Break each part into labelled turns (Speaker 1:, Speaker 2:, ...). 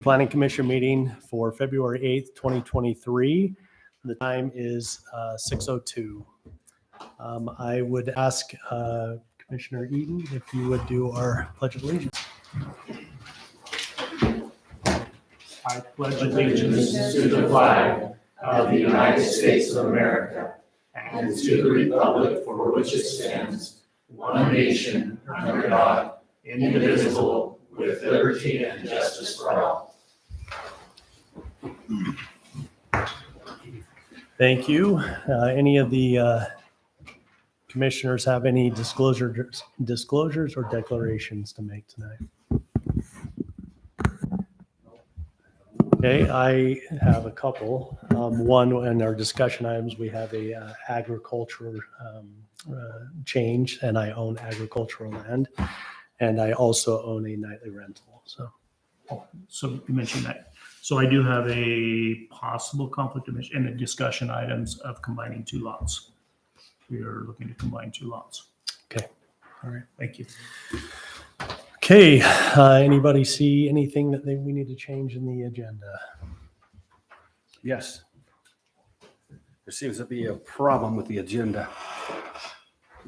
Speaker 1: Planning Commission meeting for February 8th, 2023. The time is 6:02. I would ask Commissioner Eaton if you would do our Pledge of Allegiance.
Speaker 2: I pledge allegiance to the flag of the United States of America and to the republic for which it stands, one nation, under God, indivisible, with liberty and justice for all.
Speaker 1: Thank you. Any of the commissioners have any disclosures or declarations to make tonight? Okay, I have a couple. One, in our discussion items, we have a agricultural change, and I own agricultural land, and I also own a nightly rental.
Speaker 2: So you mentioned that. So I do have a possible conflict of interest in the discussion items of combining two lots. We are looking to combine two lots.
Speaker 1: Okay.
Speaker 2: All right. Thank you.
Speaker 1: Okay, anybody see anything that we need to change in the agenda?
Speaker 3: Yes. There seems to be a problem with the agenda.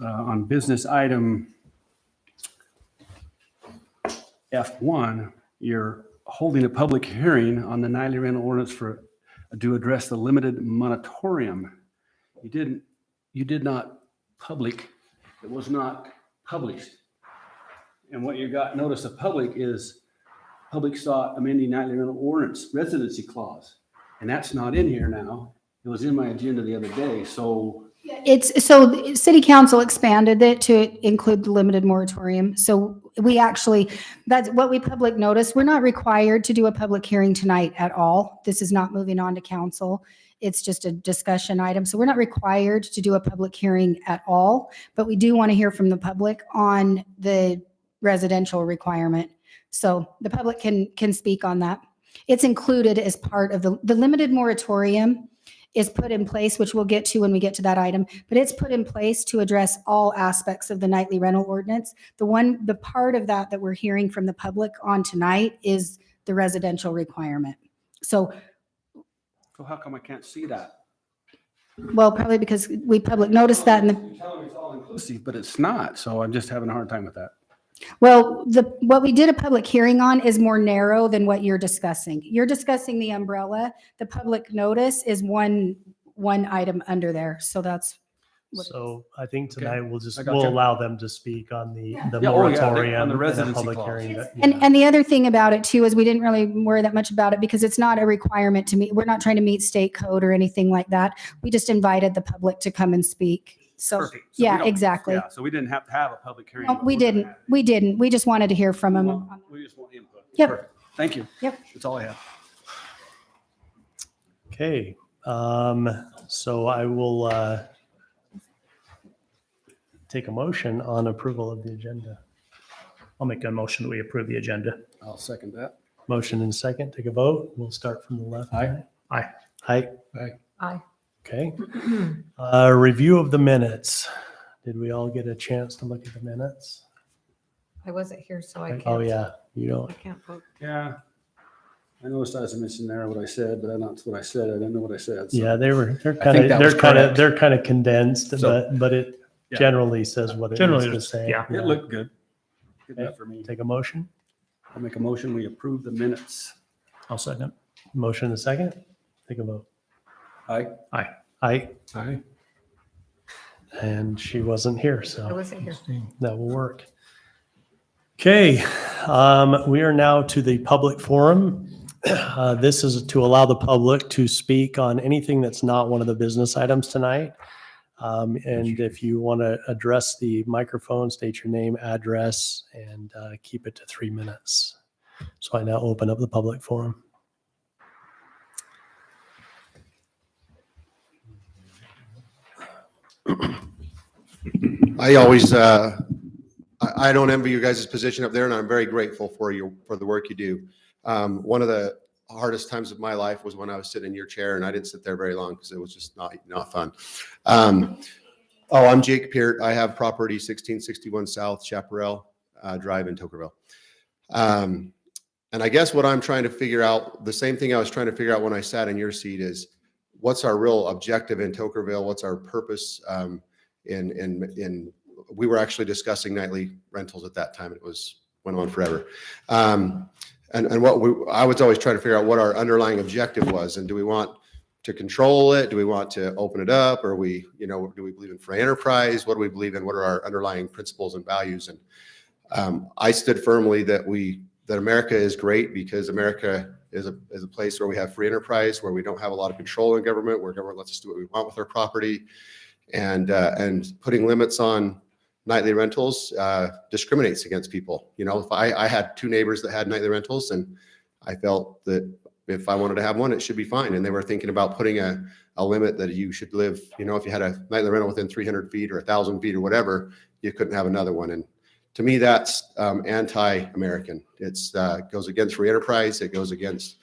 Speaker 3: On business item F1, you're holding a public hearing on the nightly rental ordinance to address the limited moratorium. You did not public, it was not published. And what you got notice of public is public sought amending nightly rental ordinance residency clause. And that's not in here now. It was in my agenda the other day. So
Speaker 4: City Council expanded it to include the limited moratorium. So that's what we public notice. We're not required to do a public hearing tonight at all. This is not moving on to council. It's just a discussion item. So we're not required to do a public hearing at all, but we do want to hear from the public on the residential requirement. So the public can speak on that. It's included as part of the limited moratorium is put in place, which we'll get to when we get to that item, but it's put in place to address all aspects of the nightly rental ordinance. The part of that we're hearing from the public on tonight is the residential requirement. So
Speaker 3: how come I can't see that?
Speaker 4: Well, probably because we public noticed that
Speaker 3: You're telling me it's all inclusive, but it's not. So I'm just having a hard time with that.
Speaker 4: Well, what we did a public hearing on is more narrow than what you're discussing. You're discussing the umbrella. The public notice is one item under there. So that's what
Speaker 1: So I think tonight we'll
Speaker 3: gotcha.
Speaker 1: allow them to speak on the
Speaker 3: Yeah,
Speaker 1: moratorium
Speaker 3: on the
Speaker 1: and
Speaker 3: residency
Speaker 1: public
Speaker 3: clause.
Speaker 1: hearing.
Speaker 4: And the other thing about it too is we didn't really worry that much about it because it's not a requirement to meet. We're not trying to meet state code or anything like that. We just invited the public to come and speak. So,
Speaker 3: Perfect. So we
Speaker 4: yeah,
Speaker 3: don't-
Speaker 4: exactly.
Speaker 3: Yeah, so we didn't have to have a public hearing.
Speaker 4: No, we didn't. We didn't. We just wanted to hear from them.
Speaker 3: We just want input.
Speaker 4: Yep.
Speaker 3: Perfect. Thank you.
Speaker 4: Yep.
Speaker 3: That's all I have.
Speaker 1: Okay, so I will take a motion on approval of the agenda.
Speaker 2: I'll make a motion that we approve the agenda.
Speaker 3: I'll second that.
Speaker 1: Motion and second, take a vote. We'll start from the left.
Speaker 3: Aye.
Speaker 2: Aye.
Speaker 1: Aye.
Speaker 4: Aye.
Speaker 1: Okay. Review of the minutes. Did we all get a chance to look at the minutes?
Speaker 5: I wasn't here, so I can't.
Speaker 1: Oh, yeah, you don't.
Speaker 5: I can't vote.
Speaker 3: Yeah. I noticed I was mentioning there what I said, but that's what I said. I didn't know what I said. So.
Speaker 1: Yeah, they're
Speaker 3: think
Speaker 1: kind
Speaker 3: that was
Speaker 1: of,
Speaker 3: correct.
Speaker 1: they're kind of condensed,
Speaker 3: So-
Speaker 1: but it
Speaker 3: Yeah.
Speaker 1: generally says what it
Speaker 2: Generally,
Speaker 1: is to say.
Speaker 2: yeah.
Speaker 3: It looked good. Good
Speaker 1: Okay.
Speaker 3: enough for me.
Speaker 1: Take a motion.
Speaker 3: I'll make a motion. We approve the minutes.
Speaker 2: I'll second.
Speaker 1: Motion and second. Take a vote.
Speaker 3: Aye.
Speaker 2: Aye.
Speaker 1: Aye.
Speaker 3: Aye.
Speaker 1: And she wasn't here,
Speaker 5: I
Speaker 1: so
Speaker 5: wasn't here.
Speaker 1: that will work. Okay, we are now to the public forum. This is to allow the public to speak on anything that's not one of the business items tonight. And if you want to address the microphone, state your name, address, and keep it to 3 minutes. So I now open up the public forum.
Speaker 6: I always, I don't envy you guys' position up there, and I'm very grateful for the work you do. One of the hardest times of my life was when I was sitting in your chair, and I didn't sit there very long because it was just not fun. I'm Jake Peart. I have property 1661 South Chaparral Drive in Tokerville. I guess what I'm trying to figure out, the same thing I was trying to figure out when I sat in your seat, is what's our real objective in Tokerville? What's our purpose? We were actually discussing nightly rentals at that time. It went on forever. And I was always trying to figure out what our underlying objective was. And do we want to control it? Do we want to open it up? Or do we believe in free enterprise? What do we believe in? What are our underlying principles and values? And I stood firmly that America is great because America is a place where we have free enterprise, where we don't have a lot of control in government, where government lets us do what we want with our property, and putting limits on nightly rentals discriminates against people. If I had 2 neighbors that had nightly rentals, and I felt that if I wanted to have one, it should be fine. And they were thinking about putting a limit that you should live, if you had a nightly rental within 300 feet or 1,000 feet or whatever, you couldn't have another one. And to me, that's anti-American. It goes against free enterprise. It goes against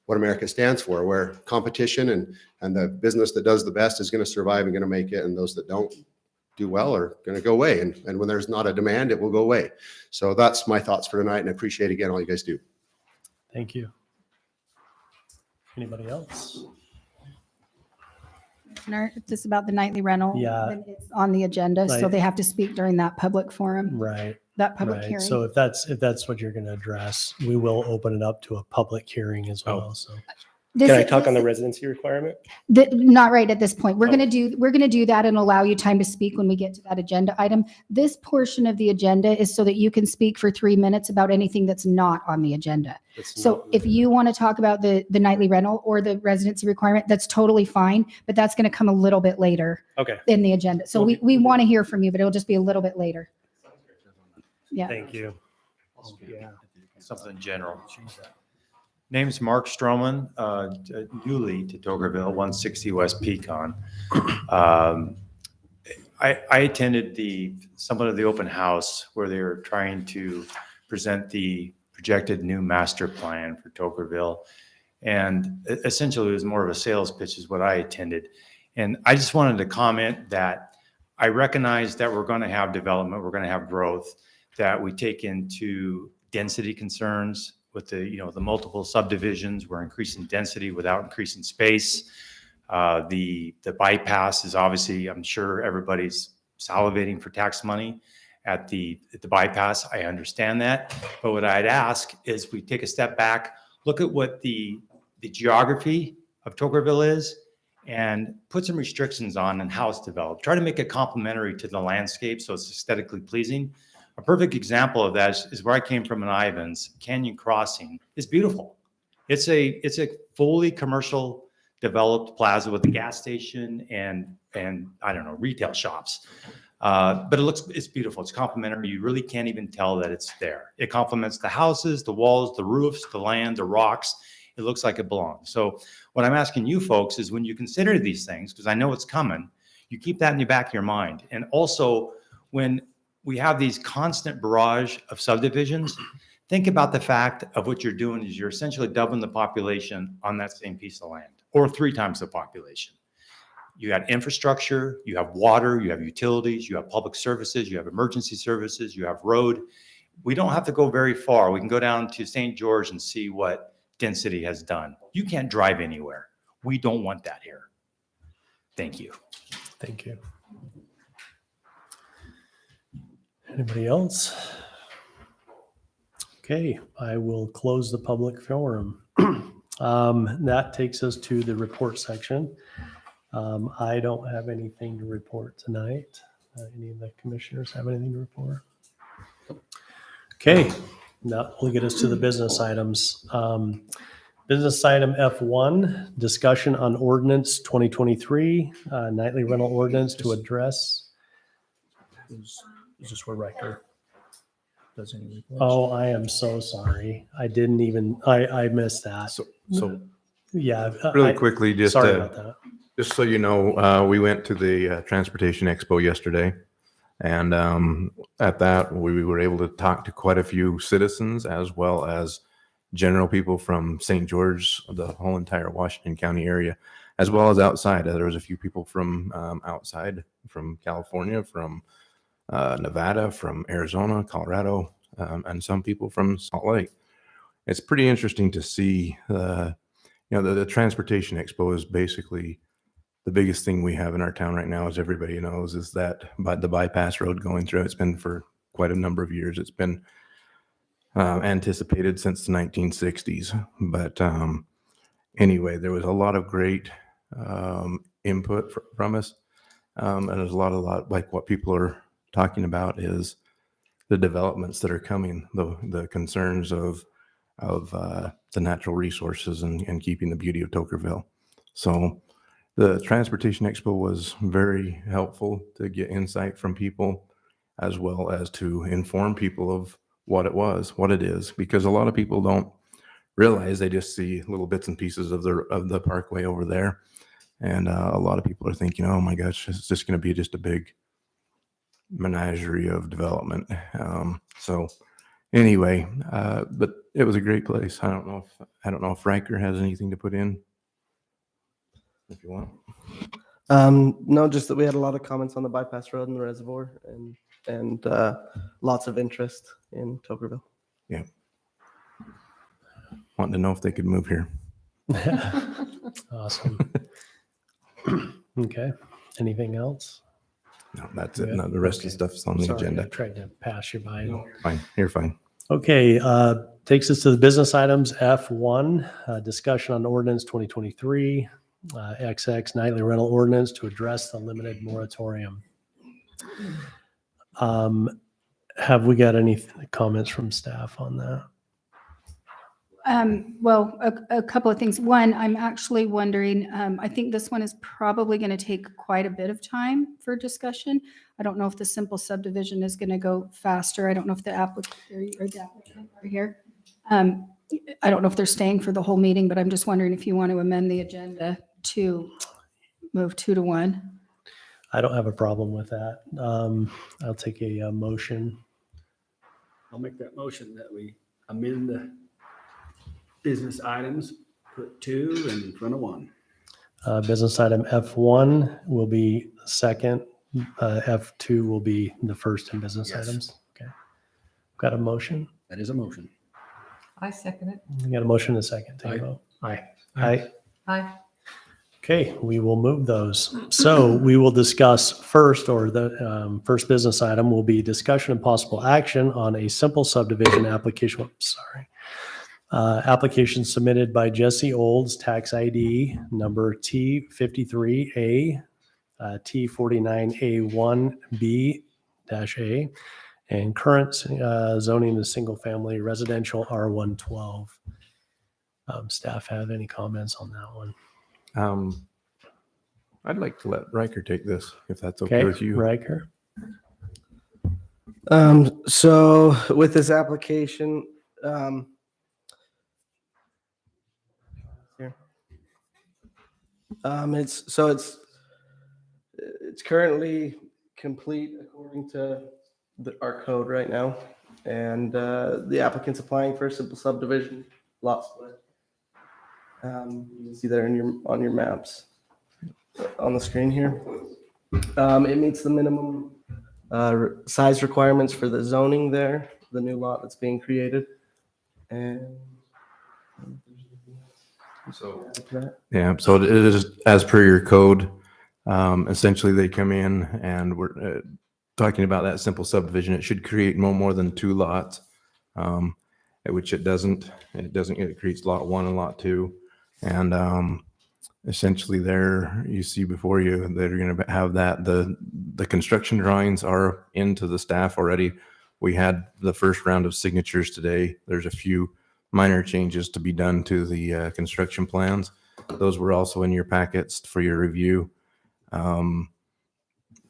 Speaker 6: what America stands for, where competition and the business that does the best is going to survive and going to make it. And those that don't do well are going to go away. And when there's not a demand, it will go away. So that's my thoughts for tonight, and I appreciate again all you guys do.
Speaker 1: Thank you. Anybody else?
Speaker 4: This about the nightly rental.
Speaker 1: Yeah.
Speaker 4: Then it's on the agenda, so
Speaker 1: Right.
Speaker 4: they have to speak during that public forum,
Speaker 1: Right.
Speaker 4: that public
Speaker 1: Right.
Speaker 4: hearing.
Speaker 1: So if that's what you're going to address, we will open it up to a public hearing as well. So
Speaker 4: This-
Speaker 7: Can I talk on the residency requirement?
Speaker 4: Not right at this point. We're going to do that and allow you time to speak when we get to that agenda item. This portion of the agenda is so that you can speak for 3 minutes about anything that's not on the agenda. So if you want to talk about the nightly rental or the residency requirement, that's totally fine, but that's going to come a little bit later
Speaker 7: Okay,
Speaker 4: in the agenda. So we want to hear from you, but it'll just be a little bit later. Yeah.
Speaker 1: thank you.
Speaker 8: Yeah, something general. Name's Mark Stroman, newly to Tokerville, 160 West Pecan. I attended somewhat of the open house where they were trying to present the projected new master plan for Tokerville. And essentially it was more of a sales pitch is what I attended. And I just wanted to comment that I recognize that we're going to have development, we're going to have growth, that we take into density concerns with the multiple subdivisions. We're increasing density without increasing space. The bypass is obviously, I'm sure everybody's salivating for tax money at the bypass. I understand that. But what I'd ask is we take a step back, look at what the geography of Tokerville is, and put some restrictions on and how it's developed. Try to make it complementary to the landscape so it's aesthetically pleasing. A perfect example of that is where I came from in Ivans. Canyon Crossing is beautiful. It's a fully commercial developed plaza with a gas station and I don't know, retail shops. But it's beautiful. It's complementary. You really can't even tell that it's there. It complements the houses, the walls, the roofs, the land, the rocks. It looks like it belongs. So what I'm asking you folks is when you consider these things, because I know it's coming, you keep that in the back of your mind. And also when we have these constant barrage of subdivisions, think about the fact of what you're doing is you're essentially doubling the population on that same piece of land, or 3 times the population. You got infrastructure, you have water, you have utilities, you have public services, you have emergency services, you have road. We don't have to go very far. We can go down to St. George and see what density has done. You can't drive anywhere. We don't want that here. Thank you.
Speaker 1: Thank you. Anybody else? Okay, I will close the public forum. That takes us to the report section. I don't have anything to report tonight. Any of the commissioners have anything to report? Okay, that will get us to the business items. Business item F1, discussion on ordinance 2023, nightly rental ordinance to address.
Speaker 2: Is this where Riker does any reports?
Speaker 1: Oh, I am so sorry. I didn't even, I missed that.
Speaker 9: So
Speaker 1: Yeah.
Speaker 9: really quickly, just
Speaker 1: Sorry about that.
Speaker 9: just so you know, we went to the Transportation Expo yesterday, and at that we were able to talk to quite a few citizens as well as general people from St. George, the whole entire Washington County area, as well as outside. There was a few people from outside, from California, from Nevada, from Arizona, Colorado, and some people from Salt Lake. it's pretty interesting to see, the Transportation Expo is basically the biggest thing we have in our town right now, as everybody knows, is that the bypass road going through. It's been for quite a number of years. It's been anticipated since the 1960s. But anyway, there was a lot of great input from us. And there's a lot like what people are talking about is the developments that are coming, the concerns of the natural resources and keeping the beauty of Tokerville. So the Transportation Expo was very helpful to get insight from people, as well as to inform people of what it is, because a lot of people don't realize. They just see little bits and pieces of the parkway over there. And a lot of people are thinking, oh my gosh, it's just going to be just a big menagerie of development. So anyway, but it was a great place. I don't know if Riker has anything to put in. If you want.
Speaker 10: No, just that we had a lot of comments on the bypass road and the reservoir, and lots of interest in Tokerville.
Speaker 9: Yeah. Wanting to know if they could move here.
Speaker 1: Awesome. Okay. Anything else?
Speaker 9: No, that's it. No, the rest of the stuff's on the
Speaker 1: Sorry, I
Speaker 9: agenda.
Speaker 1: tried to pass you by.
Speaker 9: Fine. You're fine.
Speaker 1: Okay, takes us to the business items. F1, discussion on ordinance 2023, XX nightly rental ordinance to address the limited moratorium. Have we got any comments from staff on that?
Speaker 4: Well, a couple of things. One, I'm actually wondering, I think this one is probably going to take quite a bit of time for discussion. I don't know if the simple subdivision is going to go faster. I don't know if the applicant are here. I don't know if they're staying for the whole meeting, but I'm just wondering if you want to amend the agenda to move 2 to 1.
Speaker 1: I don't have a problem with that. I'll take a motion.
Speaker 3: I'll make that motion that we amend the business items, put 2 in front of 1.
Speaker 1: Business item F1 will be second. F2 will be the first in business
Speaker 3: Yes.
Speaker 1: items. Okay. Got a motion?
Speaker 3: That is a motion.
Speaker 5: I second it.
Speaker 1: We got a motion and a second. Take a
Speaker 3: Aye.
Speaker 1: vote. Aye. Aye.
Speaker 5: Aye.
Speaker 1: Okay, we will move those. So we will discuss first, or the first business item will be discussion and possible action on a simple subdivision application. Whoops, sorry. Application submitted by Jesse Olds, tax ID number T53A, T49A1B-A, and current zoning is single-family residential R112. Staff have any comments on that one?
Speaker 9: I'd like to let Riker take this, if that's okay with you.
Speaker 1: Riker?
Speaker 10: So with this application, here, it's currently complete according to our code right now, and the applicant's applying for a simple subdivision lot split. You can see there on your maps on the screen here. It meets the minimum size requirements for the zoning there, the new lot that's being created. And
Speaker 9: So it is as per your code. Essentially, they come in and we're talking about that simple subdivision. It should create no more than 2 lots, which it doesn't. It creates lot 1 and lot 2. And essentially there you see before you, they're going to have that. The construction drawings are into the staff already. We had the first round of signatures today. There's a few minor changes to be done to the construction plans. Those were also in your packets for your review.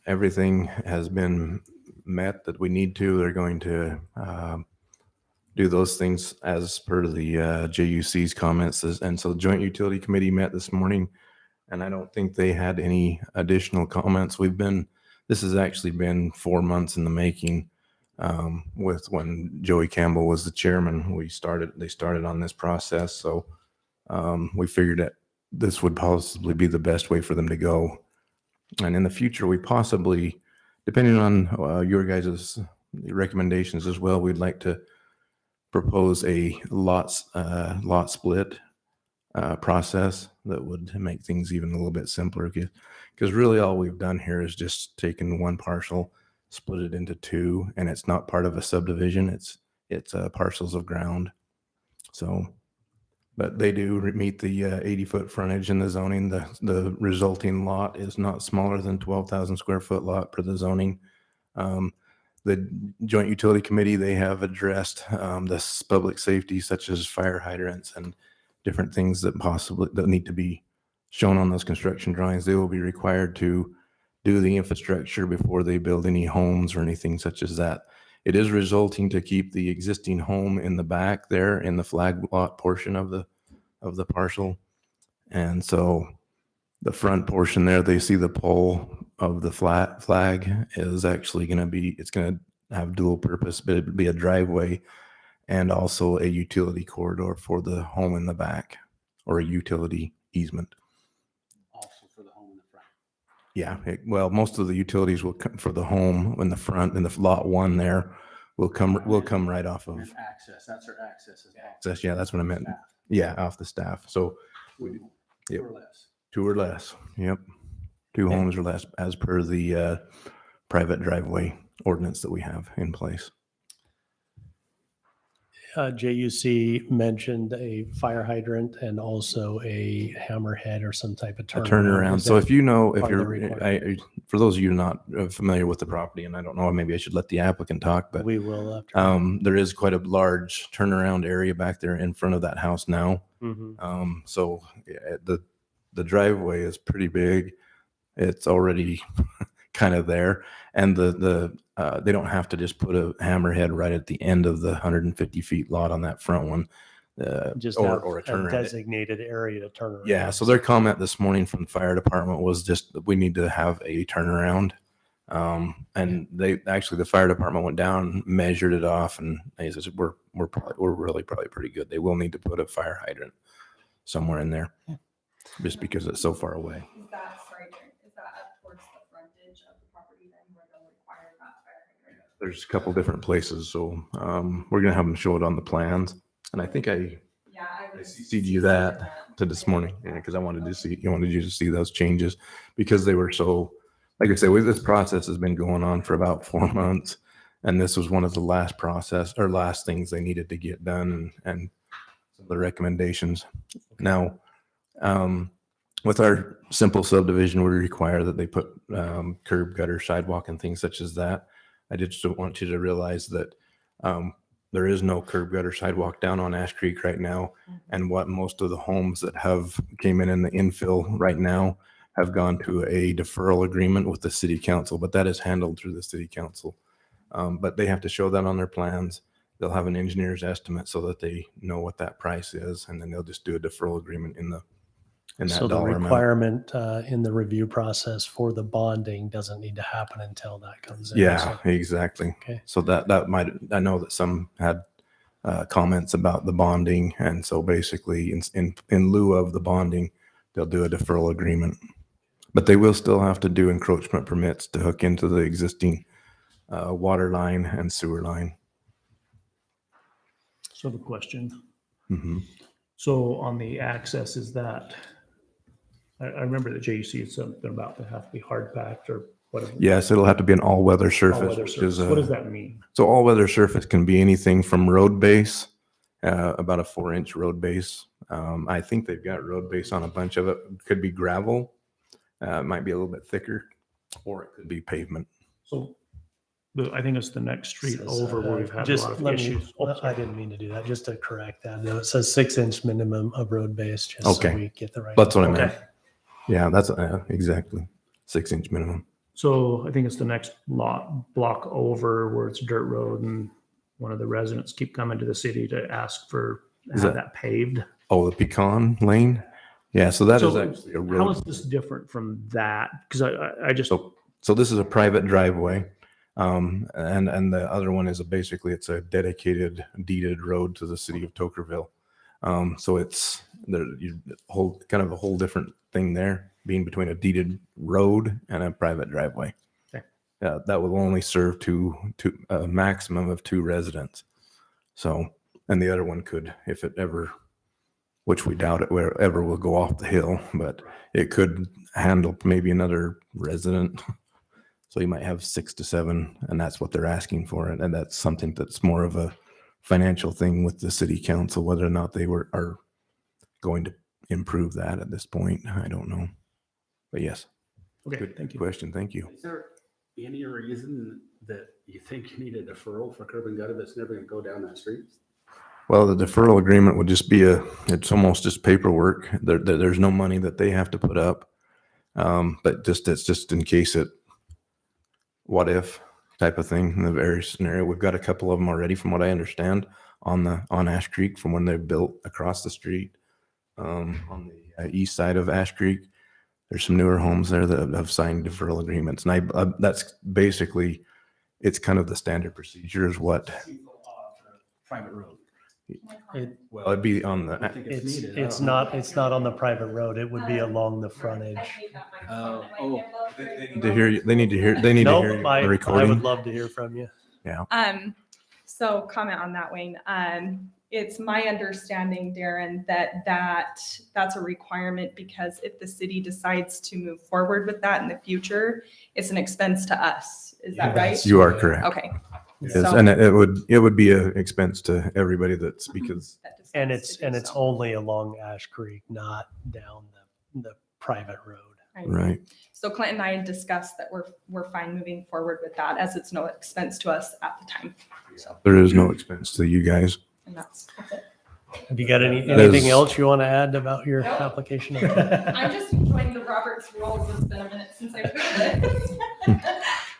Speaker 9: Everything has been met that we need to. They're going to do those things as per the JUC's comments. And so the Joint Utility Committee met this morning, and I don't think they had any additional comments. This has actually been 4 months in the making. With when Joey Campbell was the chairman, they started on this process. So we figured that this would possibly be the best way for them to go. And in the future, we possibly, depending on your guys' recommendations as well, we'd like to propose a lot split process that would make things even a little bit simpler. Because really all we've done here is just taken one parcel, split it into two, and it's not part of a subdivision. It's parcels of ground. So, but they do meet the 80-foot frontage in the zoning. The resulting lot is not smaller than 12,000 square foot lot per the zoning. The Joint Utility Committee, they have addressed this public safety, such as fire hydrants and different things that need to be shown on those construction drawings. They will be required to do the infrastructure before they build any homes or anything such as that. It is resulting to keep the existing home in the back there in the flag lot portion of the parcel. And so the front portion there, they see the pole of the flag is actually it's going to have dual purpose, but it'd be a driveway and also a utility corridor for the home in the back, or a utility easement.
Speaker 3: Also for the home in the front.
Speaker 9: Yeah, well, most of the utilities will come for the home in the front, in the lot one there will come right off of
Speaker 3: And access, that's our access. Is
Speaker 9: access. Yeah, that's what I meant.
Speaker 3: Staff.
Speaker 9: Yeah, off the staff. So Yep.
Speaker 3: Or less.
Speaker 9: 2 or less. Yep. 2 homes or less as per the private driveway ordinance that we have in place.
Speaker 1: JUC mentioned a fire hydrant and also a hammerhead or some type of
Speaker 9: A
Speaker 1: turnaround.
Speaker 9: turnaround.
Speaker 1: Is
Speaker 9: So
Speaker 1: that
Speaker 9: if you know, if
Speaker 1: part of the
Speaker 9: you're,
Speaker 1: requirement?
Speaker 9: for those of you not familiar with the property, and I don't know, maybe I should let the applicant talk, but
Speaker 1: We will. After.
Speaker 9: there is quite a large turnaround area back there in front of that house now.
Speaker 1: Mhm.
Speaker 9: So the driveway is pretty big. It's already kind of there, and they don't have to just put a hammerhead right at the end of the 150 feet lot on that front one,
Speaker 1: Just
Speaker 9: or
Speaker 1: have
Speaker 9: a
Speaker 1: a
Speaker 9: turnaround.
Speaker 1: designated area to turn around.
Speaker 9: Yeah. So their comment this morning from the fire department was just that we need to have a turnaround. And the fire department went down, measured it off, and they said, we're really probably pretty good. They will need to put a fire hydrant somewhere in there, just because it's so far away.
Speaker 11: Is that up towards the frontage of the property then where they'll require that fire hydrant?
Speaker 9: There's a couple different places, so we're gonna have them show it on the plans. And I think I
Speaker 11: Yeah, I would.
Speaker 9: CC'd you that to this morning, yeah, because I wanted you to see those changes, because they were so, like I said, this process has been going on for about 4 months, and this was one of the last things they needed to get done, and some of the recommendations. Now, with our simple subdivision, we require that they put curb, gutter, sidewalk, and things such as that. I just want you to realize that there is no curb, gutter, sidewalk down on Ash Creek right now. And what most of the homes that have came in the infill right now have gone to a deferral agreement with the city council, but that is handled through the city council. But they have to show that on their plans. They'll have an engineer's estimate so that they know what that price is, and then they'll just do a deferral agreement in that
Speaker 1: So the
Speaker 9: dollar amount.
Speaker 1: requirement in the review process for the bonding doesn't need to happen until that comes in.
Speaker 9: Yeah,
Speaker 1: So-
Speaker 9: exactly.
Speaker 1: Okay.
Speaker 9: So that might, I know that some had comments about the bonding, and so basically in lieu of the bonding, they'll do a deferral agreement. But they will still have to do encroachment permits to hook into the existing water line and sewer line.
Speaker 2: So the question,
Speaker 9: Mhm.
Speaker 2: so on the access is that, I remember that JUC is something about to have to be hard packed or whatever.
Speaker 9: Yes, it'll have to be an all-weather surface,
Speaker 2: All-weather
Speaker 9: which
Speaker 2: surface.
Speaker 9: is
Speaker 2: What does that mean?
Speaker 9: so all-weather surface can be anything from road base, about a 4-inch road base. I think they've got road base on a bunch of it. Could be gravel, it might be a little bit thicker, or it could be pavement.
Speaker 2: So I think it's the next street
Speaker 1: Says,
Speaker 2: over where we've had a
Speaker 1: just
Speaker 2: lot of
Speaker 1: let me-
Speaker 2: issues. Oh,
Speaker 1: I
Speaker 2: sorry.
Speaker 1: didn't mean to do that. Just to correct that. No, it says 6-inch minimum of road base, just so
Speaker 9: Okay.
Speaker 1: we get the right.
Speaker 9: That's what I
Speaker 2: Okay.
Speaker 9: meant. Yeah, that's exactly 6-inch minimum.
Speaker 2: So I think it's the next block over where it's dirt road, and one of the residents keep coming to the city to ask for
Speaker 9: Is
Speaker 2: have
Speaker 9: that-
Speaker 2: that paved.
Speaker 9: Oh, the Pecan Lane? Yeah, so that is
Speaker 2: So
Speaker 9: actually a
Speaker 2: How is
Speaker 9: road.
Speaker 2: this different from that? Because I just,
Speaker 9: So this is a private driveway. And the other one is it's a dedicated deeded road to the city of Tokerville. So it's kind of a whole different thing there, being between a deeded road and a private driveway.
Speaker 2: Okay.
Speaker 9: That will only serve a maximum of 2 residents. So, And the other one could, if it ever, which we doubt it ever will go off the hill, but it could handle maybe another resident. So you might have 6 to 7, and that's what they're asking for. And that's something that's more of a financial thing with the city council, whether or not they are going to improve that at this point. I don't know. But yes.
Speaker 1: Okay,
Speaker 9: Good
Speaker 1: thank you.
Speaker 9: question. Thank you.
Speaker 3: Is there any reason that you think you need a deferral for curb and gutter that's never going to go down that street?
Speaker 9: Well, the deferral agreement would just be it's almost just paperwork. There's no money that they have to put up. But it's just in case what if type of thing in the various scenario. We've got a couple of them already, from what I understand, on Ash Creek from when they built across the street on the east side of Ash Creek. There's some newer homes there that have signed deferral agreements, and that's basically, it's kind of the standard procedure is what.
Speaker 3: Private road.
Speaker 9: Well, it'd be on the.
Speaker 1: It's not on the private road. It would be along the frontage.
Speaker 9: They need to hear you. They need to hear
Speaker 1: Nope,
Speaker 9: you.
Speaker 1: I
Speaker 9: The
Speaker 1: would
Speaker 9: recording.
Speaker 1: love to hear from you.
Speaker 11: So comment on that, Wayne. It's my understanding, Darren, that's a requirement because if the city decides to move forward with that in the future, it's an expense to us. Is that right?
Speaker 9: You are correct.
Speaker 11: Okay.
Speaker 9: Yes,
Speaker 11: So-
Speaker 9: and it would be an expense to everybody that's because
Speaker 11: That decides
Speaker 1: And
Speaker 11: to
Speaker 1: it's
Speaker 11: do so.
Speaker 1: only along Ash Creek, not down the private road.
Speaker 9: right.
Speaker 11: So Clint and I had discussed that we're fine moving forward with that as it's no expense to us at the time. So,
Speaker 9: There is no expense to you guys.
Speaker 11: and that's it.
Speaker 1: Have you got anything
Speaker 9: is-
Speaker 1: else you want to add about your
Speaker 11: Nope.
Speaker 1: application?
Speaker 11: I'm just enjoying the Roberts rules. It's been a minute since I've heard it.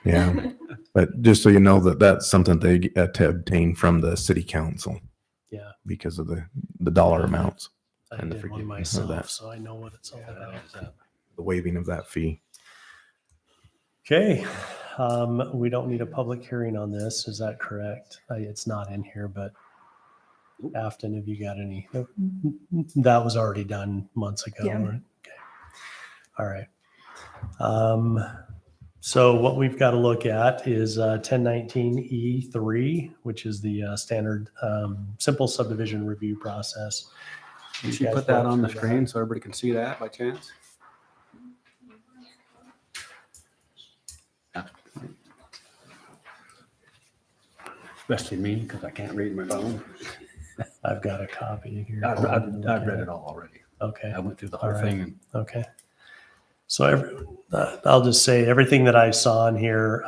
Speaker 9: Yeah. But just so you know that's something they get to obtain from the city council.
Speaker 1: Yeah.
Speaker 9: Because of the dollar amounts,
Speaker 1: I
Speaker 9: And the
Speaker 1: did one
Speaker 9: forgiveness of
Speaker 1: myself,
Speaker 9: that.
Speaker 1: so I know what it's all about.
Speaker 9: the waiving of that fee.
Speaker 1: Okay, we don't need a public hearing on this, is that correct? It's not in here, but Afton, have you got any? That was already done months ago.
Speaker 11: Yeah.
Speaker 1: Right? Okay. All right. So what we've got to look at is 1019E3, which is the standard simple subdivision review process.
Speaker 3: Did you put that on the screen so everybody can see that by chance? Especially me, because I can't read my phone.
Speaker 1: I've got a copy here.
Speaker 3: I've read it all already.
Speaker 1: Okay.
Speaker 3: I went through the whole
Speaker 1: All right.
Speaker 3: thing and
Speaker 1: Okay. So I'll just say everything that I saw in here,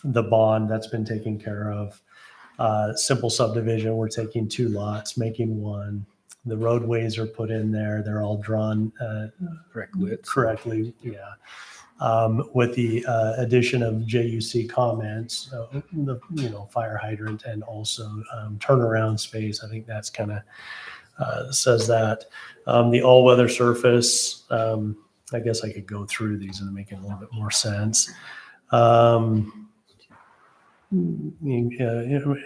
Speaker 1: the bond that's been taken care of, simple subdivision, we're taking 2 lots, making 1. The roadways are put in there. They're all drawn
Speaker 3: correct widths.
Speaker 1: correctly. Yeah. With the addition of JUC comments, fire hydrant and also turnaround space. I think that's kind of says that. The all-weather surface, I guess I could go through these and make it a little bit more sense.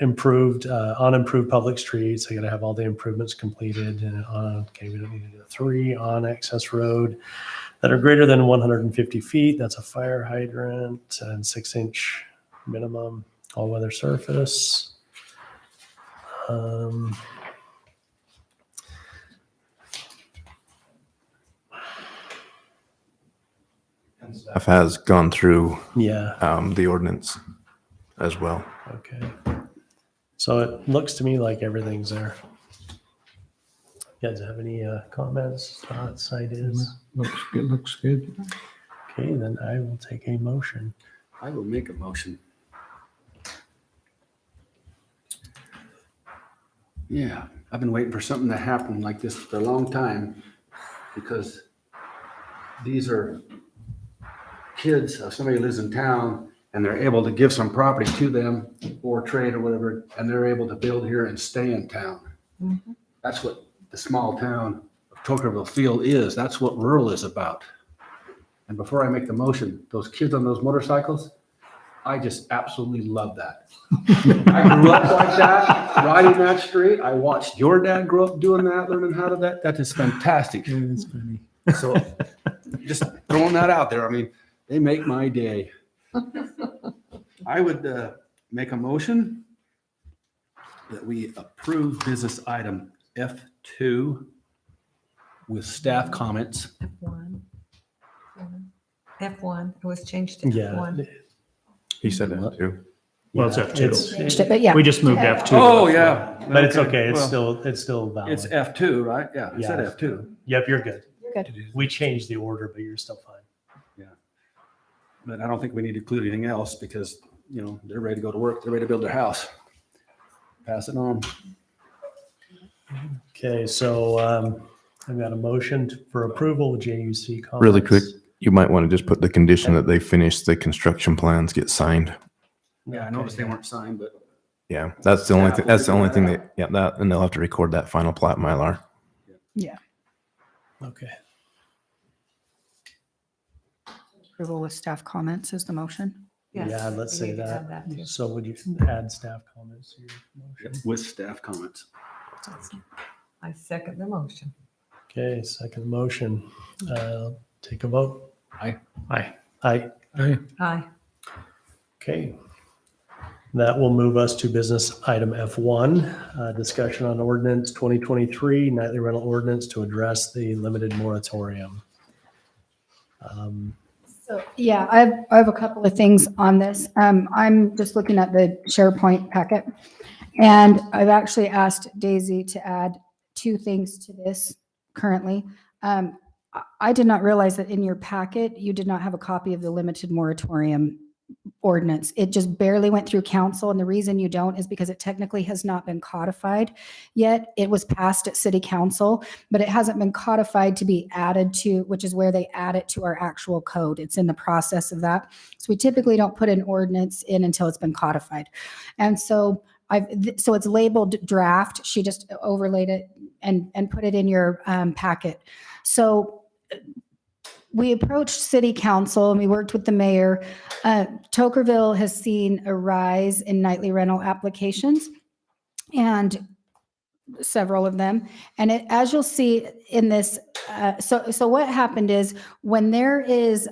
Speaker 1: Improved, unimproved public streets. I got to have all the improvements completed. Okay, we don't need to do 3 on access road that are greater than 150 feet. That's a fire hydrant and 6-inch minimum all-weather surface.
Speaker 9: Staff has gone through
Speaker 1: Yeah.
Speaker 9: the ordinance as well.
Speaker 1: Okay. So it looks to me like everything's there. You guys have any comments, thoughts, ideas?
Speaker 2: Looks good.
Speaker 1: Okay, then I will take a motion.
Speaker 3: I will make a motion. Yeah, I've been waiting for something to happen like this for a long time because these are kids of somebody who lives in town and they're able to give some property to them or trade or whatever, and they're able to build here and stay in town. That's what the small town of Tokerville Field is. That's what rural is about. And before I make the motion, those kids on those motorcycles, I just absolutely love that. I grew up like that, riding that street. I watched your dad grow up doing that, learning how to that. That is fantastic.
Speaker 2: It's funny.
Speaker 3: So just throwing that out there. I mean, they make my day. I would make a motion that we approve business item F2 with staff comments.
Speaker 5: F1. F1, it was changed to
Speaker 1: Yeah.
Speaker 5: F1.
Speaker 9: He said that too.
Speaker 7: Well, it's
Speaker 1: It's-
Speaker 7: F2.
Speaker 4: But yeah.
Speaker 7: We just moved F2.
Speaker 3: Oh, yeah.
Speaker 1: But it's okay.
Speaker 3: Well,
Speaker 1: It's still valid.
Speaker 3: It's F2, right? Yeah, I said
Speaker 1: Yeah.
Speaker 3: F2.
Speaker 1: Yep, you're good.
Speaker 4: You're good.
Speaker 1: We changed the order, but you're still fine.
Speaker 3: But I don't think we need to include anything else because, you know, they're ready to go to work. They're ready to build their house. Pass it on.
Speaker 1: Okay, so I've got a motion for approval with JUC comments.
Speaker 9: Really quick, you might want to just put the condition that they finish the construction plans get signed.
Speaker 3: Yeah, I noticed they weren't signed, but
Speaker 9: Yeah, that's the only thing. That's the only thing that. Yeah, that and they'll have to record that final plat Mylar.
Speaker 1: Okay.
Speaker 4: Approval with staff comments is the motion.
Speaker 5: Yes,
Speaker 1: Yeah, let's
Speaker 5: we
Speaker 1: say
Speaker 5: need to add
Speaker 1: that.
Speaker 5: too.
Speaker 1: So would you add staff comments to your motion?
Speaker 3: with staff comments.
Speaker 5: I second the motion.
Speaker 1: Okay, second motion. Take a vote.
Speaker 7: Aye.
Speaker 1: Aye.
Speaker 5: Aye.
Speaker 1: Okay. That will move us to business item F1, discussion on ordinance 2023 nightly rental ordinance to address the limited moratorium.
Speaker 4: So, yeah, I have a couple of things on this. I'm just looking at the SharePoint packet. And I've actually asked Daisy to add 2 things to this currently. I did not realize that in your packet, you did not have a copy of the limited moratorium ordinance. It just barely went through council. And the reason you don't is because it technically has not been codified yet. It was passed at city council, but it hasn't been codified to be added to, which is where they add it to our actual code. It's in the process of that. So we typically don't put an ordinance in until it's been codified. And so so it's labeled draft. She just overlaid it and put it in your packet. So we approached city council and we worked with the mayor. Tokerville has seen a rise in nightly rental applications and several of them. And as you'll see in this, so what happened is when there is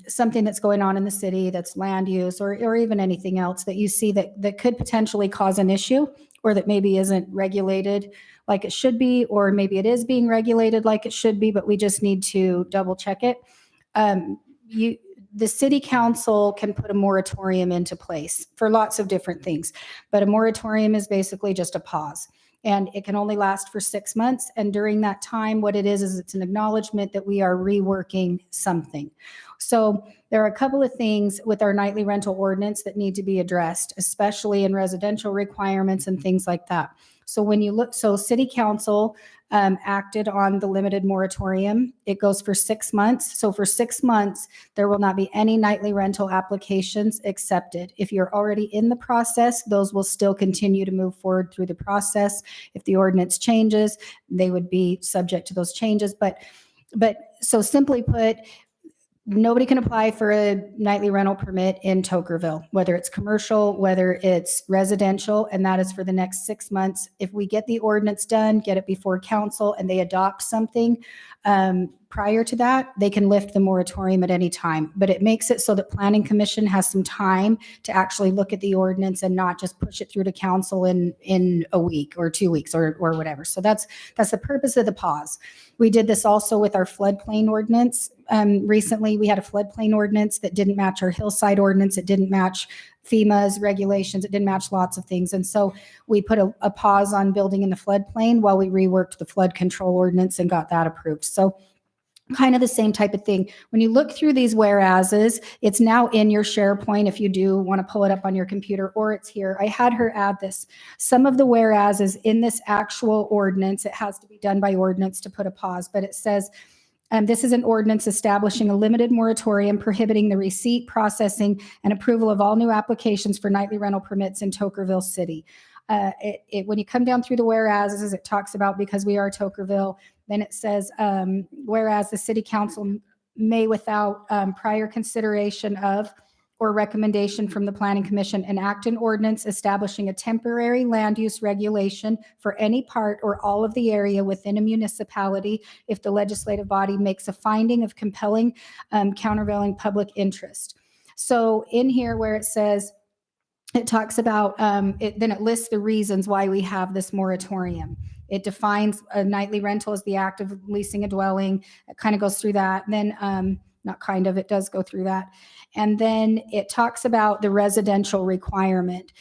Speaker 4: something that's going on in the city that's land use or even anything else that you see that could potentially cause an issue or that maybe isn't regulated like it should be, or maybe it is being regulated like it should be, but we just need to double check it. The city council can put a moratorium into place for lots of different things, but a moratorium is basically just a pause. And it can only last for 6 months. And during that time, what it is it's an acknowledgement that we are reworking something. So there are a couple of things with our nightly rental ordinance that need to be addressed, especially in residential requirements and things like that. So when you look, so city council acted on the limited moratorium. It goes for 6 months. So for 6 months, there will not be any nightly rental applications accepted. If you're already in the process, those will still continue to move forward through the process. If the ordinance changes, they would be subject to those changes. But so simply put, nobody can apply for a nightly rental permit in Tokerville, whether it's commercial, whether it's residential, and that is for the next 6 months. If we get the ordinance done, get it before council, and they adopt something prior to that, they can lift the moratorium at any time. But it makes it so that Planning Commission has some time to actually look at the ordinance and not just push it through to council in a week or 2 weeks or whatever. So that's the purpose of the pause. We did this also with our floodplain ordinance. Recently, we had a floodplain ordinance that didn't match our hillside ordinance. It didn't match FEMA's regulations. It didn't match lots of things. And so we put a pause on building in the floodplain while we reworked the flood control ordinance and got that approved. So kind of the same type of thing. When you look through these whereases, it's now in your SharePoint if you do want to pull it up on your computer, or it's here. I had her add this. Some of the whereases in this actual ordinance, it has to be done by ordinance to put a pause, but it says, this is an ordinance establishing a limited moratorium prohibiting the receipt, processing, and approval of all new applications for nightly rental permits in Tokerville City. When you come down through the whereases, it talks about because we are Tokerville, then it says, whereas the city council may without prior consideration of or recommendation from the Planning Commission enact an ordinance establishing a temporary land use regulation for any part or all of the area within a municipality if the legislative body makes a finding of compelling countervailing public interest. So in here where it says it talks about, then it lists the reasons why we have this moratorium. It defines a nightly rental as the act of leasing a dwelling. It kind of goes through that. Then, not kind of, it does go through that. And then it talks about the residential requirement.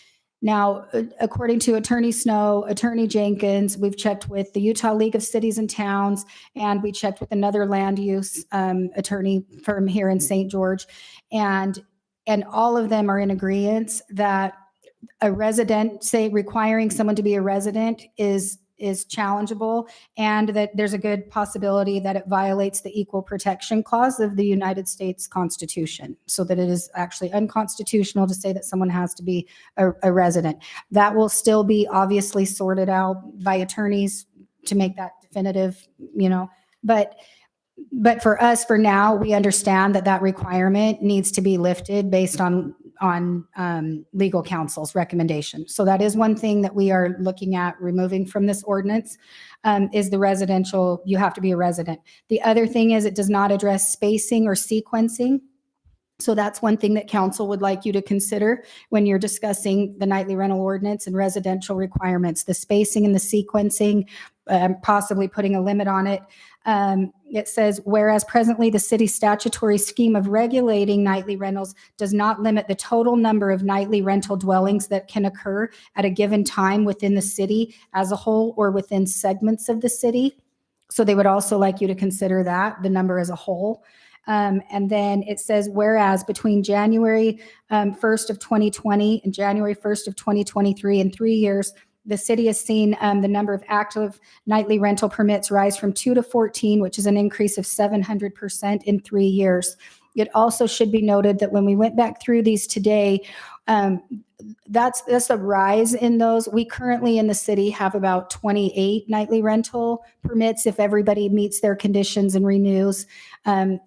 Speaker 4: Now, according to Attorney Snow, Attorney Jenkins, we've checked with the Utah League of Cities and Towns, and we checked with another land use attorney firm here in St. George. And all of them are in agreement that a resident, say requiring someone to be a resident is challengeable, and that there's a good possibility that it violates the Equal Protection Clause of the United States Constitution, so that it is actually unconstitutional to say that someone has to be a resident. That will still be obviously sorted out by attorneys to make that definitive, but for us, for now, we understand that requirement needs to be lifted based on legal counsel's recommendation. So that is one thing that we are looking at removing from this ordinance, is the residential, you have to be a resident. The other thing is it does not address spacing or sequencing. So that's one thing that council would like you to consider when you're discussing the nightly rental ordinance and residential requirements, the spacing and the sequencing, possibly putting a limit on it. It says, whereas presently the city statutory scheme of regulating nightly rentals does not limit the total number of nightly rental dwellings that can occur at a given time within the city as a whole or within segments of the city. So they would also like you to consider that, the number as a whole. And then it says, whereas between January 1st of 2020 and January 1st of 2023, in 3 years, the city has seen the number of active nightly rental permits rise from 2 to 14, which is an increase of 700% in 3 years. It also should be noted that when we went back through these today, that's a rise in those. We currently in the city have about 28 nightly rental permits if everybody meets their conditions and renews. And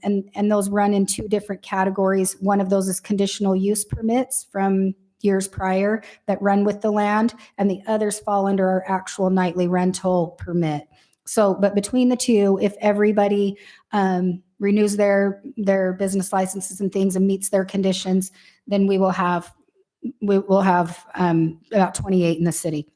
Speaker 4: those run in 2 different categories. One of those is conditional use permits from years prior that run with the land, and the others fall under our actual nightly rental permit. So, but between the two, if everybody renews their business licenses and things and meets their conditions, then we will have about 28 in the city.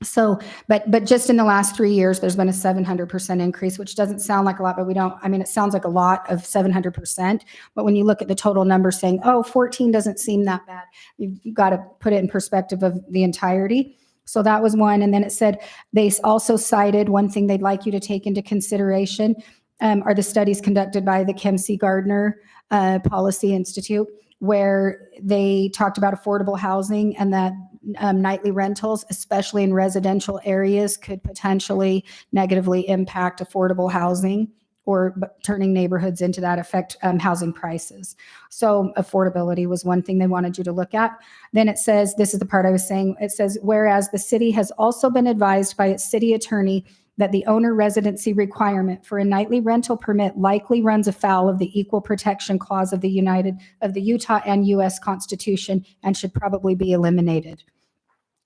Speaker 4: So, but just in the last 3 years, there's been a 700% increase, which doesn't sound like a lot, but it sounds like a lot of 700%. But when you look at the total number saying, 14 doesn't seem that bad, you've got to put it in perspective of the entirety. So that was one. And then it said, they also cited one thing they'd like you to take into consideration are the studies conducted by the Kim C. Gardner Policy Institute, where they talked about affordable housing and that nightly rentals, especially in residential areas, could potentially negatively impact affordable housing or turning neighborhoods into that affect housing prices. So affordability was one thing they wanted you to look at. Then it says, this is the part I was saying, it says, whereas the city has also been advised by its city attorney that the owner residency requirement for a nightly rental permit likely runs afoul of the Equal Protection Clause of the Utah and U.S. Constitution and should probably be eliminated.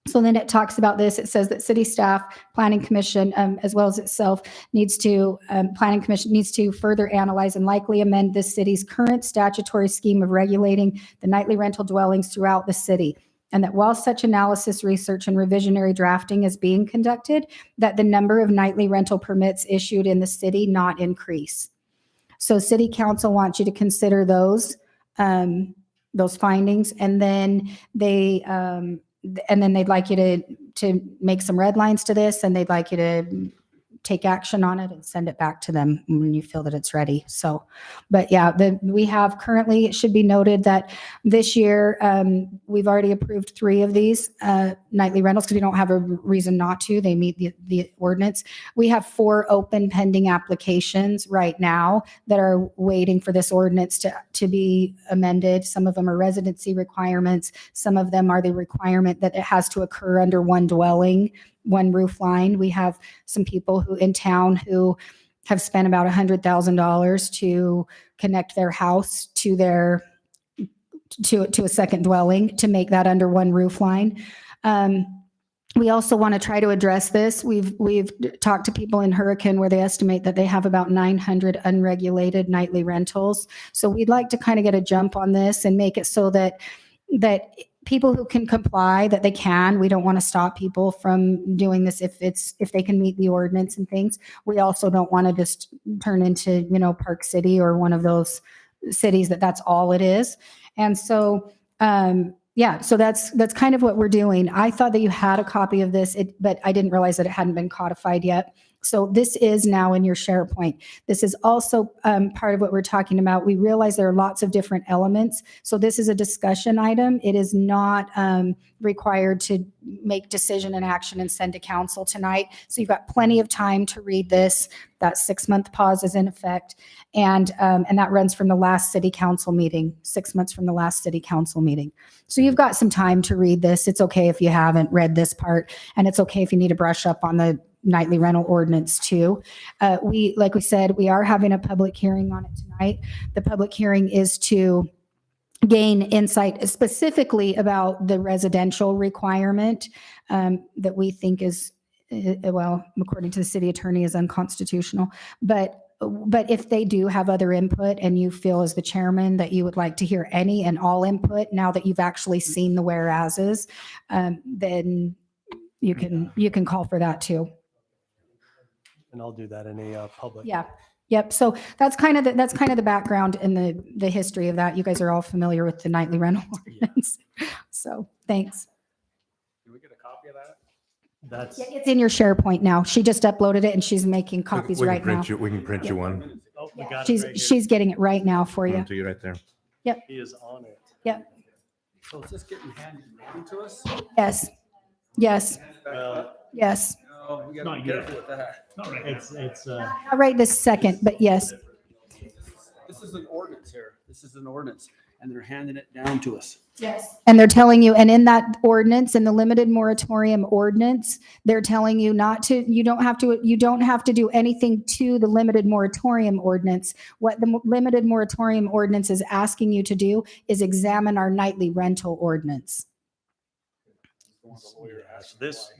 Speaker 4: So then it talks about this. It says that city staff, planning commission, as well as itself, planning commission needs to further analyze and likely amend the city's current statutory scheme of regulating the nightly rental dwellings throughout the city. And that while such analysis, research, and revisionary drafting is being conducted, that the number of nightly rental permits issued in the city not increase. So city council wants you to consider those findings, and then they'd like you to make some red lines to this, and they'd like you to take action on it and send it back to them when you feel that it's ready. So, but yeah, we have currently, it should be noted that this year, we've already approved 3 of these nightly rentals because we don't have a reason not to. They meet the ordinance. We have 4 open pending applications right now that are waiting for this ordinance to be amended. Some of them are residency requirements. Some of them are the requirement that it has to occur under one dwelling, one roof line. We have some people in town who have spent about $100,000 to connect their house to a second dwelling to make that under one roof line. We also want to try to address this. We've talked to people in Hurricane where they estimate that they have about 900 unregulated nightly rentals. So we'd like to kind of get a jump on this and make it so that people who can comply, that they can. We don't want to stop people from doing this if they can meet the ordinance and things. We also don't want to just turn into, Park City or one of those cities that's all it is. And so, yeah, so that's kind of what we're doing. I thought that you had a copy of this, but I didn't realize that it hadn't been codified yet. So this is now in your SharePoint. This is also part of what we're talking about. We realize there are lots of different elements. So this is a discussion item. It is not required to make decision and action and send to council tonight. So you've got plenty of time to read this. That 6-month pause is in effect. And that runs from the last city council meeting, 6 months from the last city council meeting. So you've got some time to read this. It's okay if you haven't read this part, and it's okay if you need to brush up on the nightly rental ordinance too. Like we said, we are having a public hearing on it tonight. The public hearing is to gain insight specifically about the residential requirement that we think is, well, according to the city attorney, is unconstitutional. But if they do have other input and you feel as the chairman that you would like to hear any and all input, now that you've actually seen the whereases, then you can call for that too.
Speaker 1: And I'll do that in a public.
Speaker 4: Yeah. Yep. So that's kind of the background and the history of that. You guys are all familiar with the nightly rental ordinance. So thanks.
Speaker 3: Can we get a copy of that?
Speaker 1: That's,
Speaker 4: Yeah, it's in your SharePoint now. She just uploaded it and she's making copies
Speaker 9: We can
Speaker 4: right now.
Speaker 9: print you- We can print you one.
Speaker 1: oh, we got it right here.
Speaker 4: She's getting it right now for you.
Speaker 9: To you right there.
Speaker 1: He is on it.
Speaker 4: Yep.
Speaker 3: So is this getting handed to us?
Speaker 4: Yes. Yes.
Speaker 1: Well,
Speaker 4: Yes.
Speaker 3: Oh, we gotta be careful with that.
Speaker 1: it's
Speaker 4: Not right this second, but yes.
Speaker 3: This is an ordinance here. This is an ordinance, and they're handing it down to us.
Speaker 4: Yes. And they're telling you, and in that ordinance, in the limited moratorium ordinance, they're telling you you don't have to do anything to the limited moratorium ordinance. What the limited moratorium ordinance is asking you to do is examine our nightly rental ordinance.
Speaker 1: so this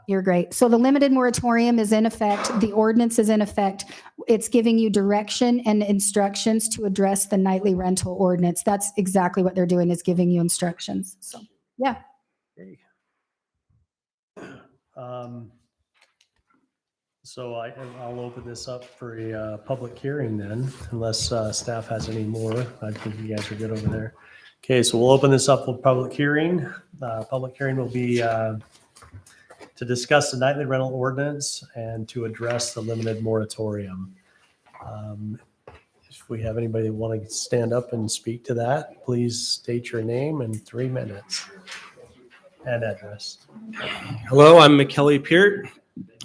Speaker 4: You're great. So the limited moratorium is in effect. The ordinance is in effect. It's giving you direction and instructions to address the nightly rental ordinance. That's exactly what they're doing, is giving you instructions. So, yeah.
Speaker 1: So I'll open this up for a public hearing then, unless staff has any more. I think you guys are good over there. Okay, so we'll open this up for public hearing. Public hearing will be to discuss the nightly rental ordinance and to address the limited moratorium. If we have anybody that want to stand up and speak to that, please state your name and 3 minutes and address.
Speaker 12: Hello, I'm McKelly Peart.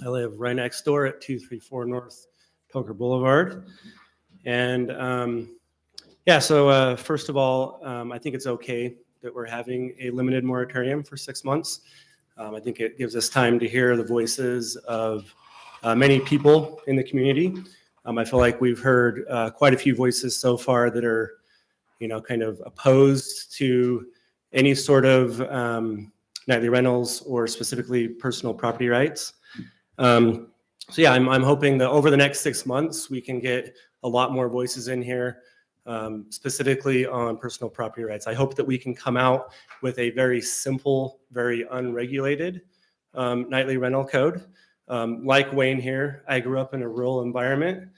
Speaker 12: I live right next door at 234 North Toker Boulevard. And so first of all, I think it's okay that we're having a limited moratorium for 6 months. I think it gives us time to hear the voices of many people in the community. I feel like we've heard quite a few voices so far that are, kind of opposed to any sort of nightly rentals or specifically personal property rights. I'm hoping that over the next 6 months, we can get a lot more voices in here, specifically on personal property rights. I hope that we can come out with a very simple, very unregulated nightly rental code. Like Wayne here, I grew up in a rural environment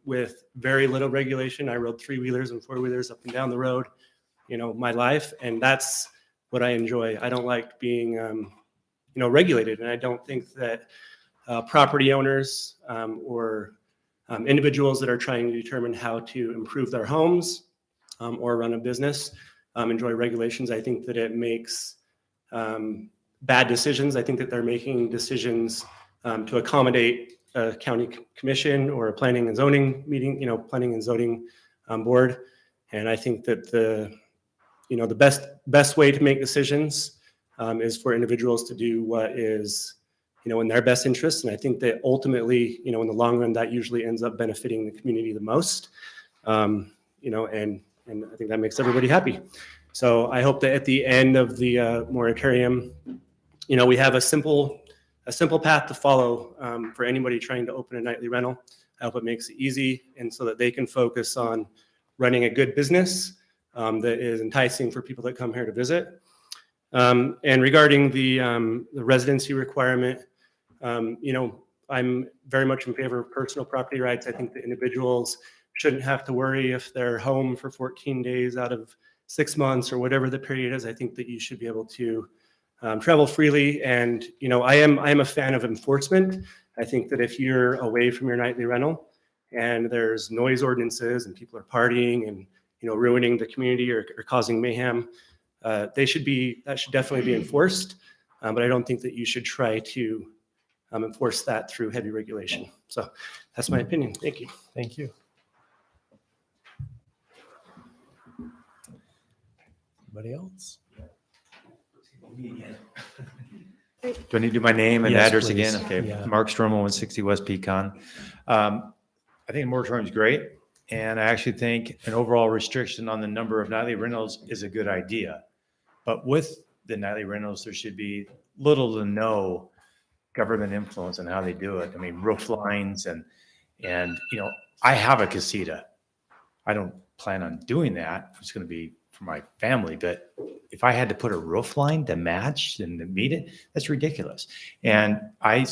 Speaker 12: with very little regulation. I rode 3-wheelers and 4-wheelers up and down the road, my life, and that's what I enjoy. I don't like being, regulated, and I don't think that property owners or individuals that are trying to determine how to improve their homes or run a business enjoy regulations. I think that it makes bad decisions. I think that they're making decisions to accommodate a county commission or a planning and zoning meeting, planning and zoning board. And I think that the best way to make decisions is for individuals to do what is, in their best interest. And I think that ultimately, in the long run, that usually ends up benefiting the community the most. And I think that makes everybody happy. So I hope that at the end of the moratorium, we have a simple path to follow for anybody trying to open a nightly rental. I hope it makes it easy, and so that they can focus on running a good business that is enticing for people that come here to visit. And regarding the residency requirement, I'm very much in favor of personal property rights. I think that individuals shouldn't have to worry if they're home for 14 days out of 6 months or whatever the period is. I think that you should be able to travel freely. And, I am a fan of enforcement. I think that if you're away from your nightly rental and there's noise ordinances and people are partying and, ruining the community or causing mayhem, that should definitely be enforced. But I don't think that you should try to enforce that through heavy regulation. So that's my opinion. Thank you.
Speaker 1: Thank you. Anybody else?
Speaker 8: Do I need to do my name and
Speaker 1: Yes,
Speaker 8: address
Speaker 1: please.
Speaker 8: again? Okay,
Speaker 1: Yeah.
Speaker 8: Mark Stromo, 160 West Pecan. I think a moratorium is great, and I actually think an overall restriction on the number of nightly rentals is a good idea. But with the nightly rentals, there should be little to no government influence on how they do it. I mean, roof lines and I have a casita. I don't plan on doing that. It's going to be for my family, but if I had to put a roof line to match and to meet it, that's ridiculous. And I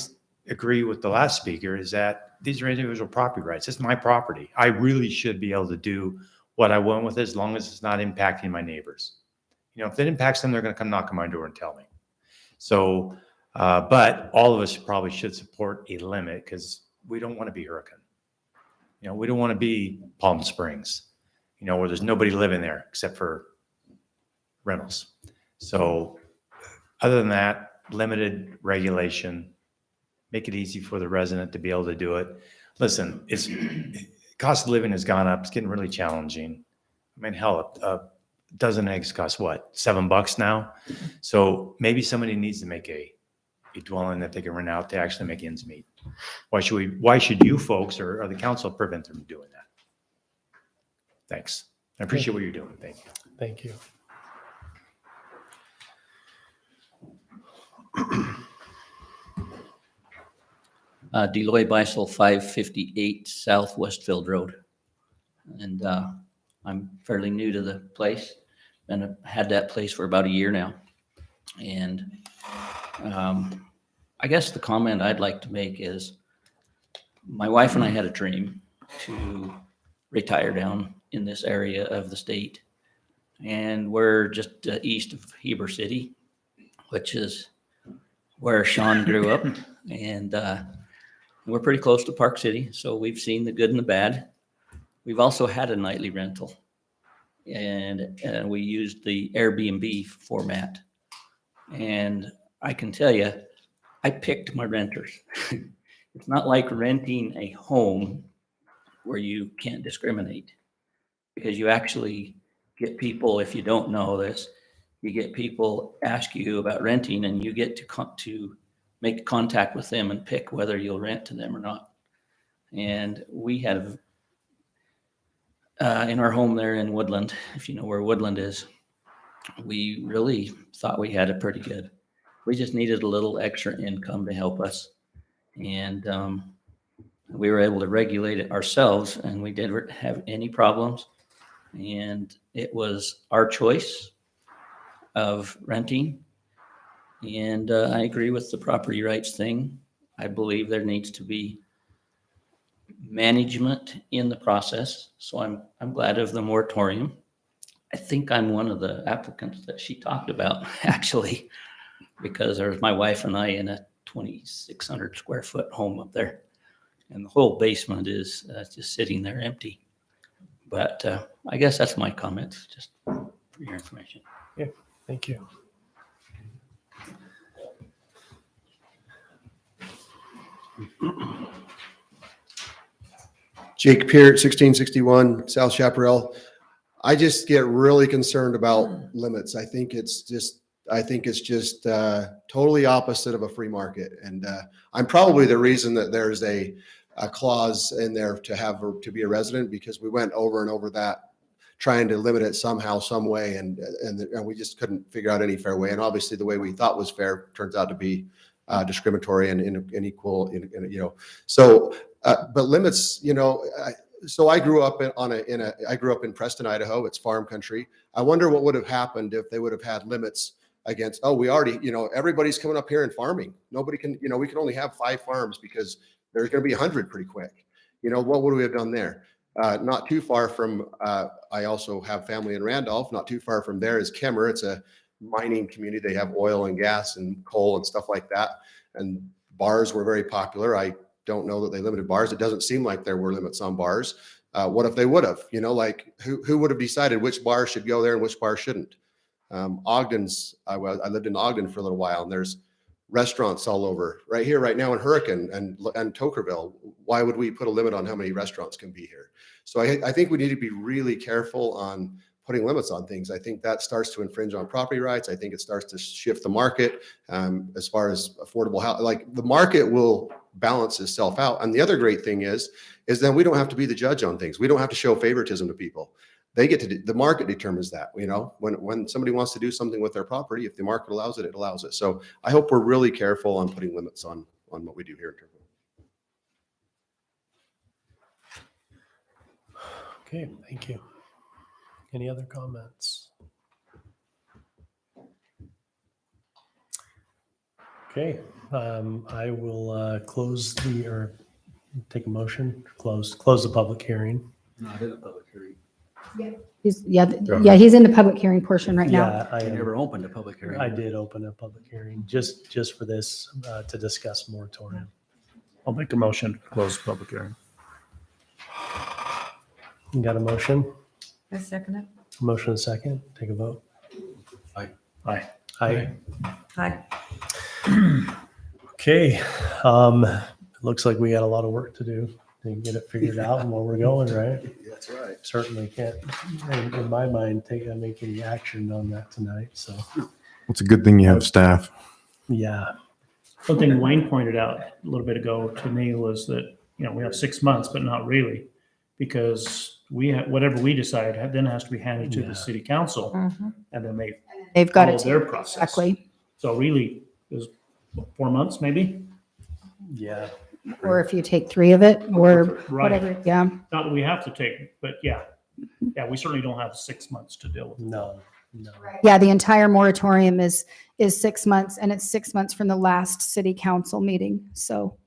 Speaker 8: agree with the last speaker is that these are individual property rights. It's my property. I really should be able to do what I want with it as long as it's not impacting my neighbors. If it impacts them, they're going to come knock on my door and tell me. So, but all of us probably should support a limit because we don't want to be Hurricane. We don't want to be Palm Springs, where there's nobody living there except for rentals. So other than that, limited regulation, make it easy for the resident to be able to do it. Listen, cost of living has gone up. It's getting really challenging. I mean, hell, a dozen eggs cost what, $7 now? So maybe somebody needs to make a dwelling that they can rent out to actually make ends meet. Why should you folks or the council prevent them from doing that? Thanks. I appreciate what you're doing. Thank you.
Speaker 1: Thank you.
Speaker 13: Deloy Beisel, 558 South Westfield Road. And I'm fairly new to the place and I've had that place for about a year now. And I guess the comment I'd like to make is my wife and I had a dream to retire down in this area of the state. And we're just east of Heber City, which is where Sean grew up. And we're pretty close to Park City, so we've seen the good and the bad. We've also had a nightly rental, and we used the Airbnb format. And I can tell you, I picked my renters. It's not like renting a home where you can't discriminate, because you actually get people, if you don't know this, you get people ask you about renting and you get to make contact with them and pick whether you'll rent to them or not. And we have, in our home there in Woodland, if you know where Woodland is, we really thought we had it pretty good. We just needed a little extra income to help us. And we were able to regulate it ourselves, and we didn't have any problems. And it was our choice of renting. And I agree with the property rights thing. I believe there needs to be management in the process. So I'm glad of the moratorium. I think I'm one of the applicants that she talked about, actually, because there's my wife and I in a 2,600 square foot home up there. And the whole basement is just sitting there empty. But I guess that's my comments, just for your information.
Speaker 1: Yeah, thank you.
Speaker 6: Jake Peart, 1661 South Chaparral. I just get really concerned about limits. I think it's just totally opposite of a free market. And I'm probably the reason that there's a clause in there to be a resident, because we went over and over that, trying to limit it somehow, some way, and we just couldn't figure out any fair way. And obviously, the way we thought was fair turns out to be discriminatory and unequal. So, but limits, So I grew up I grew up in Preston, Idaho. It's farm country. I wonder what would have happened if they would have had limits against, oh, we already, everybody's coming up here and farming. Nobody can, we can only have 5 farms because there's going to be 100 pretty quick. What would we have done there? Not too far from, I also have family in Randolph. Not too far from there is Kemmer. It's a mining community. They have oil and gas and coal and stuff like that. And bars were very popular. I don't know that they limited bars. It doesn't seem like there were limits on bars. What if they would have? Like who would have decided which bar should go there and which bar shouldn't? Ogden's. I lived in Ogden for a little while, and there's restaurants all over. Right here, right now in Hurricane and Tokerville. Why would we put a limit on how many restaurants can be here? So I think we need to be really careful on putting limits on things. I think that starts to infringe on property rights. I think it starts to shift the market as far as affordable housing. Like the market will balance itself out. And the other great thing is then we don't have to be the judge on things. We don't have to show favoritism to people. They get to, the market determines that, when somebody wants to do something with their property, if the market allows it, it allows it. So I hope we're really careful on putting limits on what we do here in Turkey.
Speaker 1: Okay, thank you. Any other comments? Okay, I will take a motion, close the public hearing.
Speaker 3: Not in a public hearing.
Speaker 4: He's in the public hearing portion right now.
Speaker 1: Yeah,
Speaker 3: I never opened a public hearing.
Speaker 1: I did open a public hearing just for this, to discuss moratorium.
Speaker 2: I'll make a motion to close the public hearing.
Speaker 1: You got a motion?
Speaker 5: I second it.
Speaker 1: Motion and second. Take a vote.
Speaker 3: Aye.
Speaker 2: Aye.
Speaker 1: Aye.
Speaker 5: Aye.
Speaker 1: Okay. It looks like we got a lot of work to do to get it figured out and where we're going, right?
Speaker 3: That's right.
Speaker 1: Certainly can't, in my mind, make any action on that tonight. So,
Speaker 9: It's a good thing you have staff.
Speaker 1: yeah.
Speaker 2: Something Wayne pointed out a little bit ago to me was that, we have 6 months, but not really, because whatever we decide then has to be handed to
Speaker 1: Yeah.
Speaker 2: the city council,
Speaker 5: Mhm.
Speaker 2: and then
Speaker 4: They've got
Speaker 2: follow
Speaker 4: it.
Speaker 2: their process.
Speaker 4: Exactly.
Speaker 2: So really, it was 4 months maybe?
Speaker 1: Yeah.
Speaker 4: Or if you take 3 of it or
Speaker 2: Right.
Speaker 4: whatever. Yeah.
Speaker 2: Not that we have to take, but yeah, we certainly don't have 6 months to deal with.
Speaker 1: No.
Speaker 4: Yeah. The entire moratorium is 6 months, and it's 6 months from the last city council meeting. So.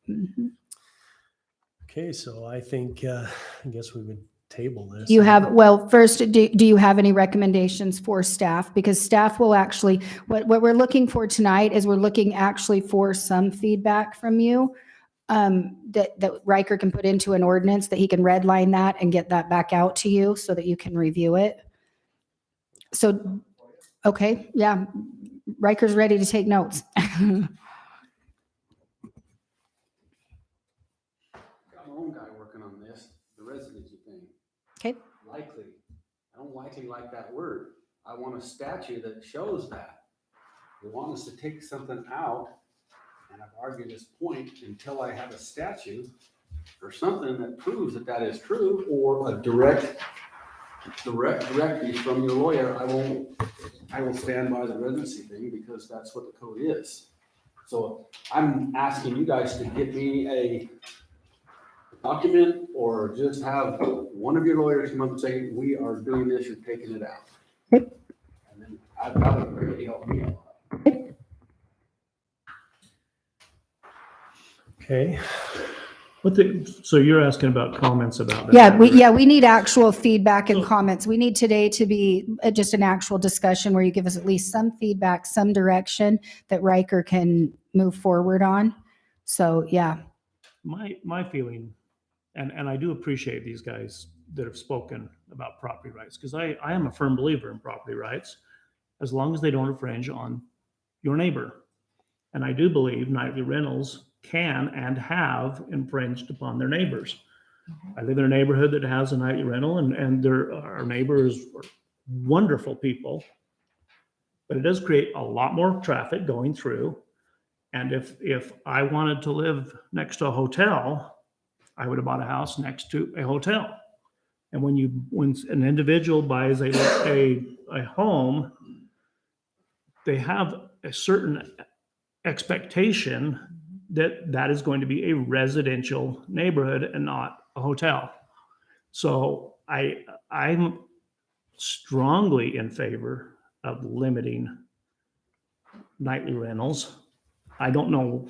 Speaker 4: Mhm.
Speaker 1: Okay, so I think, I guess we would table this.
Speaker 4: First, do you have any recommendations for staff? Because staff will actually, what we're looking for tonight is we're looking actually for some feedback from you that Riker can put into an ordinance, that he can redline that and get that back out to you so that you can review it. So, okay, yeah, Riker's ready to take notes.
Speaker 3: Got my own guy working on this, the residency thing.
Speaker 4: Okay.
Speaker 3: Likely. I don't likely like that word. I want a statute that shows that. They want us to take something out, and I've argued this point until I have a statute or something that proves that is true, or a directive from your lawyer. I will stand by the residency thing because that's what the code is. So I'm asking you guys to get me a document, or just have one of your lawyers come up and say, we are doing this, you're taking it out. And then that would really help me out.
Speaker 1: Okay.
Speaker 2: So you're asking about comments about that?
Speaker 4: We need actual feedback and comments. We need today to be just an actual discussion where you give us at least some feedback, some direction that Riker can move forward on. So, yeah.
Speaker 2: My feeling, and I do appreciate these guys that have spoken about property rights, because I am a firm believer in property rights, as long as they don't infringe on your neighbor. And I do believe nightly rentals can and have infringed upon their neighbors. I live in a neighborhood that has a nightly rental, and our neighbors are wonderful people, but it does create a lot more traffic going through. And if I wanted to live next to a hotel, I would have bought a house next to a hotel. And when an individual buys a home, they have a certain expectation that is going to be a residential neighborhood and not a hotel. So I'm strongly in favor of limiting nightly rentals. I don't know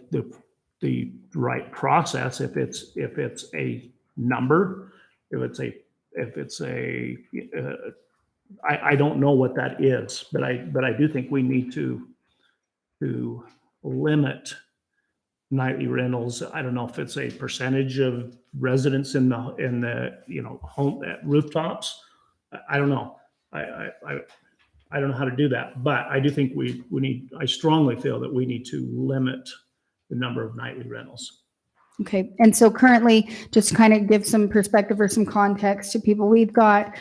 Speaker 2: the right process, if it's a number, I don't know what that is, but I do think we need to limit nightly rentals. I don't know if it's a percentage of residents in the home rooftops. I don't know. I don't know how to do that, but I do think I strongly feel that we need to limit the number of nightly rentals.
Speaker 4: Okay, and so currently, just to kind of give some perspective or some context to people, we've got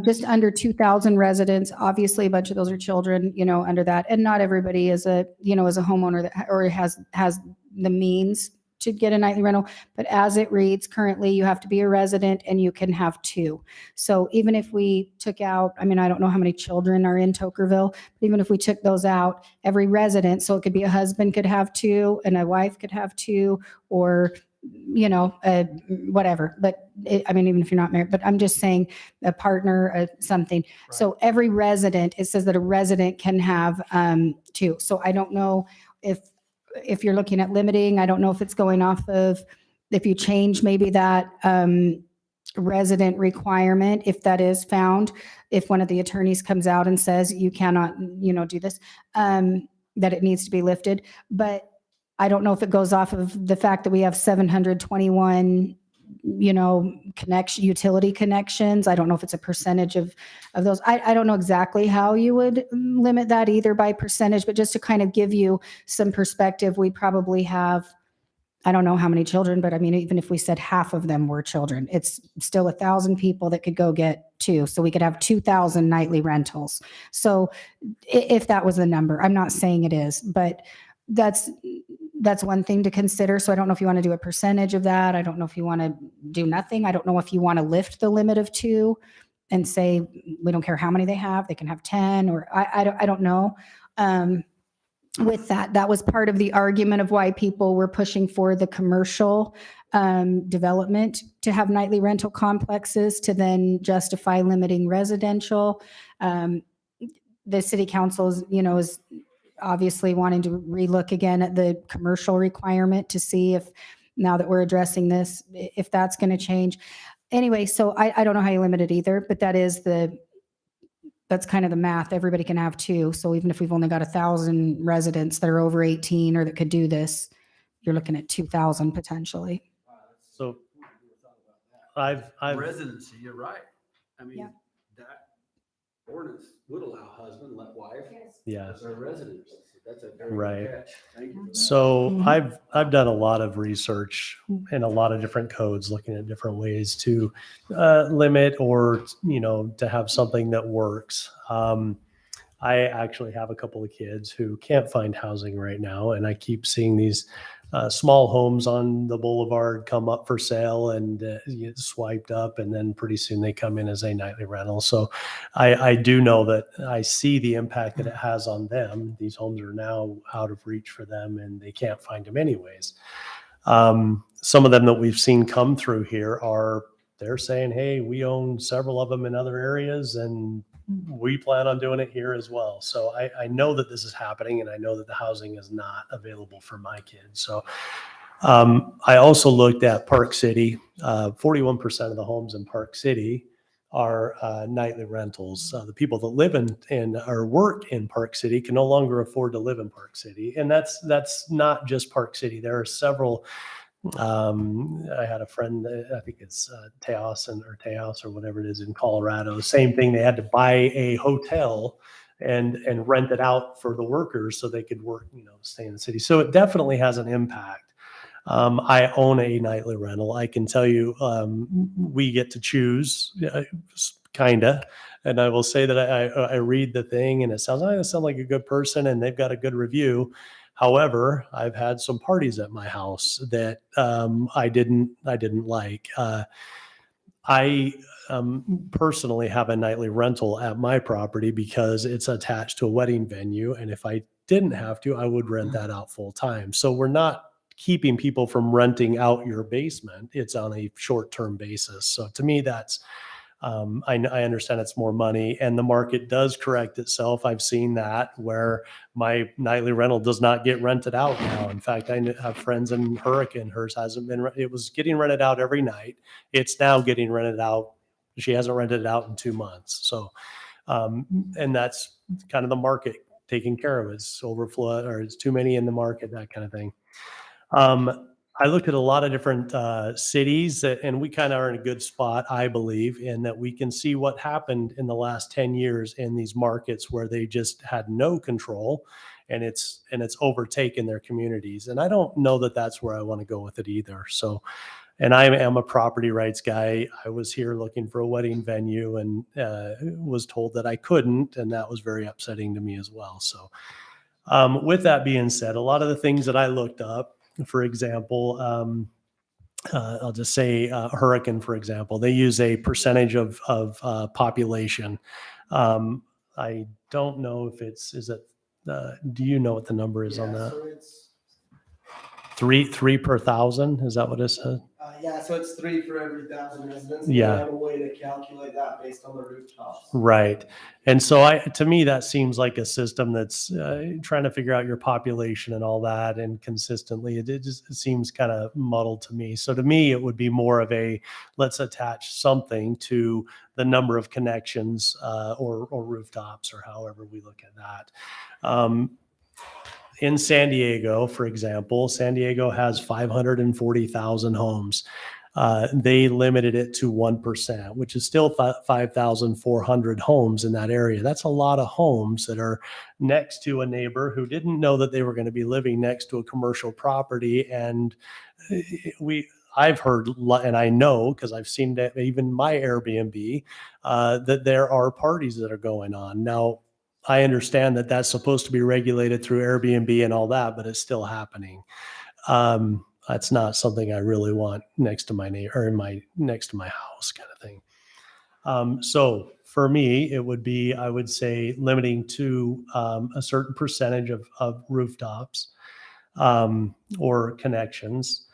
Speaker 4: just under 2,000 residents. Obviously, a bunch of those are children, under that, and not everybody is a homeowner that or has the means to get a nightly rental. But as it reads currently, you have to be a resident and you can have 2. So even if we took out, I don't know how many children are in Tokerville, but even if we took those out, every resident, so it could be a husband could have 2 and a wife could have 2, or whatever. But even if you're not married, but I'm just saying a partner, something. Right. So every resident, it says that a resident can have 2. So I don't know if you're looking at limiting, I don't know if it's going off of, if you change maybe that resident requirement, if that is found, if one of the attorneys comes out and says you cannot, do this, that it needs to be lifted. But I don't know if it goes off of the fact that we have 721 utility connections. I don't know if it's a percentage of those. I don't know exactly how you would limit that either by percentage, but just to kind of give you some perspective, we probably have, I don't know how many children, but even if we said half of them were children, it's still 1,000 people that could go get 2. So we could have 2,000 nightly rentals. So if that was the number, I'm not saying it is, but that's one thing to consider. So I don't know if you want to do a percentage of that. I don't know if you want to do nothing. I don't know if you want to lift the limit of 2 and say, we don't care how many they have, they can have 10, or I don't know. With that was part of the argument of why people were pushing for the commercial development to have nightly rental complexes to then justify limiting residential. The city council is obviously wanting to relook again at the commercial requirement to see if, now that we're addressing this, if that's going to change. Anyway, so I don't know how you limit it either, but that's kind of the math. Everybody can have 2. So even if we've only got 1,000 residents that are over 18 or that could do this, you're looking at 2,000 potentially.
Speaker 1: So I've
Speaker 3: Residency, you're right.
Speaker 4: Yeah.
Speaker 3: That ordinance would allow husband, wife.
Speaker 1: Yeah.
Speaker 3: As our residents. That's a very
Speaker 1: Right.
Speaker 3: good catch. Thank you.
Speaker 1: So I've done a lot of research in a lot of different codes, looking at different ways to limit or to have something that works. I actually have a couple of kids who can't find housing right now, and I keep seeing these small homes on the boulevard come up for sale and get swiped up, and then pretty soon they come in as a nightly rental. So I do know that I see the impact that it has on them. These homes are now out of reach for them, and they can't find them anyways. Some of them that we've seen come through here they're saying, hey, we own several of them in other areas, and we plan on doing it here as well. So I know that this is happening, and I know that the housing is not available for my kids. So I also looked at Park City. 41% of the homes in Park City are nightly rentals. The people that live in or work in Park City can no longer afford to live in Park City. And that's not just Park City. There are several. I had a friend, I think it's Teos or whatever it is in Colorado. Same thing. They had to buy a hotel and rent it out for the workers so they could work, stay in the city. So it definitely has an impact. I own a nightly rental. I can tell you, we get to choose, kinda. And I will say that I read the thing and it sounds like a good person and they've got a good review. However, I've had some parties at my house that I didn't like. I personally have a nightly rental at my property because it's attached to a wedding venue, and if I didn't have to, I would rent that out full time. So we're not keeping people from renting out your basement. It's on a short-term basis. So to me, that's, I understand it's more money, and the market does correct itself. I've seen that where my nightly rental does not get rented out now. In fact, I have friends in Hurricane. Hers hasn't been, it was getting rented out every night. It's now getting rented out. She hasn't rented it out in 2 months. So, and that's kind of the market taking care of it. It's overflow, or it's too many in the market, that kind of thing. I looked at a lot of different cities, and we kind of are in a good spot, I believe, in that we can see what happened in the last 10 years in these markets where they just had no control, and it's overtaken their communities. And I don't know that that's where I want to go with it either. So, and I am a property rights guy. I was here looking for a wedding venue and was told that I couldn't, and that was very upsetting to me as well. So, with that being said, a lot of the things that I looked up, for example, I'll just say Hurricane, for example, they use a percentage of population. I don't know if do you know what the number is on that?
Speaker 10: So it's,
Speaker 1: Three per thousand? Is that what it said?
Speaker 10: yeah, so it's 3 for every 1,000 residents.
Speaker 1: Yeah.
Speaker 10: We have a way to calculate that based on the rooftops.
Speaker 1: Right. And so to me, that seems like a system that's trying to figure out your population and all that, and consistently, it seems kind of muddled to me. So to me, it would be more of a, let's attach something to the number of connections or rooftops, or however we look at that. In San Diego, for example, San Diego has 540,000 homes. They limited it to 1%, which is still 5,400 homes in that area. That's a lot of homes that are next to a neighbor who didn't know that they were going to be living next to a commercial property. And I've heard, and I know because I've seen that even my Airbnb, that there are parties that are going on. Now, I understand that that's supposed to be regulated through Airbnb and all that, but it's still happening. That's not something I really want next to my neighbor, or next to my house, kind of thing. So for me, it would be, I would say, limiting to a certain percentage of rooftops or connections.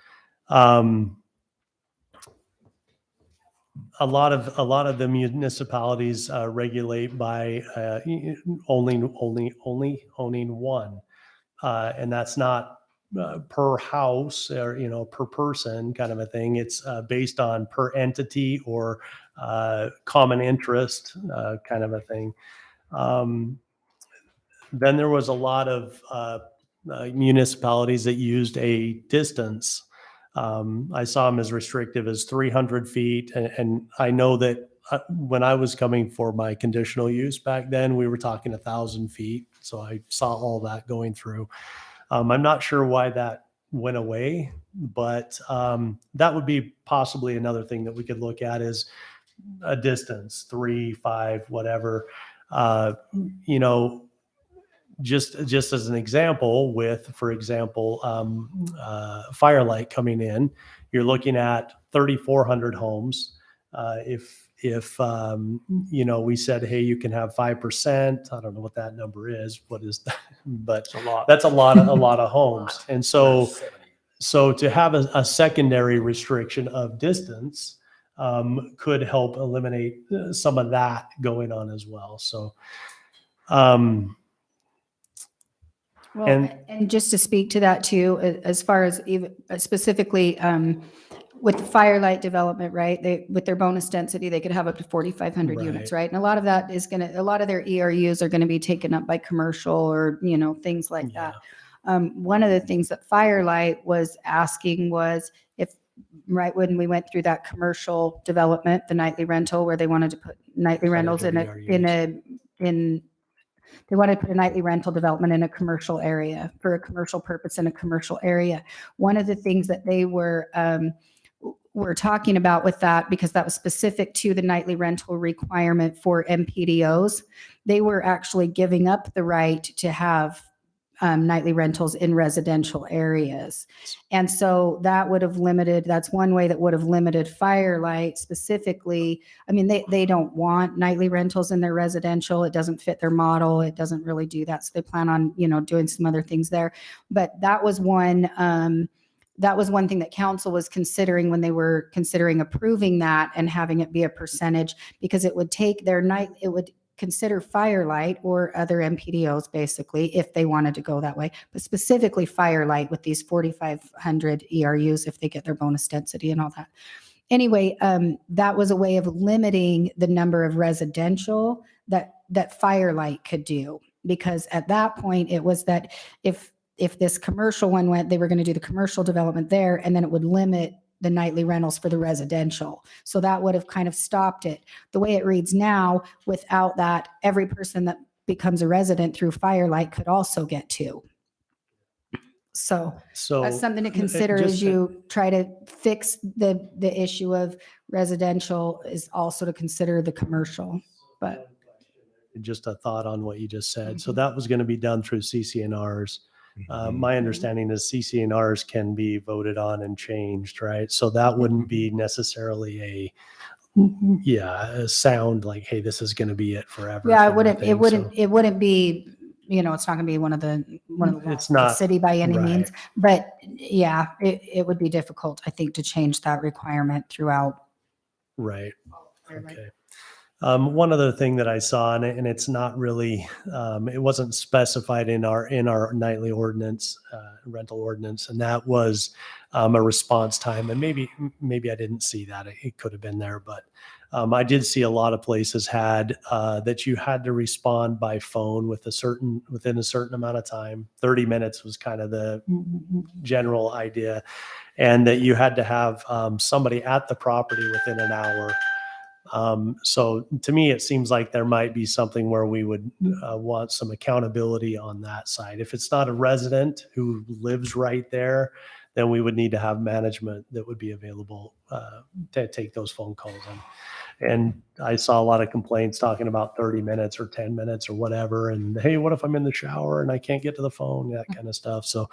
Speaker 1: A lot of the municipalities regulate by only owning one, and that's not per house or per person kind of a thing. It's based on per entity or common interest kind of a thing. Then there was a lot of municipalities that used a distance. I saw them as restrictive as 300 feet. And I know that when I was coming for my conditional use back then, we were talking 1,000 feet. So I saw all that going through. I'm not sure why that went away, but that would be possibly another thing that we could look at, is a distance, 3, 5, whatever. Just as an example, for example, Firelight coming in, you're looking at 3,400 homes. If we said, hey, you can have 5%, I don't know what that number is. What is that? But that's a lot of homes. And so to have a secondary restriction of distance could help eliminate some of that going on as well. So,
Speaker 4: Well, and just to speak to that too, as far as even specifically with the Firelight development, right? With their bonus density, they could have up to 4,500 units, right? And a lot of that is a lot of their ERUs are going to be taken up by commercial or, things like that. One of the things that Firelight was asking was when we went through that commercial development, the nightly rental, where they wanted to put nightly rentals they wanted to put a nightly rental development in a commercial area for a commercial purpose in a commercial area. One of the things that they were talking about with that, because that was specific to the nightly rental requirement for MPDOs, they were actually giving up the right to have nightly rentals in residential areas. And so that would have that's one way that would have limited Firelight specifically. I mean, they don't want nightly rentals in their residential. It doesn't fit their model. It doesn't really do that. So they plan on, doing some other things there. But that was one that was one thing that council was considering when they were considering approving that and having it be a percentage, because it would take their night, it would consider Firelight or other MPDOs basically, if they wanted to go that way, but specifically Firelight with these 4,500 ERUs if they get their bonus density and all that. Anyway, that was a way of limiting the number of residential that Firelight could do, because at that point it was that if this commercial one went, they were going to do the commercial development there, and then it would limit the nightly rentals for the residential. So that would have kind of stopped it. The way it reads now, without that, every person that becomes a resident through Firelight could also get two. So
Speaker 1: So
Speaker 4: that's something to consider as you try to fix the issue of residential, is also to consider the commercial. But
Speaker 1: just a thought on what you just said. So that was going to be done through CCNRs. My understanding is CCNRs can be voted on and changed, right? So that wouldn't be necessarily a sound like, hey, this is going to be it forever.
Speaker 4: yeah,
Speaker 1: kind of thing.
Speaker 4: it wouldn't be, it's not going to be one of the
Speaker 1: It's
Speaker 4: the
Speaker 1: not,
Speaker 4: city by any
Speaker 1: right.
Speaker 4: means, but yeah, it would be difficult, I think, to change that requirement throughout.
Speaker 1: Right. Okay. One other thing that I saw, and it's not really, it wasn't specified in our nightly ordinance, rental ordinance, and that was a response time. And maybe I didn't see that. It could have been there, but I did see a lot of places had that you had to respond by phone within a certain amount of time. 30 minutes was kind of the general idea, and that you had to have somebody at the property within an hour. So to me, it seems like there might be something where we would want some accountability on that side. If it's not a resident who lives right there, then we would need to have management that would be available to take those phone calls. And I saw a lot of complaints talking about 30 minutes or 10 minutes or whatever. And hey, what if I'm in the shower and I can't get to the phone? That kind of stuff. So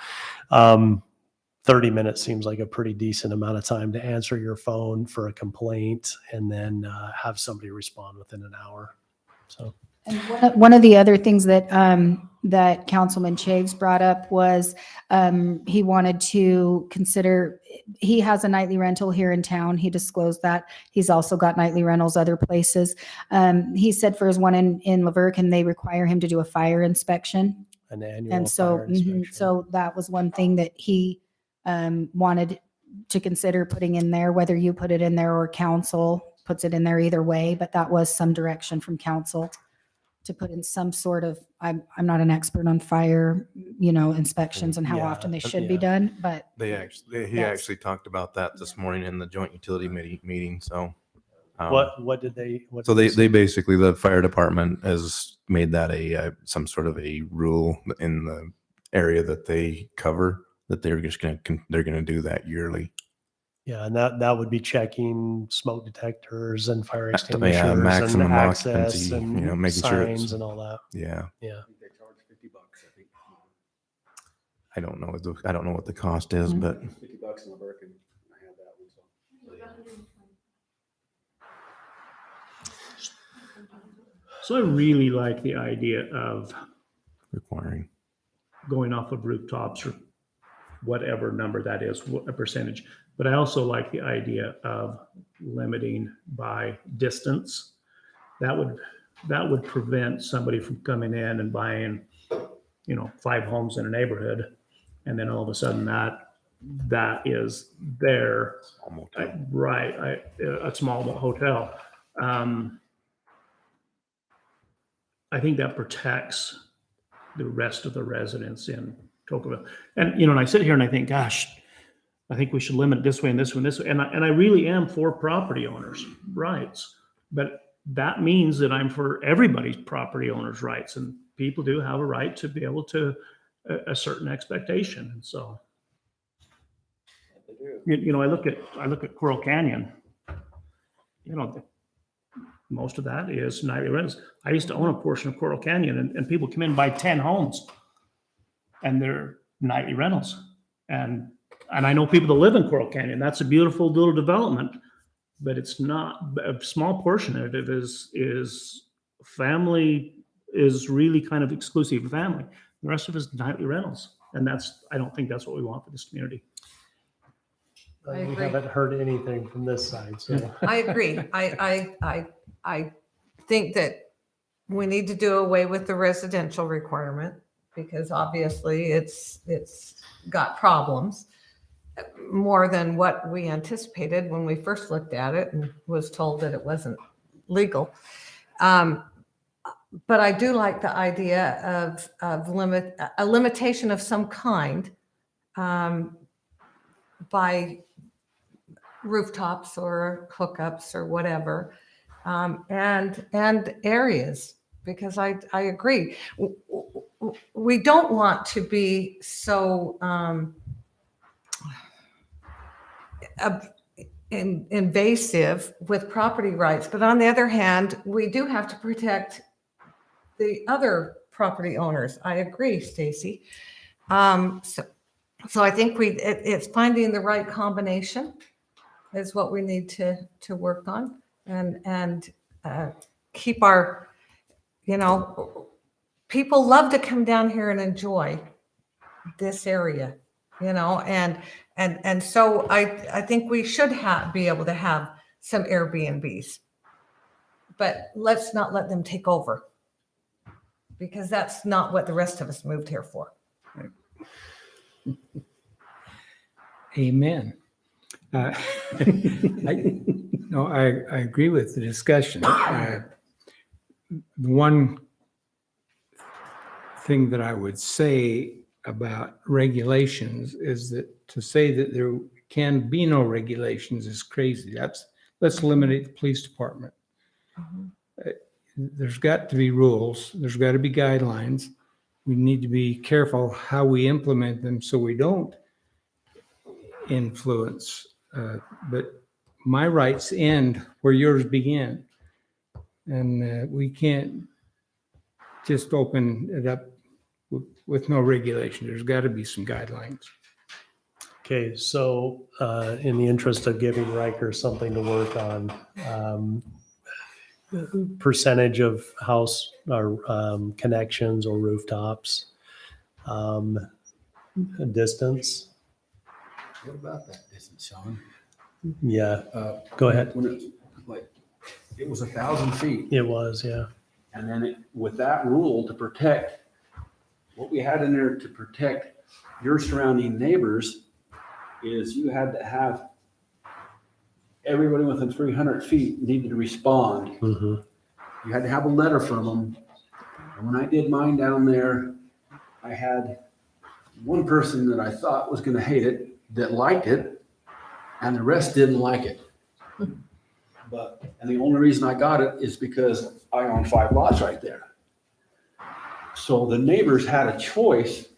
Speaker 1: 30 minutes seems like a pretty decent amount of time to answer your phone for a complaint and then have somebody respond within an hour. So,
Speaker 4: And one of the other things that that Councilman Chaves brought up was he wanted to consider, he has a nightly rental here in town. He disclosed that. He's also got nightly rentals other places. He said for his one in Laverton, they require him to do a fire inspection.
Speaker 1: an annual
Speaker 4: And so,
Speaker 1: fire inspection.
Speaker 4: so that was one thing that he wanted to consider putting in there, whether you put it in there or council puts it in there, either way. But that was some direction from council to put in some sort of, I'm not an expert on fire, inspections and how
Speaker 1: Yeah,
Speaker 4: often they should be
Speaker 9: yeah.
Speaker 4: done, but
Speaker 9: He
Speaker 4: Yes.
Speaker 9: actually talked about that this morning in the joint utility meeting. So,
Speaker 1: What did they? What
Speaker 9: so
Speaker 1: did
Speaker 9: they basically, the fire department has made that some sort of a rule in the area that they cover, that they're gonna do that yearly.
Speaker 1: Yeah, and that would be checking smoke detectors and fire extinguishers
Speaker 9: Yeah,
Speaker 1: and
Speaker 9: maximum
Speaker 1: access
Speaker 9: occupancy,
Speaker 1: and
Speaker 9: making sure it's,
Speaker 1: signs and all that.
Speaker 9: yeah.
Speaker 1: Yeah.
Speaker 3: They charge $50, I think.
Speaker 9: I don't know what the cost is, but
Speaker 3: $50 in Laverton. I had that one, so.
Speaker 2: So I really like the idea of
Speaker 9: requiring.
Speaker 2: going off of rooftops or whatever number that is, a percentage. But I also like the idea of limiting by distance. That would prevent somebody from coming in and buying, 5 homes in a neighborhood, and then all of a sudden that is their right, a small hotel. I think that protects the rest of the residents in Tocqueville. And, and I sit here and I think, gosh, I think we should limit this way and this way and this way. And I really am for property owners' rights, but that means that I'm for everybody's property owners' rights. And people do have a right to be able to a certain expectation. And so, I look at Coral Canyon, most of that is nightly rentals. I used to own a portion of Coral Canyon, and people come in and buy 10 homes and they're nightly rentals. And I know people that live in Coral Canyon. That's a beautiful little development, but it's not, a small portion of it is family, is really kind of exclusive to family. The rest of it is nightly rentals. And I don't think that's what we want for this community.
Speaker 5: I
Speaker 1: We
Speaker 5: agree.
Speaker 1: haven't heard anything from this side, so.
Speaker 5: I agree. I think that we need to do away with the residential requirement because obviously it's got problems more than what we anticipated when we first looked at it and was told that it wasn't legal. But I do like the idea of a limitation of some kind by rooftops or hookups or whatever, and areas, because I agree. We don't want to be so invasive with property rights, but on the other hand, we do have to protect the other property owners. I agree, Stacy. So I think it's finding the right combination is what we need to work on and keep our, people love to come down here and enjoy this area, and so I think we should be able to have some Airbnbs, but let's not let them take over because that's not what the rest of us moved here for.
Speaker 14: Amen. I agree with the discussion. The one thing that I would say about regulations is that to say that there can be no regulations is crazy. Let's eliminate the police department. There's got to be rules. There's got to be guidelines. We need to be careful how we implement them so we don't influence. But my rights end where yours begin. And we can't just open it up with no regulation. There's got to be some guidelines.
Speaker 1: Okay, so in the interest of giving Riker something to work on, percentage of house or connections or rooftops, distance.
Speaker 3: What about that distance, Sean?
Speaker 1: Yeah, go ahead.
Speaker 3: It was 1,000 feet.
Speaker 1: It was, yeah.
Speaker 3: And then with that rule to protect, what we had in there to protect your surrounding neighbors is you had to have everybody within 300 feet needed to respond.
Speaker 1: Mhm.
Speaker 3: You had to have a letter from them. And when I did mine down there, I had one person that I thought was going to hate it that liked it, and the rest didn't like it. And the only reason I got it is because I own 5 lots right there. So the neighbors had a choice.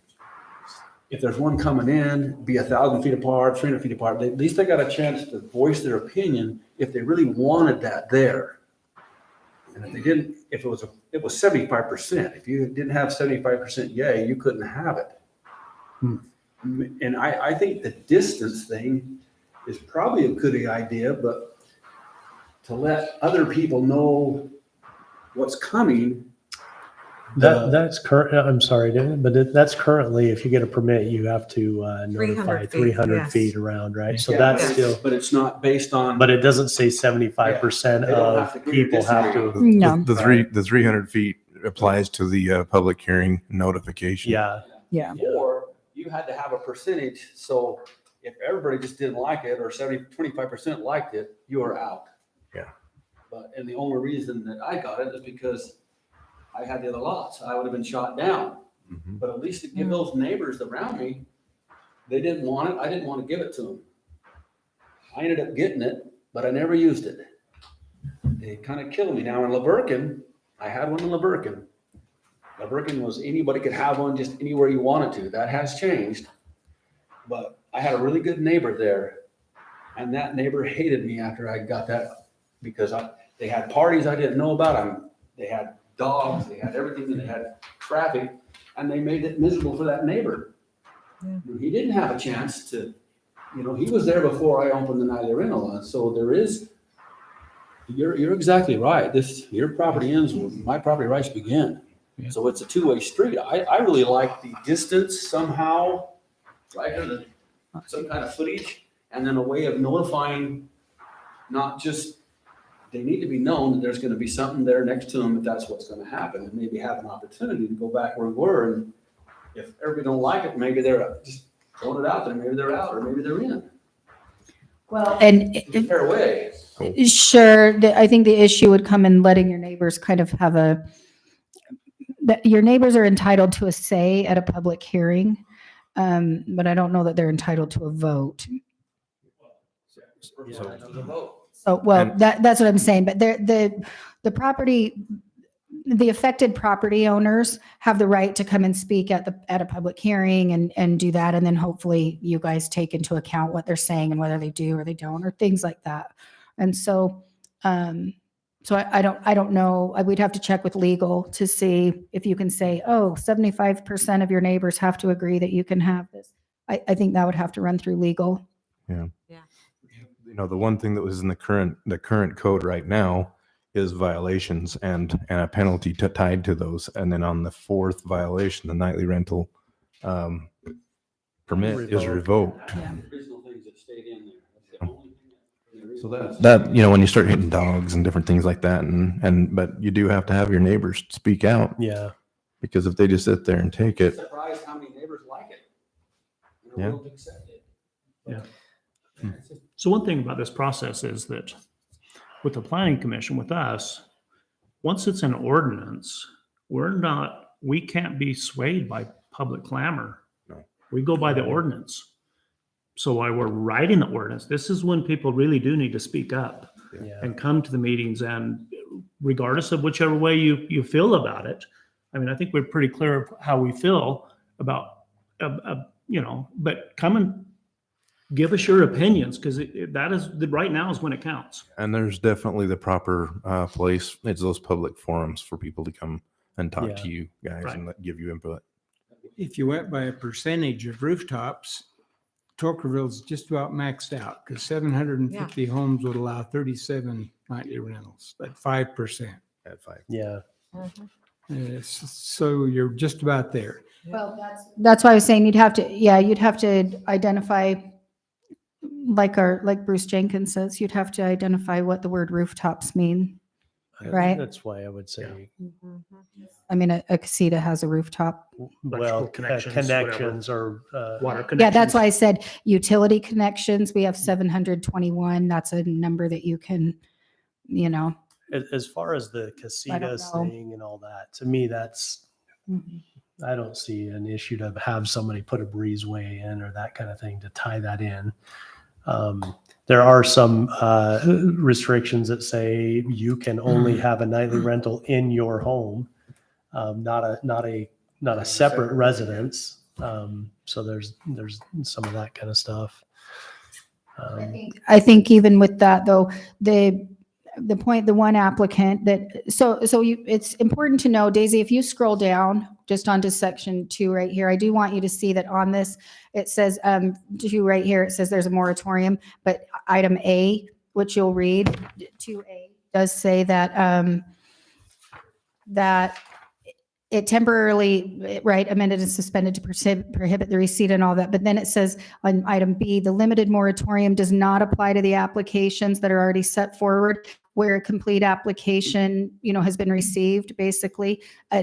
Speaker 3: If there's one coming in, be 1,000 feet apart, 300 feet apart, at least they got a chance to voice their opinion if they really wanted that there. And if they didn't, if it was 75%. If you didn't have 75% yay, you couldn't have it. And I think the distance thing is probably a good idea, but to let other people know what's coming.
Speaker 1: That's current, I'm sorry, but that's currently, if you get a permit, you have to notify
Speaker 5: 300 feet,
Speaker 1: 300
Speaker 5: yes.
Speaker 1: feet around, right? So
Speaker 3: Yeah,
Speaker 1: that's
Speaker 3: but
Speaker 1: still,
Speaker 3: but it's not based on.
Speaker 1: but it doesn't say 75%
Speaker 3: They don't have
Speaker 1: of
Speaker 3: to agree or
Speaker 1: people have
Speaker 3: disagree.
Speaker 1: to.
Speaker 4: No.
Speaker 9: The 300 feet applies to the public hearing notification.
Speaker 1: Yeah,
Speaker 4: Yeah.
Speaker 3: Or you had to have a percentage, so if everybody just didn't like it, or 25% liked it, you were out.
Speaker 9: Yeah.
Speaker 3: And the only reason that I got it is because I had the other lots, I would have been shot down.
Speaker 9: Mhm.
Speaker 3: But at least to give those neighbors around me, they didn't want it, I didn't want to give it to them. I ended up getting it, but I never used it. It kind of killed me. Now in Laverkin, I had one in Laverkin. Laverkin was anybody could have one just anywhere you wanted to. That has changed. But I had a really good neighbor there. And that neighbor hated me after I got that because they had parties I didn't know about. They had dogs, they had everything, they had traffic, and they made it miserable for that neighbor.
Speaker 5: Yeah.
Speaker 3: He didn't have a chance to, he was there before I opened the nightly rental. And so there is, you're exactly right. Your property ends where my property rights begin.
Speaker 14: Yeah.
Speaker 3: So it's a two-way street. I really like the distance somehow, like some kind of footage. and then a way of notifying, not just, they need to be known that there's gonna be something there next to them if that's what's gonna happen, and maybe have an opportunity to go back where we were, and if everybody don't like it, maybe they're just throwing it out there, maybe they're out, or maybe they're in.
Speaker 4: Well, and
Speaker 3: It's a fair way.
Speaker 4: sure, I think the issue would come in letting your neighbors kind of have that your neighbors are entitled to a say at a public hearing, but I don't know that they're entitled to a vote. So, well,
Speaker 9: And-
Speaker 4: that's what I'm saying, but the property, the affected property owners have the right to come and speak at a public hearing and do that, and then hopefully you guys take into account what they're saying and whether they do or they don't, or things like that. And so, I don't know, we'd have to check with legal to see if you can say, oh, 75% of your neighbors have to agree that you can have this. I think that would have to run through legal.
Speaker 9: You know, the one thing that was in the current code right now is violations and a penalty tied to those. And then on the fourth violation, the nightly rental permit is revoked.
Speaker 3: Original things that stayed in there. That's the only thing
Speaker 9: So that, you know, when you start hitting dogs and different things like that, but you do have to have your neighbors speak out,
Speaker 1: Yeah.
Speaker 9: because if they just sit there and take it,
Speaker 3: surprised how many neighbors like it. And are
Speaker 9: Yeah.
Speaker 3: willing to accept it.
Speaker 2: Yeah. So one thing about this process is that with the planning commission, with us, once it's an ordinance, we can't be swayed by public clamor.
Speaker 9: No.
Speaker 2: We go by the ordinance. So while we're writing the ordinance, this is when people really do need to speak up
Speaker 1: Yeah.
Speaker 2: and come to the meetings, and regardless of whichever way you feel about it. I mean, I think we're pretty clear of how we feel about, but come and give us your opinions, because right now is when it counts.
Speaker 9: and there's definitely the proper place. It's those public forums for people to come and talk
Speaker 1: Yeah.
Speaker 9: to you guys
Speaker 2: Right.
Speaker 9: and give you input.
Speaker 14: If you went by a percentage of rooftops, Tocqueville's just about maxed out because 750 homes would allow 37 nightly rentals at 5%.
Speaker 9: At 5.
Speaker 1: Yeah.
Speaker 14: So you're just about there.
Speaker 4: Well, that's why I was saying you'd have to identify, like Bruce Jenkins says, you'd have to identify what the word rooftops mean. Right.
Speaker 1: That's why I would say,
Speaker 4: I mean, a casita has a rooftop.
Speaker 1: well,
Speaker 2: connections,
Speaker 1: connections or,
Speaker 2: Water connections.
Speaker 4: Yeah, that's why I said utility connections. We have 721. That's a number that you can,
Speaker 1: as far as the casitas
Speaker 4: know.
Speaker 1: thing and all that, to me, I don't see an issue to have somebody put a breezeway in or that kind of thing to tie that in. There are some restrictions that say you can only have a nightly rental in your home, not a separate residence. So there's some of that kind of stuff.
Speaker 4: I think even with that though, the one applicant it's important to know, Daisy, if you scroll down just onto section 2 right here, I do want you to see that on this, it says 2 right here, it says there's a moratorium, but item A, which you'll read, 2A does say that, that it temporarily, amended and suspended to prohibit the receipt and all that. But then it says on item B, the limited moratorium does not apply to the applications that are already set forward where a complete application, has been received, basically.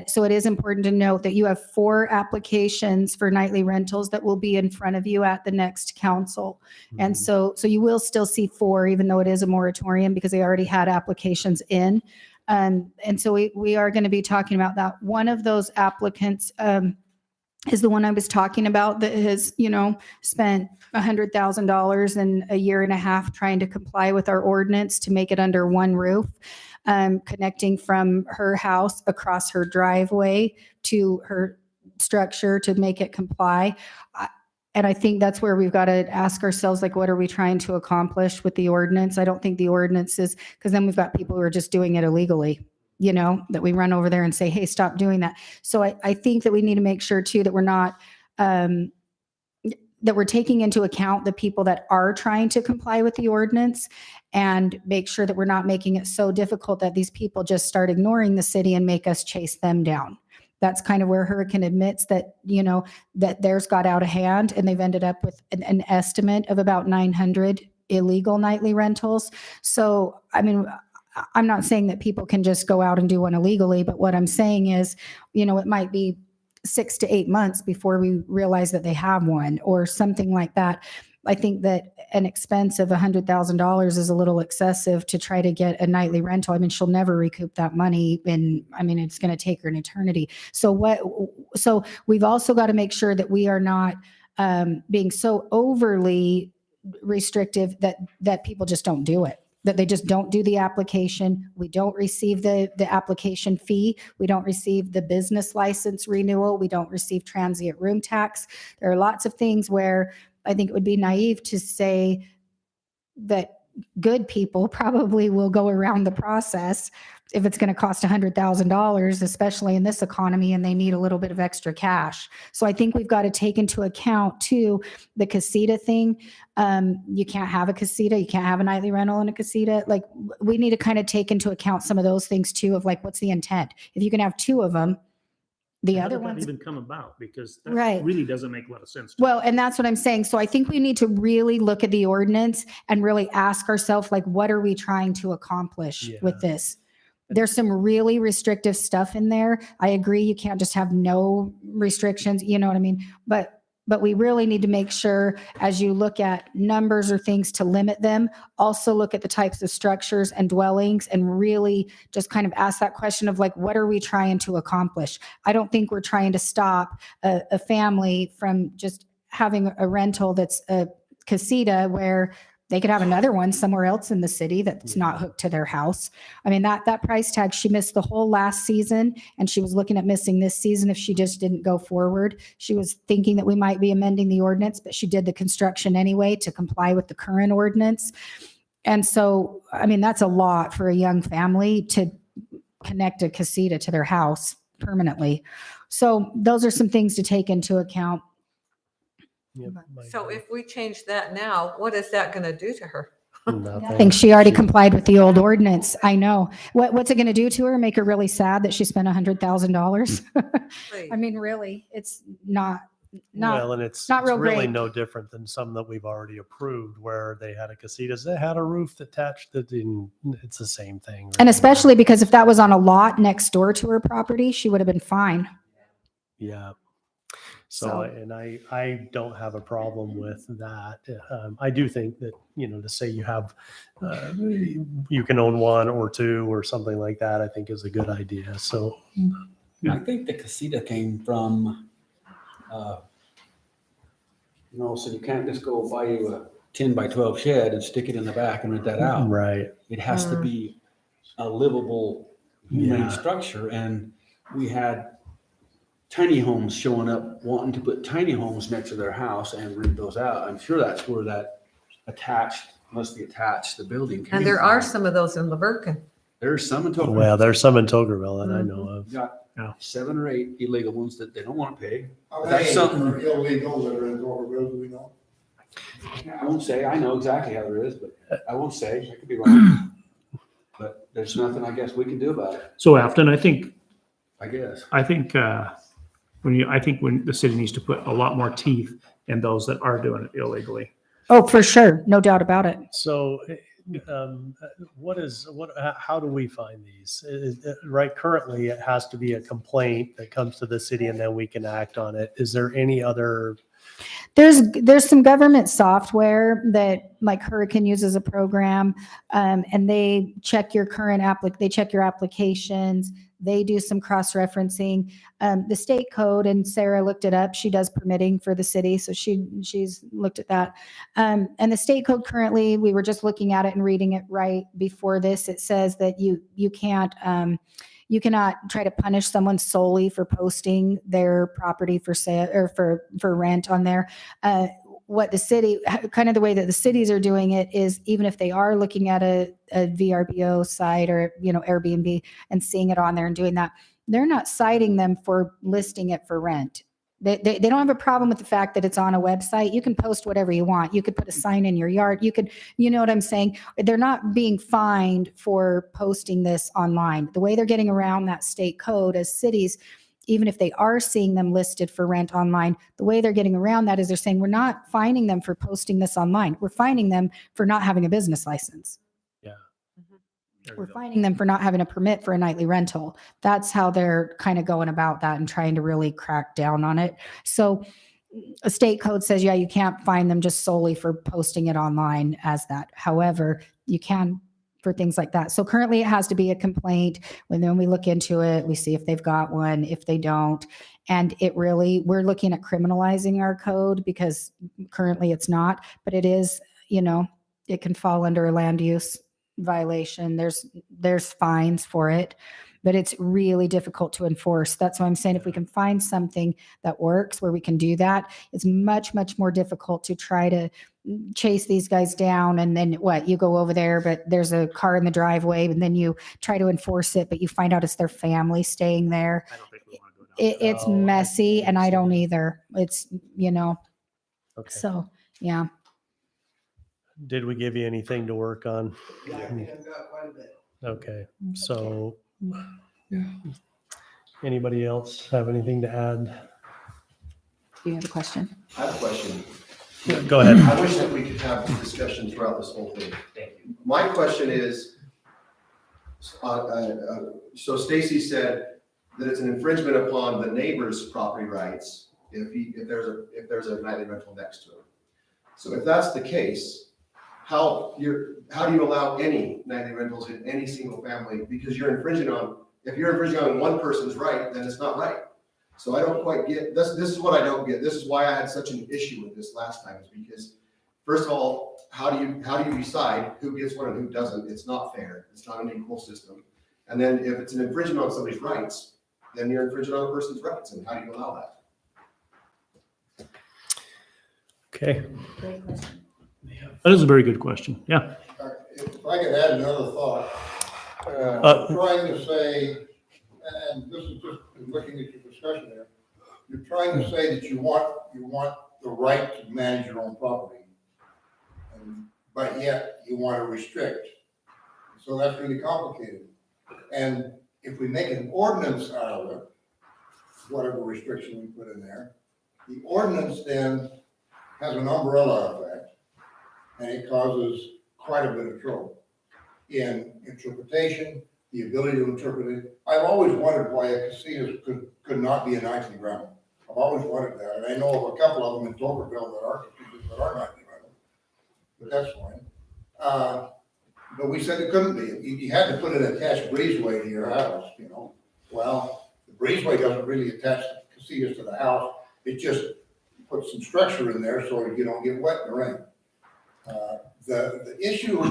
Speaker 4: So it is important to note that you have 4 applications for nightly rentals that will be in front of you at the next council. And so you will still see 4, even though it is a moratorium, because they already had applications in. And so we are going to be talking about that. One of those applicants is the one I was talking about that has, spent $100,000 in a year and a half trying to comply with our ordinance to make it under one roof, connecting from her house across her driveway to her structure to make it comply. And I think that's where we've got to ask ourselves, like, what are we trying to accomplish with the ordinance? I don't think the ordinance is, because then we've got people who are just doing it illegally, that we run over there and say, hey, stop doing that. So I think that we need to make sure too that we're not, that we're taking into account the people that are trying to comply with the ordinance, and make sure that we're not making it so difficult that these people just start ignoring the city and make us chase them down. That's kind of where Hurricane admits that, that theirs got out of hand and they've ended up with an estimate of about 900 illegal nightly rentals. So, I mean, I'm not saying that people can just go out and do one illegally, but what I'm saying is, it might be 6 to 8 months before we realize that they have one or something like that. I think that an expense of $100,000 is a little excessive to try to get a nightly rental. I mean, she'll never recoup that money, and I mean, it's going to take her an eternity. So we've also got to make sure that we are not being so overly restrictive that people just don't do it. That they just don't do the application. We don't receive the application fee. We don't receive the business license renewal. We don't receive transient room tax. There are lots of things where I think it would be naive to say that good people probably will go around the process if it's going to cost $100,000, especially in this economy, and they need a little bit of extra cash. So I think we've got to take into account too the casita thing. You can't have a casita, you can't have a nightly rental in a casita. Like, we need to kind of take into account some of those things too, of like, what's the intent? If you can have two of them, the
Speaker 2: How
Speaker 4: other
Speaker 2: did that
Speaker 4: ones.
Speaker 2: even come about? Because that
Speaker 4: Right.
Speaker 2: really doesn't make a lot of sense. to me.
Speaker 4: Well, and that's what I'm saying. So I think we need to really look at the ordinance and really ask ourselves, like, what are we trying to accomplish with
Speaker 1: Yeah.
Speaker 4: this? There's some really restrictive stuff in there. I agree, you can't just have no restrictions, you know what I mean? But we really need to make sure, as you look at numbers or things, to limit them. Also look at the types of structures and dwellings and really just kind of ask that question of like, what are we trying to accomplish? I don't think we're trying to stop a family from just having a rental that's a casita where they could have another one somewhere else in the city that's not hooked to their house. I mean, that price tag, she missed the whole last season, and she was looking at missing this season if she just didn't go forward. She was thinking that we might be amending the ordinance, but she did the construction anyway to comply with the current ordinance. And so, I mean, that's a lot for a young family to connect a casita to their house permanently. So those are some things to take into account.
Speaker 1: Yep,
Speaker 5: So if we change that now, what is that going to do to her?
Speaker 4: I
Speaker 1: nothing.
Speaker 4: think she already complied with the old ordinance. I know. What's it going to do to her? Make her really sad that she spent $100,000?
Speaker 5: Please.
Speaker 4: I mean, really, it's not
Speaker 1: Well, and it's
Speaker 4: not real
Speaker 1: really
Speaker 4: great.
Speaker 1: no different than some that we've already approved where they had a casitas that had a roof attached that didn't, it's the same thing.
Speaker 4: And
Speaker 1: right?
Speaker 4: especially because if that was on a lot next door to her property, she would have been fine.
Speaker 1: Yeah.
Speaker 4: So-
Speaker 1: So, and I don't have a problem with that. I do think that, to say you have, you can own one or two or something like that, I think is a good idea. So,
Speaker 15: I think the casita came from, so you can't just go buy you a 10 by 12 shed and stick it in the back and rent that out.
Speaker 1: right.
Speaker 15: It has to be a livable humane
Speaker 1: Yeah.
Speaker 15: structure. And we had tiny homes showing up wanting to put tiny homes next to their house and rent those out. I'm sure that's where that must be attached, the building. came
Speaker 5: And there are
Speaker 15: from.
Speaker 5: some of those in Laverton.
Speaker 15: There's some in Tocqueville.
Speaker 1: Well, there's some in Togerville that I know
Speaker 15: We've
Speaker 1: of.
Speaker 15: got
Speaker 2: Yeah.
Speaker 15: 7 or 8 illegal ones that they don't want to pay.
Speaker 16: How
Speaker 15: That's
Speaker 16: many
Speaker 15: something-
Speaker 16: are illegal that are in Doverville, do we know?
Speaker 15: I won't say, I know exactly how there is, but I won't say, I could be wrong. But there's nothing I guess we can do about it,
Speaker 2: So Afton, I think
Speaker 15: I guess.
Speaker 2: when the city needs to put a lot more teeth in those that are doing it illegally.
Speaker 4: Oh, for sure. No doubt about it.
Speaker 1: So, how do we find these? Right, currently, it has to be a complaint that comes to the city and then we can act on it. Is there any other?
Speaker 4: There's some government software that, like, Hurricane uses a program, and they check your current they check your applications. They do some cross-referencing. The state code, and Sarah looked it up. She does permitting for the city, so she's looked at that. And the state code currently, we were just looking at it and reading it right before this. It says that you can't. You cannot try to punish someone solely for posting their property for sale or for rent on there. What the city, kind of the way that the cities are doing it is, even if they are looking at a VRBO site or, Airbnb and seeing it on there and doing that, they're not citing them for listing it for rent. They don't have a problem with the fact that it's on a website. You can post whatever you want. You could put a sign in your yard. You could, you know what I'm saying? They're not being fined for posting this online. The way they're getting around that state code as cities even if they are seeing them listed for rent online, the way they're getting around that is they're saying, we're not fining them for posting this online. We're fining them for not having a business license. We're fining them for not having a permit for a nightly rental. That's how they're kind of going about that and trying to really crack down on it. So a state code says, yeah, you can't fine them just solely for posting it online as that. However, you can for things like that. So currently it has to be a complaint. When we look into it, we see if they've got one, if they don't. And we're looking at criminalizing our code because currently it's not, but it is, it can fall under a land use violation. There's fines for it, but it's really difficult to enforce. That's why I'm saying if we can find something that works where we can do that, it's much, much more difficult to try to chase these guys down. And then you go over there, but there's a car in the driveway, and then you try to enforce it, but you find out it's their family staying there. It's messy, and I don't either. It's,
Speaker 1: Okay.
Speaker 4: so, yeah.
Speaker 1: Did we give you anything to work on?
Speaker 16: Yeah, I think I've got quite a bit.
Speaker 1: Okay, so anybody else have anything to add?
Speaker 17: Do you have a question?
Speaker 6: I have a question.
Speaker 1: Go ahead.
Speaker 6: I wish that we could have this discussion throughout this whole thing.
Speaker 2: Thank you.
Speaker 6: My question is, so Stacy said that it's an infringement upon the neighbor's property rights if there's a nightly rental next to him. So if that's the case, how do you allow any nightly rentals in any single family? Because if you're infringing on one person's right, then it's not right. So I don't quite get this. This is what I don't get. This is why I had such an issue with this last time, is because first of all, how do you decide who gets one and who doesn't? It's not fair. It's not an equal system. And then if it's an infringement on somebody's rights, then you're infringing on a person's rights. And how do you allow that?
Speaker 1: Okay.
Speaker 17: Great question.
Speaker 2: That is a very good question. Yeah.
Speaker 16: If I could add another thought, I'm trying to say, and this is just looking at your discussion there, you're trying to say that you want the right to manage your own property, but yet you want to restrict. So that's really complicated. And if we make an ordinance out of it, whatever restriction we put in there, the ordinance then has an umbrella effect, and it causes quite a bit of trouble in interpretation, the ability to interpret it. I've always wondered why a casino could not be a nightly rental. I've always wondered that, and I know of a couple of them in Toberville that are nightly rental, but that's fine. But we said it couldn't be. You had to put an attached breezeway to your house, Well, the breezeway doesn't really attach the casinos to the house. It just puts some structure in there so you don't get wet in the rain. The issue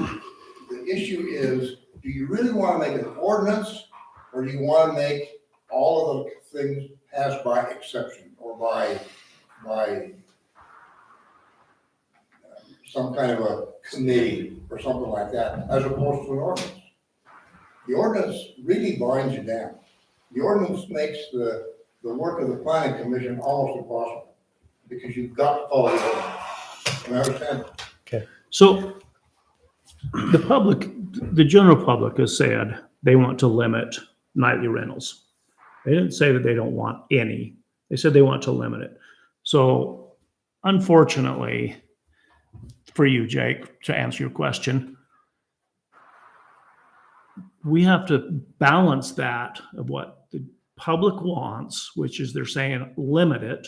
Speaker 16: is, do you really want to make an ordinance, or do you want to make all of the things pass by exception or by some kind of a committee or something like that, as opposed to an ordinance? The ordinance really binds you down. The ordinance makes the work of the planning commission almost impossible, because you've got to follow the ordinance. And I understand.
Speaker 2: So the general public has said they want to limit nightly rentals. They didn't say that they don't want any. They said they want to limit it. So unfortunately for you, Jake, to answer your question, we have to balance that of what the public wants, which is they're saying limit it,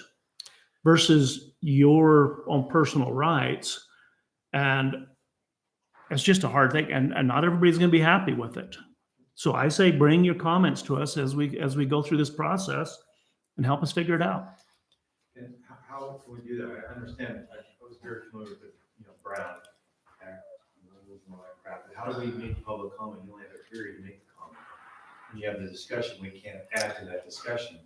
Speaker 2: versus your own personal rights. And it's just a hard thing, and not everybody's going to be happy with it. So I say, bring your comments to us as we go through this process, and help us figure it out.
Speaker 8: And how can we do that? I understand. I was very familiar with, Brown. How do we make public comment? You only have a period to make the comment. When you have the discussion, we can't add to that discussion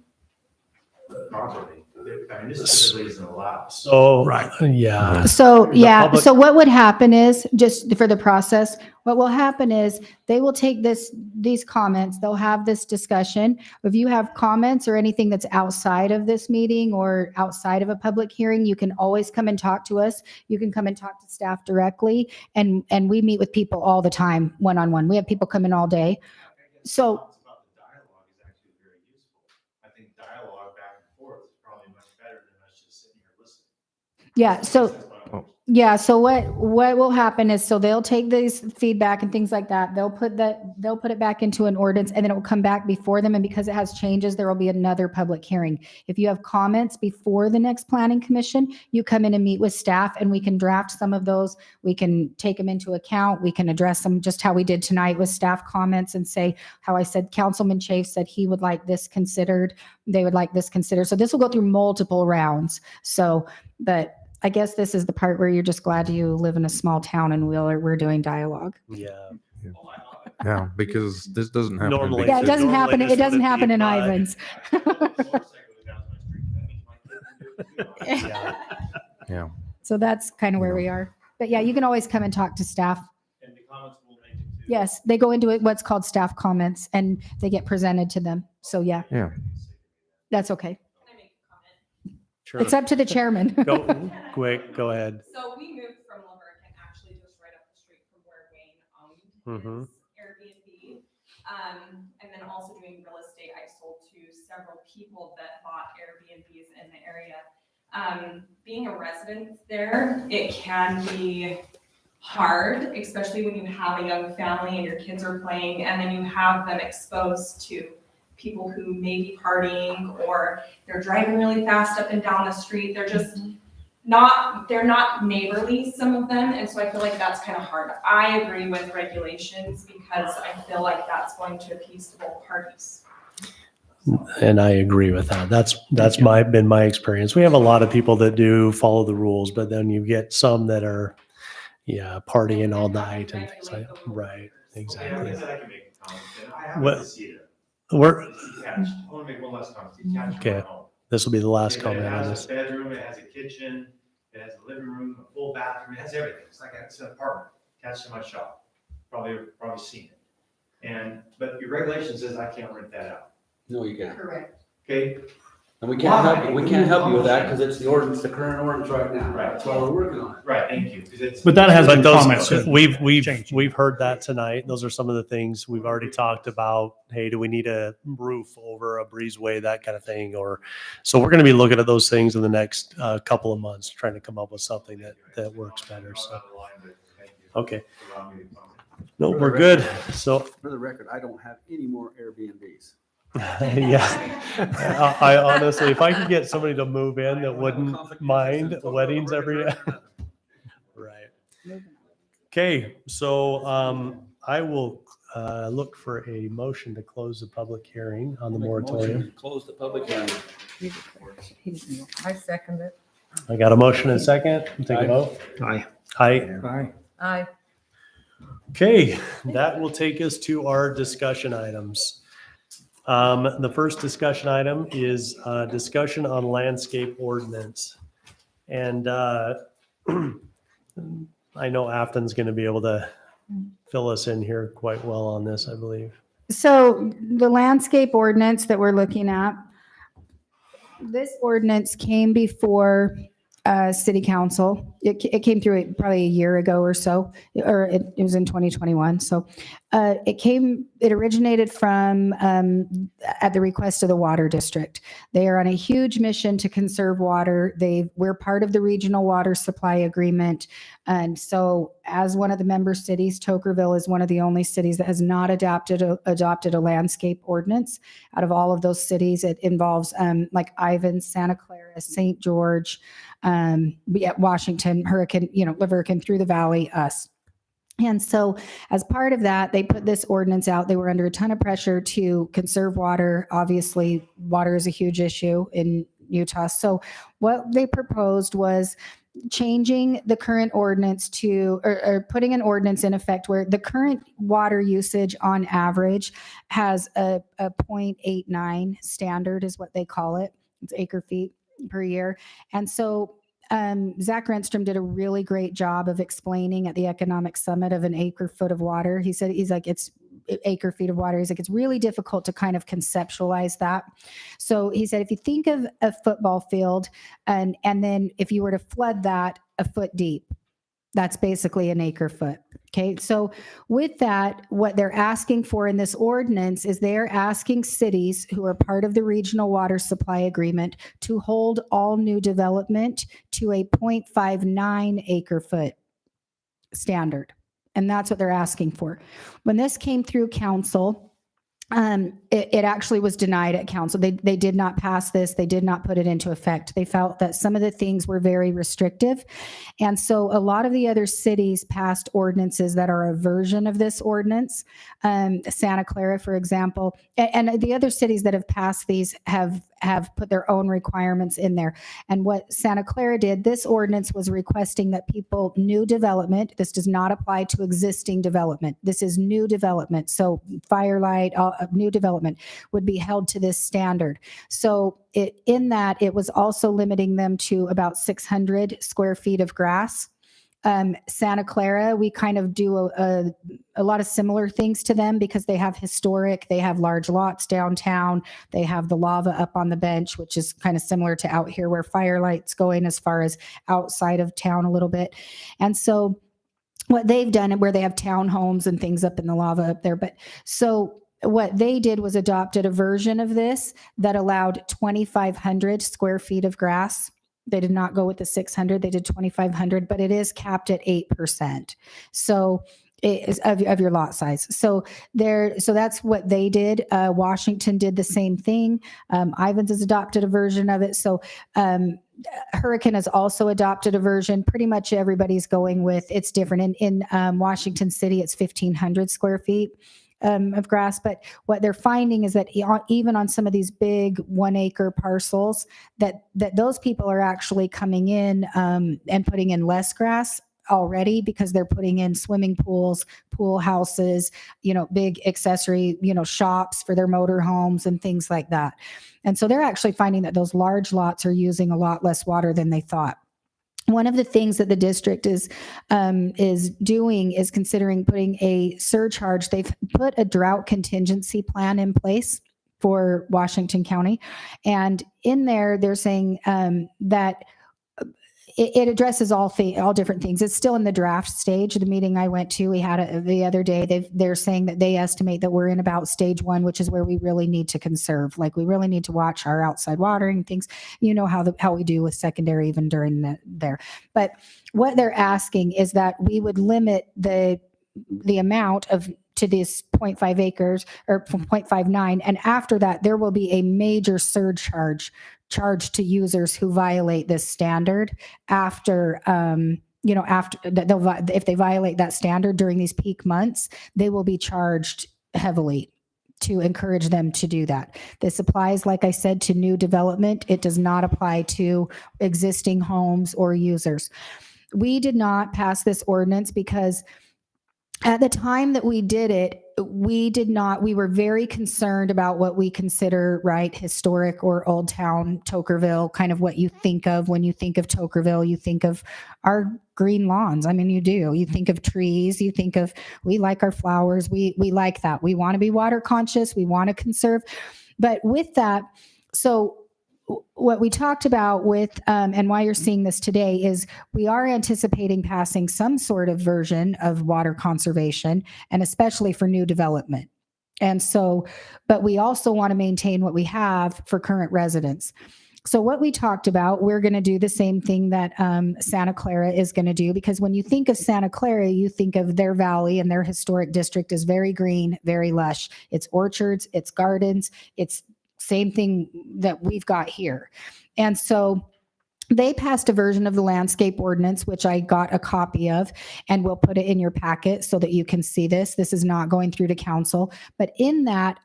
Speaker 8: properly. I mean, this typically isn't allowed.
Speaker 1: So,
Speaker 2: Right.
Speaker 1: Yeah.
Speaker 4: So,
Speaker 1: The
Speaker 4: yeah,
Speaker 1: public-
Speaker 4: so what would happen is, just for the process, what will happen is they will take these comments, they'll have this discussion. If you have comments or anything that's outside of this meeting or outside of a public hearing, you can always come and talk to us. You can come and talk to staff directly, and we meet with people all the time, one-on-one. We have people come in all day. So,
Speaker 8: About the dialogue is actually very useful. I think dialogue
Speaker 4: Yeah, so,
Speaker 9: Oh.
Speaker 4: yeah, so what will happen is, so they'll take these feedback and things like that, they'll put it back into an ordinance, and then it will come back before them, and because it has changes, there will be another public hearing. If you have comments before the next planning commission, you come in and meet with staff, and we can draft some of those, we can take them into account, we can address them just how we did tonight with staff comments, and say, how I said, Councilman Chafe said he would like this considered, they would like this considered, so this will go through multiple rounds, so, but I guess this is the part where you're just glad you live in a small town and we're doing dialogue.
Speaker 1: Yeah.
Speaker 9: Yeah, because this doesn't happen. in
Speaker 1: Normally-
Speaker 9: big
Speaker 4: Yeah, it doesn't
Speaker 9: cities.
Speaker 4: happen,
Speaker 1: this
Speaker 4: it doesn't
Speaker 1: wouldn't
Speaker 4: happen
Speaker 1: be
Speaker 4: in
Speaker 1: my-
Speaker 4: Ivans.
Speaker 1: Yeah.
Speaker 9: Yeah.
Speaker 4: So that's kind of where we are. But yeah, you can always come and talk to staff.
Speaker 8: And the comments will make it to.
Speaker 4: Yes, they go into it, what's called staff comments, and they get presented to them. So yeah,
Speaker 9: Yeah.
Speaker 4: that's okay.
Speaker 1: Sure.
Speaker 4: It's up to the chairman.
Speaker 1: Go quick, go ahead.
Speaker 11: So we moved from Laverne, actually just right up the street from where Wayne
Speaker 1: Mhm.
Speaker 11: owned his Airbnb. And then also doing real estate, I sold to several people that bought Airbnbs in the area. Being a resident there, it can be hard, especially when you have a young family and your kids are playing, and then you have them exposed to people who may be partying, or they're driving really fast up and down the street. They're just they're not neighborly, some of them. And so I feel like that's kind of hard. I agree with regulations because I feel like that's going to appease to both parties.
Speaker 1: And I agree with that. That's been my experience. We have a lot of people that do follow the rules, but then you get some that are, partying all night and things like, right, exactly.
Speaker 8: I can make a comment. And I happen
Speaker 1: What-
Speaker 8: to see it.
Speaker 1: We're,
Speaker 8: Detached. I want to make one last comment. Detached
Speaker 1: Okay.
Speaker 8: home.
Speaker 1: this will be the last
Speaker 8: It
Speaker 1: comment on
Speaker 8: has
Speaker 1: this.
Speaker 8: a bedroom, it has a kitchen, it has a living room, a full bathroom, it has everything. It's an apartment attached to my shop. Probably seen it. But your regulation says I can't rent that out.
Speaker 15: No, you can't.
Speaker 5: Correct.
Speaker 8: Okay?
Speaker 15: And we can't help you, with that because it's the ordinance, the current ordinance right now.
Speaker 8: Right.
Speaker 15: That's why we're working on it.
Speaker 8: Right, thank you. 'Cause it's.
Speaker 12: But that has
Speaker 1: But
Speaker 12: been
Speaker 1: those,
Speaker 12: commented.
Speaker 1: we've heard that tonight. Those are some of the things we've already talked about. Hey, do we need a roof over a breezeway, that kind of thing? So we're going to be looking at those things in the next couple of months, trying to come up with something that works better. So, okay. No, we're good. So,
Speaker 15: For the record, I don't have any more Airbnbs.
Speaker 1: yeah, I honestly, if I could get somebody to move in that wouldn't mind weddings every day. Right. Okay, so I will look for a motion to close the public hearing on the
Speaker 15: Make a motion to
Speaker 1: moratorium.
Speaker 15: Close the public hearing.
Speaker 5: I second it.
Speaker 1: I got a motion and a second. Take a vote.
Speaker 14: Aye.
Speaker 1: Aye.
Speaker 14: Aye.
Speaker 5: Aye.
Speaker 1: Okay, that will take us to our discussion items. The first discussion item is discussion on landscape ordinance. And I know Afton's going to be able to fill us in here quite well on this, I believe.
Speaker 4: So the landscape ordinance that we're looking at, this ordinance came before city council. It came through it probably a year ago or so, or it was in 2021. So it originated from at the request of the water district. They are on a huge mission to conserve water. We're part of the regional water supply agreement. And so as one of the member cities, Tokerville is one of the only cities that has not adopted a landscape ordinance. Out of all of those cities, it involves like Ivans, Santa Clara, St. George, Washington, Hurricane, Laverkin, through the valley, us. And so as part of that, they put this ordinance out. They were under a ton of pressure to conserve water. Obviously, water is a huge issue in Utah. So what they proposed was changing the current ordinance to, or putting an ordinance in effect where the current water usage on average has a 0.89 standard is what they call it. It's acre feet per year. And so Zach Renstrom did a really great job of explaining at the economic summit of an acre foot of water. He said, it's acre feet of water. He's like, it's really difficult to kind of conceptualize that. So he said, if you think of a football field and then if you were to flood that a foot deep, that's basically an acre foot. Okay, so with that, what they're asking for in this ordinance is they're asking cities who are part of the regional water supply agreement to hold all new development to a 0.59 acre foot standard. And that's what they're asking for. When this came through council, it actually was denied at council. They did not pass this. They did not put it into effect. They felt that some of the things were very restrictive. And so a lot of the other cities passed ordinances that are a version of this ordinance. Santa Clara, for example, and the other cities that have passed these have put their own requirements in there. And what Santa Clara did, this ordinance was requesting that people, new development, this does not apply to existing development. This is new development. So Firelight, new development would be held to this standard. So in that, it was also limiting them to about 600 square feet of grass. Santa Clara, we kind of do a lot of similar things to them because they have they have large lots downtown. They have the lava up on the bench, which is kind of similar to out here where Firelight's going as far as outside of town a little bit. And so what they've done, and where they have townhomes and things up in the lava up there. But so what they did was adopted a version of this that allowed 2,500 square feet of grass. They did not go with the 600. They did 2,500, but it is capped at 8%. So it is of your lot size. So that's what they did. Washington did the same thing. Ivans has adopted a version of it. So Hurricane has also adopted a version. Pretty much everybody's going with, it's different. In Washington City, it's 1,500 square feet of grass. But what they're finding is that even on some of these big 1 acre parcels, that those people are actually coming in and putting in less grass already because they're putting in swimming pools, pool houses, big accessory, shops for their motor homes and things like that. And so they're actually finding that those large lots are using a lot less water than they thought. One of the things that the district is doing is considering putting a surcharge. They've put a drought contingency plan in place for Washington County. And in there, they're saying that it addresses all different things. It's still in the draft stage. The meeting I went to, we had it the other day. They're saying that they estimate that we're in about stage 1, which is where we really need to conserve. Like we really need to watch our outside watering things. How we do with secondary even during there. But what they're asking is that we would limit the amount to this 0.5 acres or 0.59. And after that, there will be a major surcharge charged to users who violate this standard after if they violate that standard during these peak months, they will be charged heavily to encourage them to do that. This applies, like I said, to new development. It does not apply to existing homes or users. We did not pass this ordinance because at the time that we did it, we were very concerned about what we consider, right, historic or old town Tokerville, kind of what you think of when you think of Tokerville. You think of our green lawns. I mean, you do. You think of trees. You think of, we like our flowers. We like that. We want to be water conscious. We want to conserve. But with that, so what we talked about with, and why you're seeing this today is we are anticipating passing some sort of version of water conservation, and especially for new development. And so, but we also want to maintain what we have for current residents. So what we talked about, we're going to do the same thing that Santa Clara is going to do, because when you think of Santa Clara, you think of their valley, and their historic district is very green, very lush. It's orchards, it's gardens, it's same thing that we've got here. And so they passed a version of the landscape ordinance, which I got a copy of, and we'll put it in your packet so that you can see this. This is not going through to council, but in that,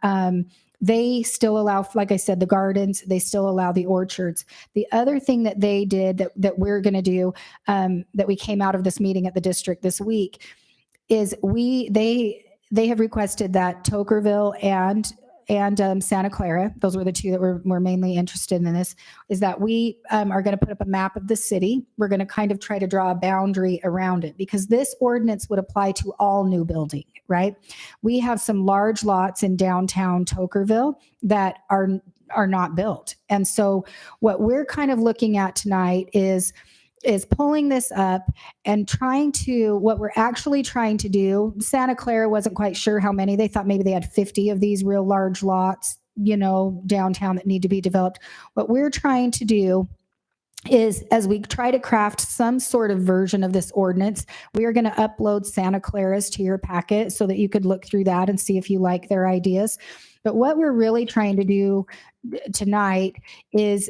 Speaker 4: they still allow, like I said, the gardens, they still allow the orchards. The other thing that they did that we're going to do, that we came out of this meeting at the district this week, is they have requested that Tokerville and Santa Clara, those were the two that were mainly interested in this, is that we are going to put up a map of the city. We're going to kind of try to draw a boundary around it, because this ordinance would apply to all new building, right? We have some large lots in downtown Tokerville that are not built. And so what we're kind of looking at tonight is is pulling this up and trying to, what we're actually trying to do, Santa Clara wasn't quite sure how many. They thought maybe they had 50 of these real large lots, downtown that need to be developed. What we're trying to do is, as we try to craft some sort of version of this ordinance, we are going to upload Santa Clara's to your packet so that you could look through that and see if you like their ideas. But what we're really trying to do tonight is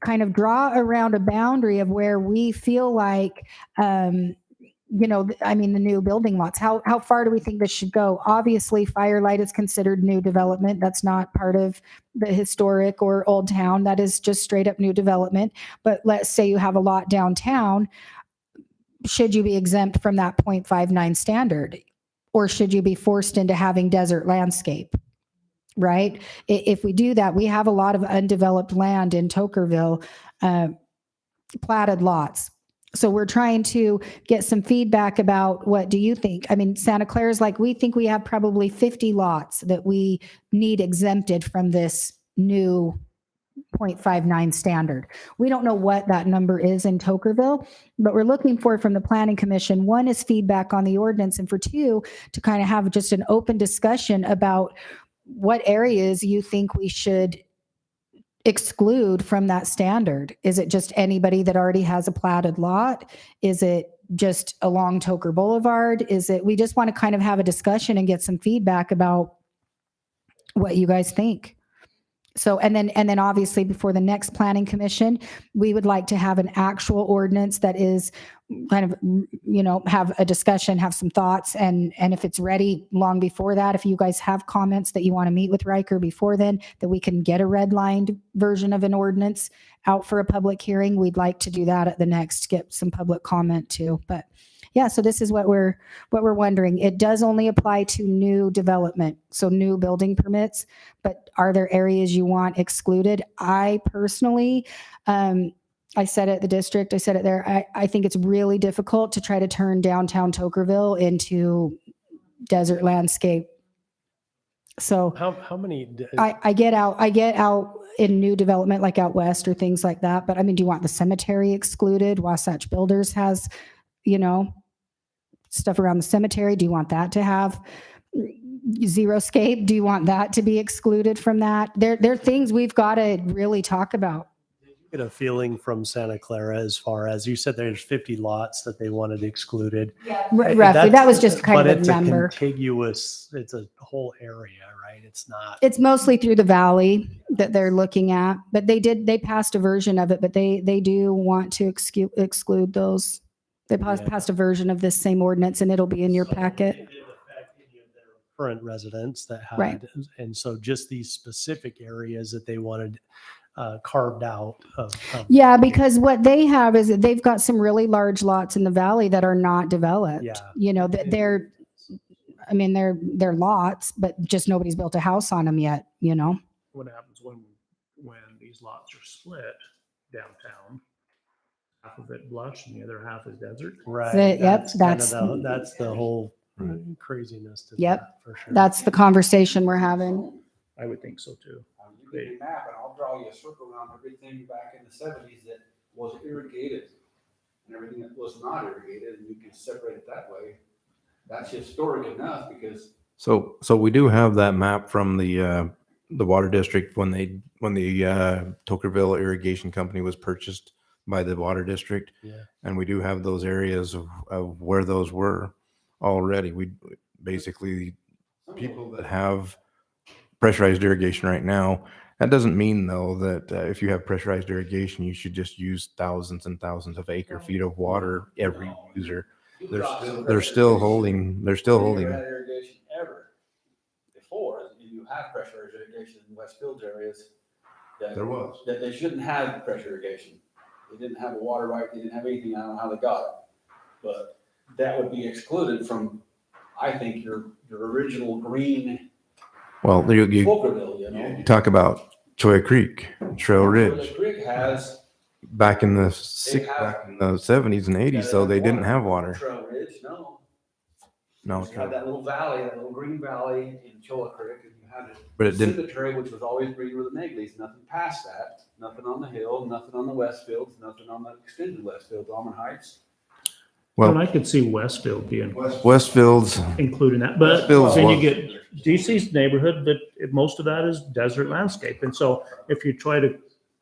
Speaker 4: kind of draw around a boundary of where we feel like, the new building lots, how far do we think this should go? Obviously, Firelight is considered new development. That's not part of the historic or old town. That is just straight up new development. But let's say you have a lot downtown. Should you be exempt from that 0.59 standard? Or should you be forced into having desert landscape? Right? If we do that, we have a lot of undeveloped land in Tokerville, platted lots. So we're trying to get some feedback about, what do you think? I mean, Santa Clara's like, we think we have probably 50 lots that we need exempted from this new 0.59 standard. We don't know what that number is in Tokerville, but we're looking for from the Planning Commission, one is feedback on the ordinance, and for two, to kind of have just an open discussion about what areas you think we should exclude from that standard. Is it just anybody that already has a platted lot? Is it just along Toker Boulevard? We just want to kind of have a discussion and get some feedback about what you guys think. So, and then obviously before the next Planning Commission, we would like to have an actual ordinance that is kind of, have a discussion, have some thoughts. And if it's ready long before that, if you guys have comments that you want to meet with Riker before then, that we can get a redlined version of an ordinance out for a public hearing. We'd like to do that at the next, get some public comment too. But yeah, so this is what we're wondering. It does only apply to new development, so new building permits, but are there areas you want excluded? I personally, I said it at the district, I said it there, I think it's really difficult to try to turn downtown Tokerville into desert landscape. So
Speaker 1: How many?
Speaker 4: I get out in new development, like out west or things like that. But I mean, do you want the cemetery excluded? Wasatch Builders has, stuff around the cemetery. Do you want that to have Xeriscape? Do you want that to be excluded from that? There are things we've got to really talk about.
Speaker 1: Get a feeling from Santa Clara as far as, you said there's 50 lots that they wanted excluded.
Speaker 4: Roughly, that was just kind of a number.
Speaker 1: It's a whole area, right? It's not.
Speaker 4: It's mostly through the valley that they're looking at, but they passed a version of it, but they do want to exclude those. They passed a version of this same ordinance, and it'll be in your packet.
Speaker 1: It didn't affect any of their current residents that had,
Speaker 4: Right.
Speaker 1: And so just these specific areas that they wanted carved out of.
Speaker 4: Yeah, because what they have is that they've got some really large lots in the valley that are not developed.
Speaker 1: Yeah.
Speaker 4: They're lots, but just nobody's built a house on them yet,
Speaker 2: What happens when these lots are split downtown? Half of it blush and the other half is desert.
Speaker 1: Right.
Speaker 4: Yep,
Speaker 1: That's the whole craziness to
Speaker 4: Yep.
Speaker 1: that, for sure.
Speaker 4: That's the conversation we're having.
Speaker 2: I would think so too.
Speaker 15: You get a map and I'll draw you a circle around everything back in the 70s that was irrigated and everything that was not irrigated, and you can separate it that way. That's historic enough because.
Speaker 9: So we do have that map from the water district when the Tokerville Irrigation Company was purchased by the water district.
Speaker 1: Yeah.
Speaker 9: And we do have those areas of where those were already. We basically, people that have pressurized irrigation right now, that doesn't mean though that if you have pressurized irrigation, you should just use thousands and thousands of acre feet of water every user. They're still holding.
Speaker 15: Never had irrigation ever before. You have pressurized irrigation in Westfield areas. That they shouldn't have pressure irrigation. They didn't have a water right. They didn't have anything. I don't know how they got it, but that would be excluded from, I think, your original green.
Speaker 9: Well, you
Speaker 15: Tokerville,
Speaker 9: talk about Choya Creek, Trail Ridge.
Speaker 15: The creek has.
Speaker 9: Back in the 70s and 80s, though, they didn't have water.
Speaker 15: Trail Ridge, no.
Speaker 9: No.
Speaker 15: You have that little valley, that little green valley in Cholla Creek, and you had
Speaker 9: But
Speaker 15: a
Speaker 9: it didn't-
Speaker 15: cemetery, which was always green with the Megleys, nothing past that, nothing on the hill, nothing on the Westfields, nothing on the extended Westfields, Almond Heights.
Speaker 2: Well,
Speaker 9: Well,
Speaker 2: I could see Westfield being
Speaker 9: Westfield's,
Speaker 2: including that, but
Speaker 9: Westfield's
Speaker 2: then you
Speaker 9: one-
Speaker 2: get DC's neighborhood, that most of that is desert landscape. And so if you try to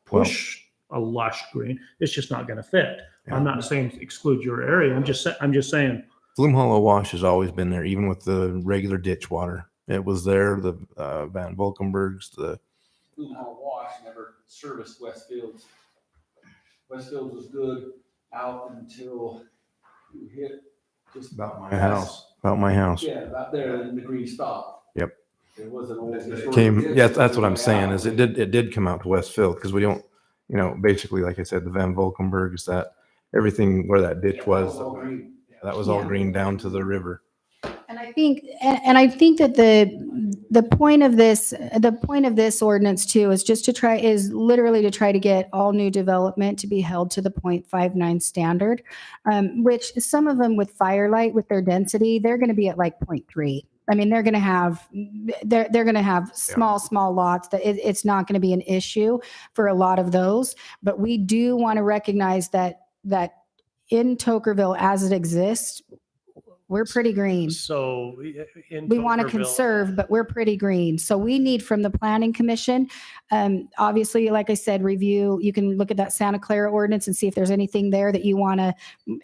Speaker 2: push a lush green, it's just not gonna fit. I'm not saying exclude your area. I'm just saying,
Speaker 9: Flume Hollow Wash has always been there, even with the regular ditch water. It was there, the Van Valkenburgs, the,
Speaker 15: Flume Hall Wash never serviced Westfields. Westfields was good out until you hit just
Speaker 9: about my house,
Speaker 15: Yeah, about there, and the green stopped.
Speaker 9: Yep.
Speaker 15: It was an old. historic
Speaker 9: Came,
Speaker 15: ditch
Speaker 9: yeah, that's what I'm
Speaker 15: way
Speaker 9: saying,
Speaker 15: out.
Speaker 9: is it did come out to Westfield, because we don't, basically, like I said, the Van Valkenburgs, that, everything where that ditch was,
Speaker 15: all green.
Speaker 9: that was all
Speaker 4: Yeah.
Speaker 9: green down to the river.
Speaker 4: And I think, and I think that the point of this ordinance too is just to try, is literally to try to get all new development to be held to the 0.59 standard, which some of them with Firelight, with their density, they're going to be at like 0.3. I mean, they're going to have small lots that it's not going to be an issue for a lot of those. But we do want to recognize that in Tokerville as it exists, we're pretty green.
Speaker 1: So in
Speaker 4: We want to
Speaker 1: Tokerville-
Speaker 4: conserve, but we're pretty green. So we need from the planning commission, obviously, like I said, review, you can look at that Santa Clara ordinance and see if there's anything there that you want to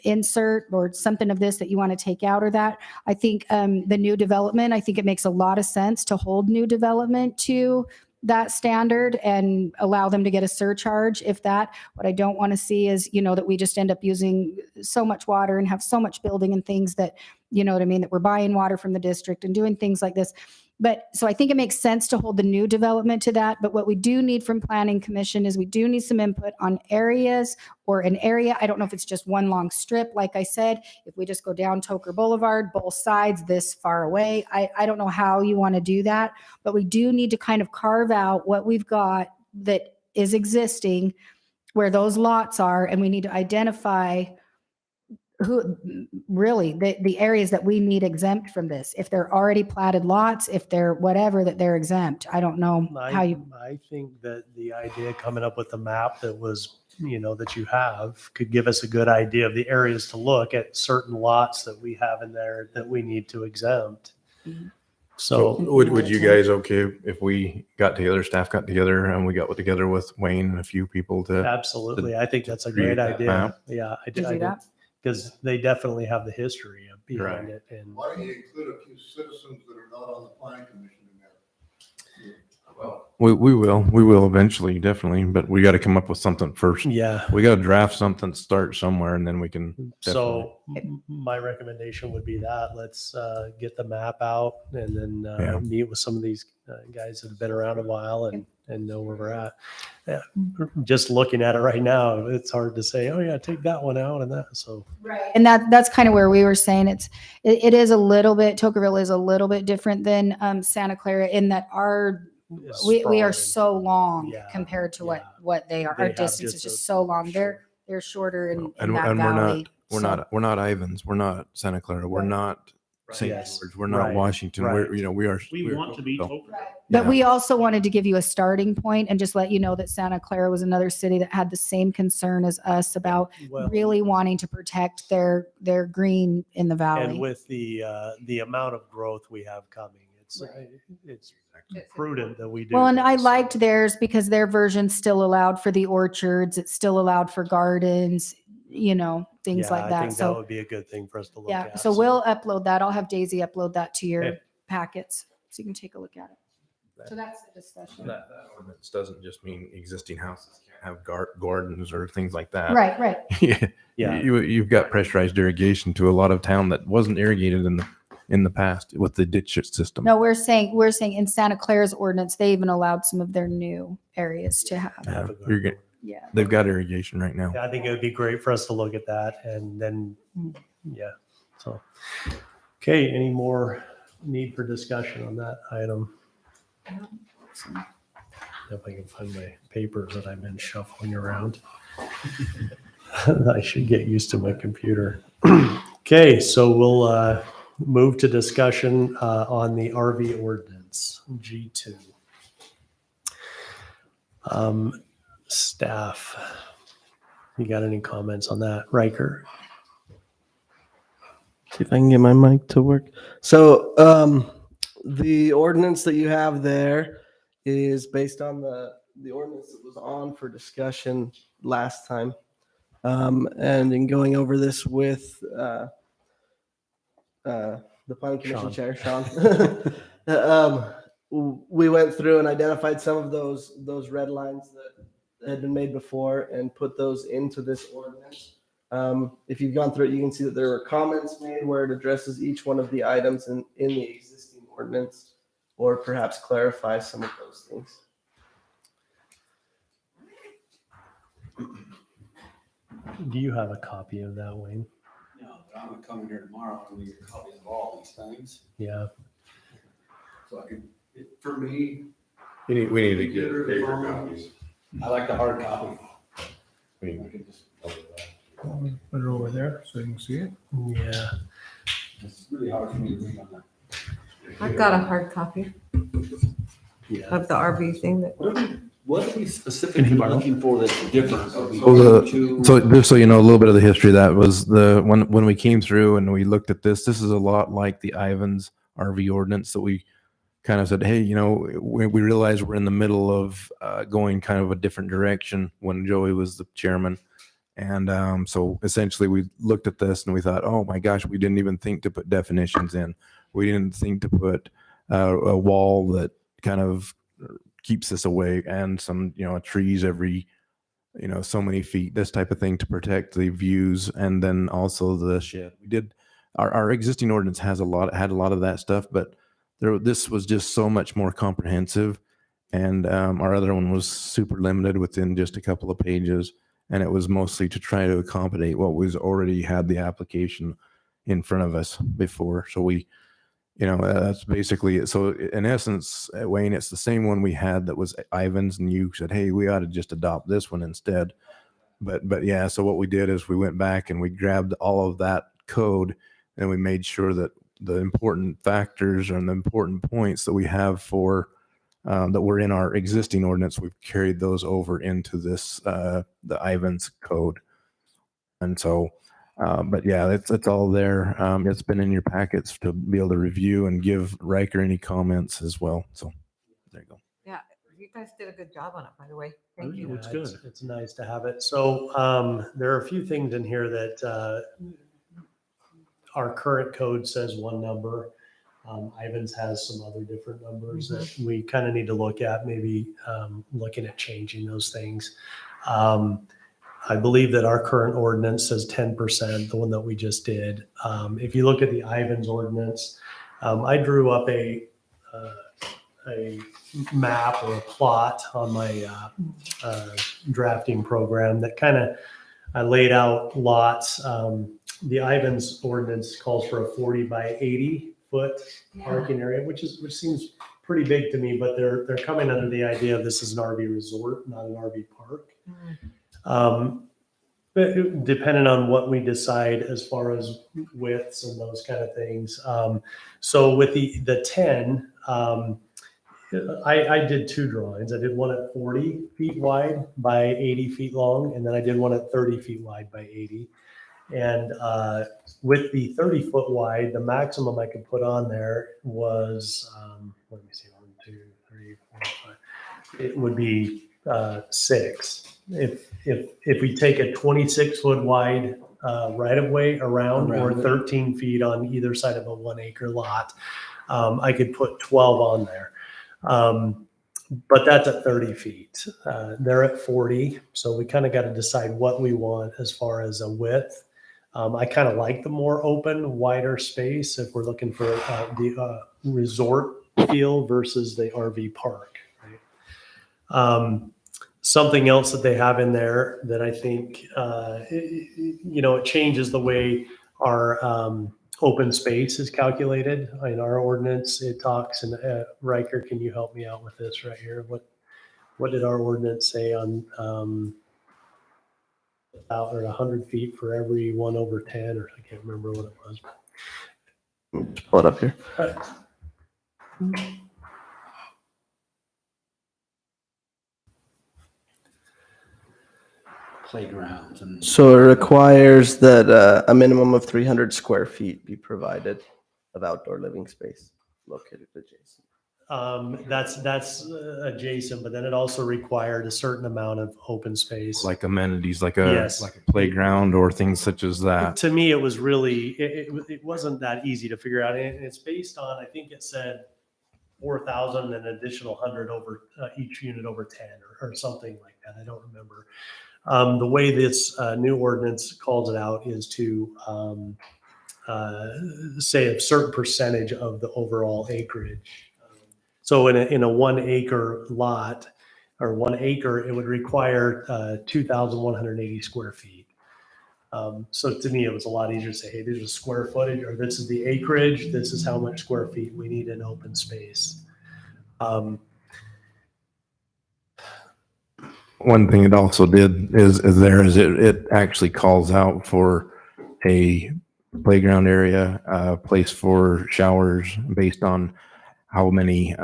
Speaker 4: insert or something of this that you want to take out or that. I think the new development, I think it makes a lot of sense to hold new development to that standard and allow them to get a surcharge if that. What I don't want to see is, that we just end up using so much water and have so much building and things that, that we're buying water from the district and doing things like this. But so I think it makes sense to hold the new development to that. But what we do need from planning commission is we do need some input on areas or an area. I don't know if it's just one long strip. Like I said, if we just go down Toker Boulevard, both sides this far away, I don't know how you want to do that, but we do need to kind of carve out what we've got that is existing where those lots are. And we need to identify who really the areas that we need exempt from this. If they're already platted lots, if they're whatever, that they're exempt. I don't know how you.
Speaker 1: I think that the idea coming up with the map that was, that you have could give us a good idea of the areas to look at, certain lots that we have in there that we need to exempt.
Speaker 9: So
Speaker 1: So
Speaker 9: would you guys okay if we got together, staff got together, and we got together with Wayne and a few people to?
Speaker 1: absolutely. I think that's a
Speaker 9: create
Speaker 1: great
Speaker 9: that
Speaker 1: idea.
Speaker 9: map?
Speaker 1: Yeah, I
Speaker 4: To do
Speaker 1: did.
Speaker 4: that?
Speaker 1: Because they definitely have the history behind
Speaker 9: Right.
Speaker 1: it. And
Speaker 16: Why don't you include a few citizens that are not on the planning commission in there?
Speaker 9: We will eventually, definitely, but we got to come up with something first.
Speaker 1: yeah.
Speaker 9: We got to draft something, start somewhere, and then we can. definitely-
Speaker 1: So my recommendation would be that let's get the map out and then
Speaker 9: Yeah.
Speaker 1: meet with some of these guys that have been around a while and know where we're at. Yeah. Just looking at it right now, it's hard to say, oh yeah, take that one out and that. So
Speaker 4: And that's kind of where we were saying it is a little bit, Tokerville is a little bit different than Santa Clara in that
Speaker 1: it's
Speaker 4: we are
Speaker 1: sprawling.
Speaker 4: so long
Speaker 1: Yeah,
Speaker 4: compared to
Speaker 1: yeah.
Speaker 4: what they are.
Speaker 1: They
Speaker 4: Our
Speaker 1: have
Speaker 4: distance is
Speaker 1: just
Speaker 4: just
Speaker 1: a
Speaker 4: so long.
Speaker 1: short-
Speaker 4: They're shorter in
Speaker 9: And,
Speaker 4: that
Speaker 9: and
Speaker 4: valley.
Speaker 9: we're not Ivans. We're not Santa Clara. We're
Speaker 4: Right.
Speaker 9: not St.
Speaker 1: Yes.
Speaker 9: George. We're not
Speaker 1: Right.
Speaker 9: Washington.
Speaker 1: Right.
Speaker 9: We're, we are.
Speaker 2: We
Speaker 9: we're-
Speaker 2: want to be
Speaker 9: so-
Speaker 2: Toker.
Speaker 4: But
Speaker 9: Yeah.
Speaker 4: we also wanted to give you a starting point and just let you know that Santa Clara was another city that had the same concern as us about
Speaker 1: Well,
Speaker 4: really wanting to protect their green in the
Speaker 1: and
Speaker 4: valley.
Speaker 1: with the amount of growth we have coming, it's prudent that we do.
Speaker 4: Well, and I
Speaker 1: this.
Speaker 4: liked theirs because their version still allowed for the orchards. It's still allowed for gardens, things
Speaker 1: Yeah,
Speaker 4: like
Speaker 1: I
Speaker 4: that.
Speaker 1: think that
Speaker 4: So
Speaker 1: would be a good thing for us to look
Speaker 4: yeah,
Speaker 1: at.
Speaker 4: so we'll upload that. I'll have Daisy upload that to your
Speaker 1: Okay.
Speaker 4: packets so you can take a look at it. So that's the discussion.
Speaker 9: That ordinance doesn't just mean existing houses can't have gardens or things like that.
Speaker 4: Right.
Speaker 9: Yeah.
Speaker 1: Yeah.
Speaker 9: You've got pressurized irrigation to a lot of town that wasn't irrigated in the past with the ditch system.
Speaker 4: No, we're saying in Santa Clara's ordinance, they even allowed some of their new areas to have.
Speaker 9: Yeah,
Speaker 1: Have a
Speaker 9: you're
Speaker 1: garden.
Speaker 4: Yeah.
Speaker 9: They've got irrigation right now.
Speaker 1: Yeah, I think it would be great for us to look at that and then, yeah, so. Okay, any more need for discussion on that item? If I can find my papers that I've been shuffling around. I should get used to my computer. Okay, so we'll move to discussion on the RV ordinance. ordinance, G2. Staff, you got any comments on that? Riker?
Speaker 10: See if I can get my mic to work. So the ordinance that you have there is based on the ordinance that was on for discussion last time. And in going over this with the planning commission
Speaker 1: Sean.
Speaker 10: chair, Sean, we went through and identified some of those red lines that had been made before and put those into this ordinance. If you've gone through it, you can see that there were comments made where it addresses each one of the items in the existing ordinance, or perhaps clarifies some of those things.
Speaker 1: Do you have a copy of that, Wayne?
Speaker 15: No, but I'm gonna come in here tomorrow and we get copies of all these things.
Speaker 1: Yeah.
Speaker 15: So I can, for me.
Speaker 9: We need to get
Speaker 15: computer,
Speaker 9: paper
Speaker 15: phone,
Speaker 9: copies.
Speaker 15: I like the hard copy.
Speaker 9: I mean,
Speaker 15: I can just,
Speaker 14: Put it over there so you can see it.
Speaker 1: Yeah.
Speaker 15: it's really hard for me to read on that.
Speaker 5: I've got a hard copy
Speaker 1: Yeah.
Speaker 5: of the RV thing that.
Speaker 15: What are we specifically looking for that's different? Are we
Speaker 9: So,
Speaker 15: going to-
Speaker 9: so just so you know a little bit of the history, that was when we came through and we looked at this. This is a lot like the Ivans RV ordinance that we kind of said, hey, we realize we're in the middle of going kind of a different direction when Joey was the chairman. And so essentially we looked at this and we thought, oh my gosh, we didn't even think to put definitions in. We didn't think to put a wall that kind of keeps this away, and some, trees every, so many feet, this type of thing to protect the views. And then also the shed. We did, our existing ordinance had a lot of that stuff, but this was just so much more comprehensive. And our other one was super limited within just a couple of pages. And it was mostly to try to accommodate what was already had the application in front of us before. So we, that's basically it. So in essence, Wayne, it's the same one we had that was Ivan's, and you said, hey, we ought to just adopt this one instead. But yeah, so what we did is we went back and we grabbed all of that code and we made sure that the important factors and the important points that we have for that were in our existing ordinance, we've carried those over into this the Ivans code. And so but yeah, it's all there. It's been in your packets to be able to review and give Riker any comments as well. So there you go.
Speaker 5: Yeah, you guys did a good job on it, by the way. Thank you.
Speaker 1: Yeah, it's nice to have it. So there are a few things in here that our current code says one number. Ivans has some other different numbers that we kind of need to look at, maybe looking at changing those things. I believe that our current ordinance says 10%, the one that we just did. If you look at the Ivans ordinance, I drew up a map or a plot on my drafting program that kind of I laid out lots. The Ivans ordinance calls for a 40 by 80 foot parking area, which seems pretty big to me, but they're coming under the idea of this is an RV resort, not an RV park. But depending on what we decide as far as widths and those kind of things. So with the 10, I did two drawings. I did one at 40 feet wide by 80 feet long, and then I did one at 30 feet wide by 80. And with the 30 foot wide, the maximum I could put on there was, let me see, 1, 2, 3, 4, 5. It would be 6. If we take a 26 foot wide right of way around or 13 feet on either side of a 1 acre lot, I could put 12 on there. But that's at 30 feet. They're at 40. So we kind of got to decide what we want as far as a width. I kind of like the more open, wider space if we're looking for the resort feel versus the RV park. Right? Something else that they have in there that I think, it changes the way our open space is calculated. In our ordinance, it talks, and Riker, can you help me out with this right here? What did our ordinance say on about 100 feet for every 1/10, or I can't remember what it was.
Speaker 10: Pull it up here.
Speaker 15: playgrounds and.
Speaker 10: So it requires that a minimum of 300 square feet be provided of outdoor living space located adjacent.
Speaker 1: That's adjacent, but then it also required a certain amount of open space.
Speaker 9: Like amenities, like
Speaker 1: Yes.
Speaker 9: like a playground or things such as that.
Speaker 1: To me, it was really, it wasn't that easy to figure out. And it's based on, I think it said 4,000 and an additional 100 over each unit over 10 or something like that. I don't remember. The way this new ordinance calls it out is to say a certain percentage of the overall acreage. So in a 1 acre lot or 1 acre, it would require 2,180 square feet. So to me, it was a lot easier to say, hey, this is square footage, or this is the acreage. This is how much square feet we need in open space.
Speaker 9: One thing it also did is it actually calls out for a playground area, a place for showers based on how many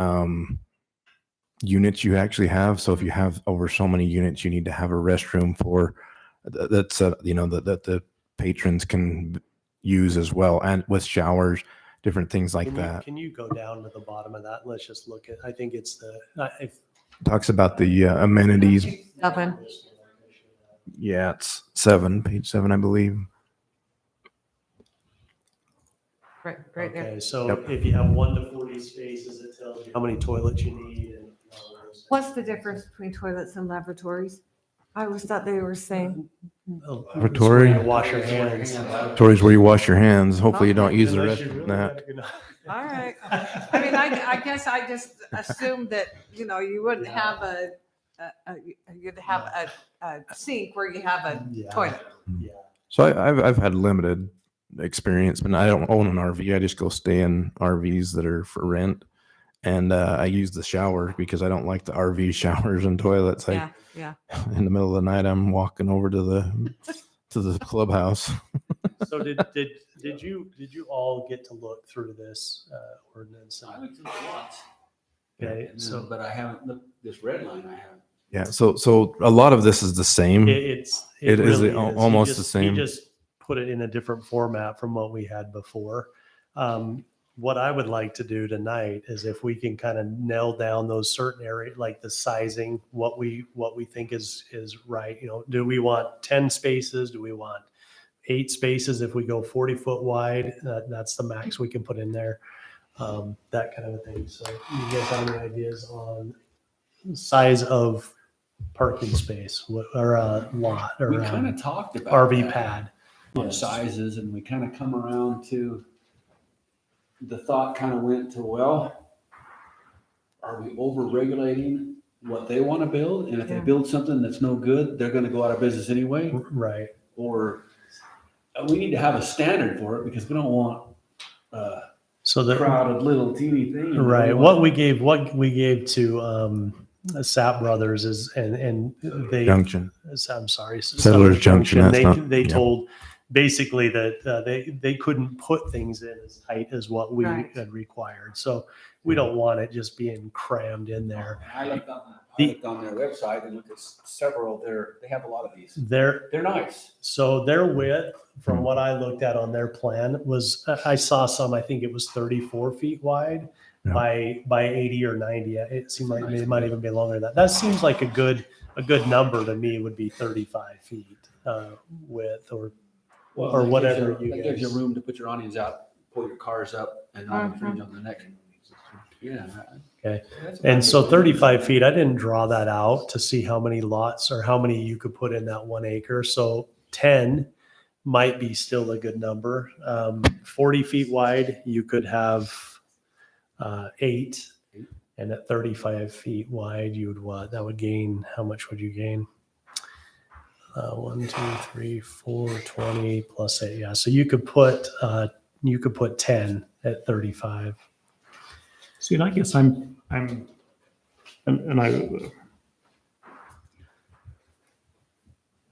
Speaker 9: units you actually have. So if you have over so many units, you need to have a restroom for that's that the patrons can use as well, and with showers, different things like that.
Speaker 1: Can you go down to the bottom of that? Let's just look at, I think it's
Speaker 9: Talks about the amenities.
Speaker 5: 7.
Speaker 9: Yeah, it's page 7, I believe.
Speaker 5: Right there.
Speaker 1: okay. So
Speaker 9: Yep.
Speaker 1: if you have 1 to 40 spaces, it tells you how many toilets you need. And all those
Speaker 5: What's the difference between toilets and lavatories? I always thought they were saying.
Speaker 9: Lavatory.
Speaker 1: Where you wash your hands.
Speaker 9: Lavatories where you wash your hands. Hopefully you don't use the
Speaker 1: Unless
Speaker 9: rest
Speaker 1: you
Speaker 9: of
Speaker 1: really
Speaker 9: that.
Speaker 1: gotta, you know.
Speaker 5: All right. I mean, I guess I just assumed that, you wouldn't have you'd have a sink where you have a toilet.
Speaker 1: Yeah.
Speaker 9: So I've had limited experience, but I don't own an RV. I just go stay in RVs that are for rent, and I use the shower because I don't like the RV showers and toilets.
Speaker 5: Yeah.
Speaker 9: In the middle of the night, I'm walking over to the clubhouse.
Speaker 1: So did you all get to look through this ordinance?
Speaker 15: I looked at it once.
Speaker 1: Okay, so
Speaker 15: But I haven't looked, this red line I haven't.
Speaker 9: Yeah. So a lot of this is the same.
Speaker 1: it
Speaker 9: It is
Speaker 1: really
Speaker 9: almost
Speaker 1: He
Speaker 9: the same.
Speaker 1: just put it in a different format from what we had before. What I would like to do tonight is if we can kind of nail down those certain areas, like the sizing, what we think is right. Do we want 10 spaces? Do we want 8 spaces? If we go 40-foot wide, that's the max we can put in there. That kind of a thing. So you guys have any ideas on size of parking space or a lot or
Speaker 15: We kind of talked about
Speaker 1: RV
Speaker 15: that
Speaker 1: pad?
Speaker 15: on
Speaker 1: Yes.
Speaker 15: sizes, and we kind of come around to the thought kind of went to, well, are we over regulating what they want to build? And if they
Speaker 5: Yeah.
Speaker 15: build something that's no good, they're going to go out of business anyway.
Speaker 1: Right.
Speaker 15: Or we need to have a standard for it because we don't want
Speaker 1: So the
Speaker 15: crowded little teeny thing.
Speaker 1: right. What we gave to Sap Brothers is and they
Speaker 9: Junction.
Speaker 1: I'm sorry,
Speaker 9: Settlers Junction, that's
Speaker 1: They
Speaker 9: not-
Speaker 1: they
Speaker 9: yeah.
Speaker 1: told basically that they couldn't put things in as tight as what we
Speaker 5: Right.
Speaker 1: had required. So we don't want it just being crammed in there.
Speaker 15: I looked on their website and looked at several. They have a lot of these.
Speaker 1: They're
Speaker 15: nice.
Speaker 1: So their width, from what I looked at on their plan, was I saw some. I think it was 34 feet wide
Speaker 9: Yeah.
Speaker 1: by 80 or 90. It seemed like it might even be longer than that. That seems like a good number to me. Would be 35 feet width or
Speaker 15: That
Speaker 1: whatever
Speaker 15: gives
Speaker 1: you
Speaker 15: that gives you
Speaker 1: guys.
Speaker 15: room to put your awnings out, pull your cars up, and not infringe on the neck. Yeah.
Speaker 1: Okay.
Speaker 15: That's
Speaker 1: And
Speaker 15: about
Speaker 1: so
Speaker 15: it.
Speaker 1: 35 feet, I didn't draw that out to see how many lots or how many you could put in that 1 acre. So 10 might be still a good number. 40 feet wide, you could have 8. And at 35 feet wide, you would what? That would gain, how much would you gain? 1, 2, 3, 4, 20 plus 8. Yeah. So you could put 10 at 35.
Speaker 2: See, and I guess and I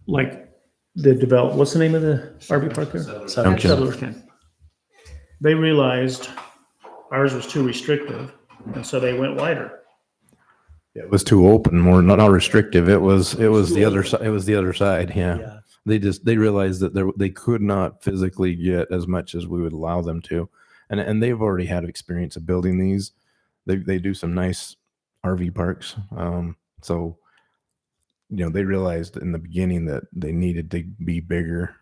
Speaker 2: like the what's the name of the RV park there?
Speaker 9: Junction.
Speaker 2: Settlers Camp. They realized ours was too restrictive, and so they went wider.
Speaker 9: It was too open, more not restrictive. It was the other side. It was the other side. Yeah.
Speaker 1: Yeah.
Speaker 9: They realized that they could not physically get as much as we would allow them to. And they've already had experience of building these. They do some nice RV parks. So, they realized in the beginning that they needed to be bigger.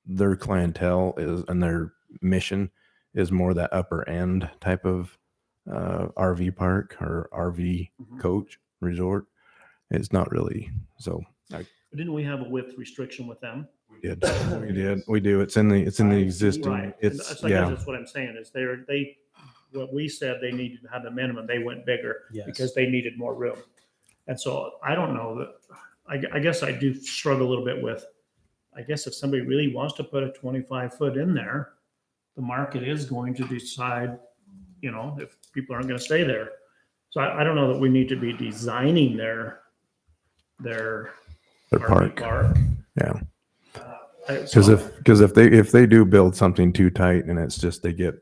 Speaker 9: Their clientele is, and their mission is more that upper end type of RV park or RV coach resort. It's not really. So
Speaker 2: Didn't we have a width restriction with them?
Speaker 9: we do. It's in the existing.
Speaker 2: Right.
Speaker 9: It's
Speaker 2: So I guess that's what I'm saying is what we said they needed to have the minimum, they went bigger
Speaker 1: Yes.
Speaker 2: because they needed more room. And so I don't know that, I guess I do struggle a little bit with, I guess if somebody really wants to put a 25-foot in there, the market is going to decide, if people aren't going to stay there. So I don't know that we need to be designing their RV park.
Speaker 9: Yeah.
Speaker 2: So-
Speaker 9: Because if they do build something too tight and it's just they get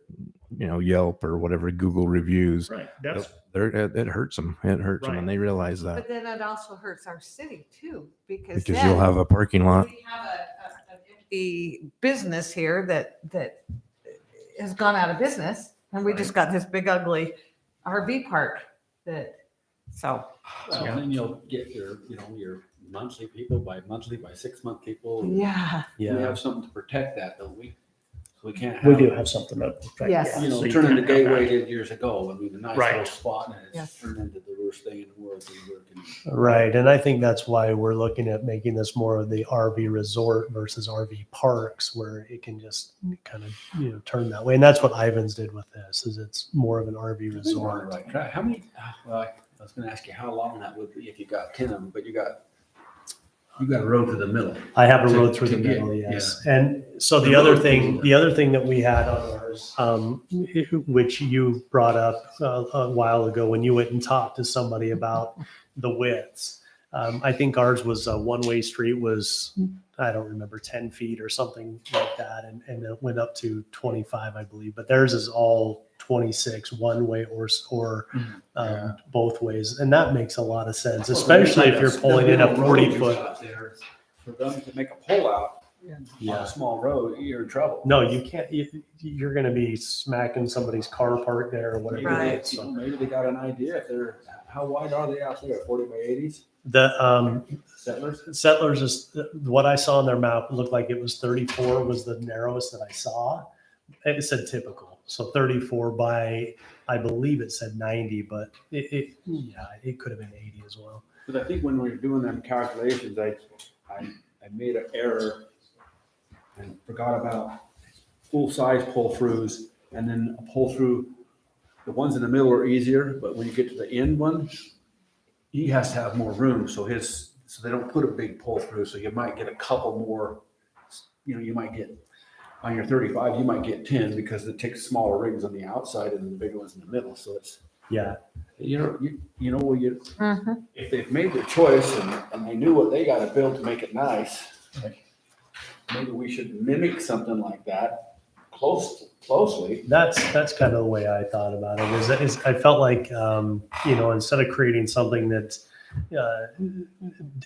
Speaker 9: Yelp or whatever Google reviews,
Speaker 2: Right.
Speaker 9: it hurts them. It hurts them, and they realize that
Speaker 5: But then it also hurts our city too, because
Speaker 9: because you'll have a parking lot.
Speaker 5: we have an empty business here that has gone out of business, and we just got this big ugly RV park so.
Speaker 15: Well, then you'll get your monthly people by 6-month people.
Speaker 5: Yeah.
Speaker 15: We have something to protect that, don't we? So we can't have.
Speaker 2: We do have something to protect.
Speaker 5: Yes.
Speaker 2: yeah, so you
Speaker 15: Turn into
Speaker 2: can't have
Speaker 15: Gateway
Speaker 2: that.
Speaker 15: did years ago. I mean, a nice
Speaker 2: Right.
Speaker 15: little spot, and it's
Speaker 5: Yes.
Speaker 15: turned into the worst thing in the world.
Speaker 1: Right. And I think that's why we're looking at making this more of the RV resort versus RV parks, where it can just kind of, turn that way. And that's what Ivans did with this, is it's more of an RV
Speaker 15: We're on the
Speaker 1: resort.
Speaker 15: right track. How many, well, I was going to ask you how long that would be if you got 10 of them, but you got a road through the middle.
Speaker 1: I have a
Speaker 15: To-
Speaker 1: road through
Speaker 15: to
Speaker 1: the
Speaker 15: get-
Speaker 1: middle, yes. And so the other thing that we had on ours, which you brought up a while ago when you went and talked to somebody about the widths. I think ours was a one-way street was, I don't remember, 10 feet or something like that. And it went up to 25, I believe, but theirs is all 26 one way or both ways. And that makes a lot of sense, especially if you're pulling in a 40-foot.
Speaker 15: For them to make a pull out on
Speaker 1: Yeah.
Speaker 15: a small road, you're in trouble.
Speaker 1: No, you can't, you're going to be smacking somebody's car parked there or whatever.
Speaker 5: Right.
Speaker 1: it is. So
Speaker 15: Maybe they got an idea if they're, how wide are they out there? 40 by 80s?
Speaker 1: the
Speaker 15: Settlers?
Speaker 1: Settlers is what I saw on their map. It looked like it was 34 was the narrowest that I saw. It said typical. So 34 by, I believe it said 90, but it could have been 80 as well.
Speaker 15: Because I think when we were doing them calculations, I made an error and forgot about full-size pull-throughs, and then a pull-through, the ones in the middle are easier, but when you get to the end one, he has to have more room, so they don't put a big pull-through, so you might get a couple more, you might get, on your 35, you might get 10 because it takes smaller rings on the outside and the bigger ones in the middle, so it's,
Speaker 1: Yeah.
Speaker 15: if they've made their choice and they knew what they got to build to make it nice, maybe we should mimic something like that closely.
Speaker 1: That's kind of the way I thought about it. Is I felt like instead of creating something that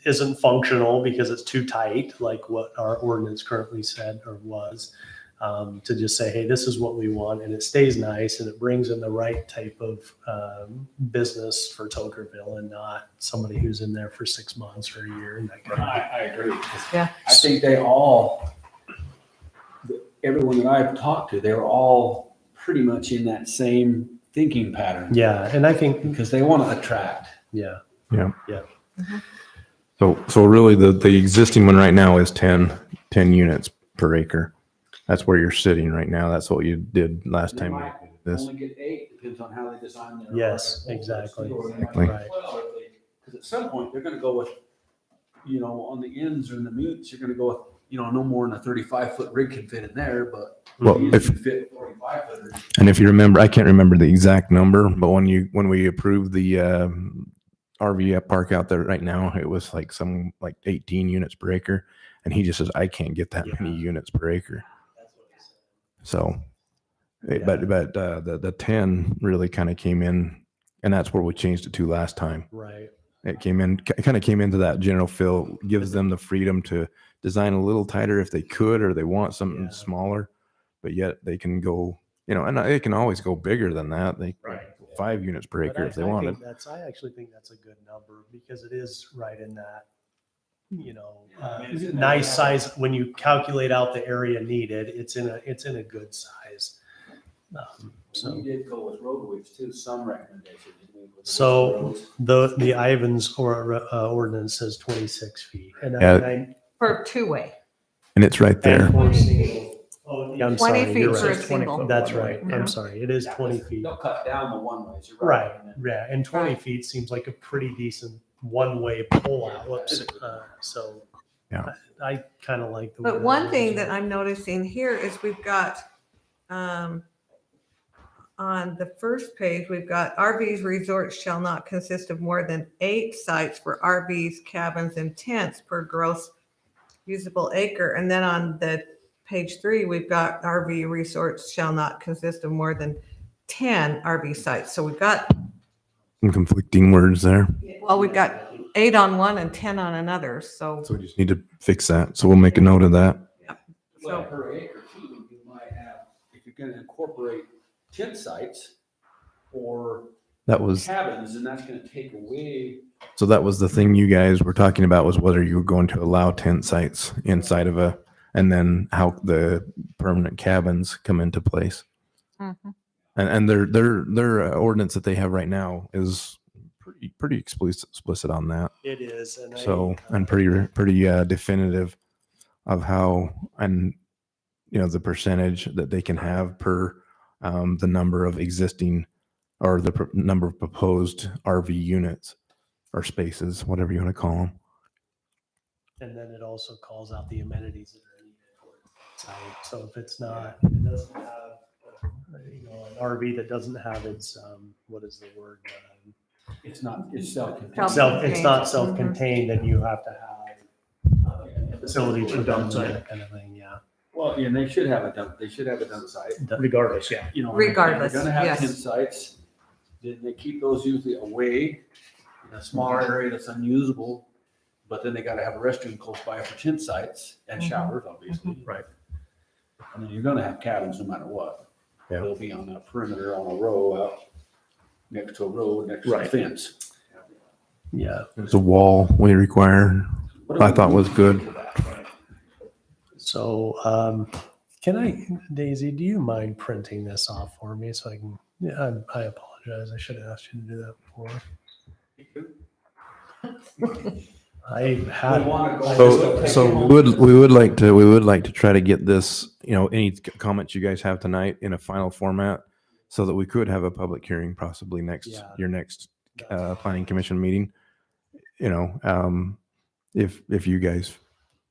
Speaker 1: isn't functional because it's too tight, like what our ordinance currently said or was, to just say, hey, this is what we want, and it stays nice and it brings in the right type of business for Tokerville and not somebody who's in there for 6 months or a year and that kind of thing.
Speaker 15: I agree.
Speaker 5: Yeah.
Speaker 15: I think everyone that I've talked to, they're all pretty much in that same thinking pattern.
Speaker 1: Yeah, and I think
Speaker 15: because they want to attract.
Speaker 1: Yeah.
Speaker 9: So really the existing one right now is 10 units per acre. That's where you're sitting right now. That's what you did last time.
Speaker 15: Might
Speaker 9: we did this.
Speaker 15: only get 8, depends on how they design their.
Speaker 1: Yes, exactly.
Speaker 15: Exactly.
Speaker 1: Right.
Speaker 15: Because at some point, they're going to go with, on the ends or in the meets, you're going to go with, no more than a 35-foot rig can fit in there, but
Speaker 9: Well,
Speaker 15: these
Speaker 9: if-
Speaker 15: can fit 45-footers.
Speaker 9: And if you remember, I can't remember the exact number, but when we approved the RV park out there right now, it was like 18 units per acre, and he just says I can't get that many units per acre. So, but the 10 really kind of came in And that's where we changed it to last time.
Speaker 1: Right.
Speaker 9: It kind of came into that general fill, gives them the freedom to design a little tighter if they could, or they want something
Speaker 1: Yeah.
Speaker 9: smaller, but yet they can go, and they can always go bigger than that. They
Speaker 1: Right.
Speaker 9: 5 units per
Speaker 1: But
Speaker 9: acre if they wanted.
Speaker 1: I actually think that's a good number because it is right in that,
Speaker 3: it's in that
Speaker 1: nice
Speaker 3: area.
Speaker 1: size. When you calculate out the area needed, it's in a good size.
Speaker 15: We did go with road widths too, some recommendations.
Speaker 1: So the Ivans ordinance says 26 feet. And
Speaker 9: Yeah.
Speaker 5: For two-way.
Speaker 9: And it's right there.
Speaker 1: for single. Oh, yeah, I'm
Speaker 5: 20
Speaker 1: sorry.
Speaker 5: feet
Speaker 1: You're
Speaker 5: for a
Speaker 1: right.
Speaker 5: single.
Speaker 1: That's right. I'm
Speaker 5: Mhm.
Speaker 1: sorry. It is 20 feet.
Speaker 15: They'll cut down the one ways. You're
Speaker 1: Right.
Speaker 15: And then-
Speaker 1: Yeah. And 20
Speaker 5: Right.
Speaker 1: feet seems like a pretty decent one-way pull-out. Whoops. So
Speaker 9: Yeah.
Speaker 1: I kind of like the.
Speaker 5: But
Speaker 1: way
Speaker 5: one
Speaker 1: that
Speaker 5: thing
Speaker 1: is.
Speaker 5: that I'm noticing here is we've got, on the first page, we've got RVs resorts shall not consist of more than 8 sites for RVs, cabins, and tents per gross usable acre. And then on the page 3, we've got RV resorts shall not consist of more than 10 RV sites. So we've got,
Speaker 9: Some conflicting words there.
Speaker 5: well, we've got 8 on one and 10 on another. So
Speaker 9: So we just need to fix that. So we'll make a note of that.
Speaker 15: Well, per acre too, you might have, if you're gonna incorporate tent sites or
Speaker 9: That was,
Speaker 15: cabins, then that's gonna take away.
Speaker 9: so that was the thing you guys were talking about, was whether you were going to allow tent sites inside of and then how the permanent cabins come into place. And their ordinance that they have right now is pretty explicit on that.
Speaker 1: It is. And
Speaker 9: So, and pretty definitive of how, and the percentage that they can have per the number of existing, or the number of proposed RV units or spaces, whatever you want to call them.
Speaker 1: And then it also calls out the amenities that are needed for the site. So if it doesn't have, an RV that doesn't have its, what is the word?
Speaker 15: It's not, it's self-contained.
Speaker 1: It's not self-contained, and you have to have a facility for dump site, that kind of thing, yeah.
Speaker 15: Well, and they should have a dump site.
Speaker 7: Regardless, yeah.
Speaker 5: Regardless,
Speaker 15: If they're gonna have
Speaker 5: yes.
Speaker 15: tent sites, then they keep those usually away in a smaller area that's unusable. But then they gotta have a restroom close by for tent sites and showers, obviously.
Speaker 7: Right.
Speaker 15: And then you're gonna have cabins no matter what.
Speaker 9: Yeah.
Speaker 15: They'll be on that perimeter on a row out next to a road, next to a
Speaker 7: Right.
Speaker 15: fence.
Speaker 1: Yeah.
Speaker 9: There's a wall we require, I thought was good.
Speaker 1: So, Daisy, do you mind printing this off for me so I can, I apologize. I should have asked you to do that before. I had.
Speaker 9: So we would like to try to get this, any comments you guys have tonight in a final format, so that we could have a public hearing possibly your next planning commission meeting. If you guys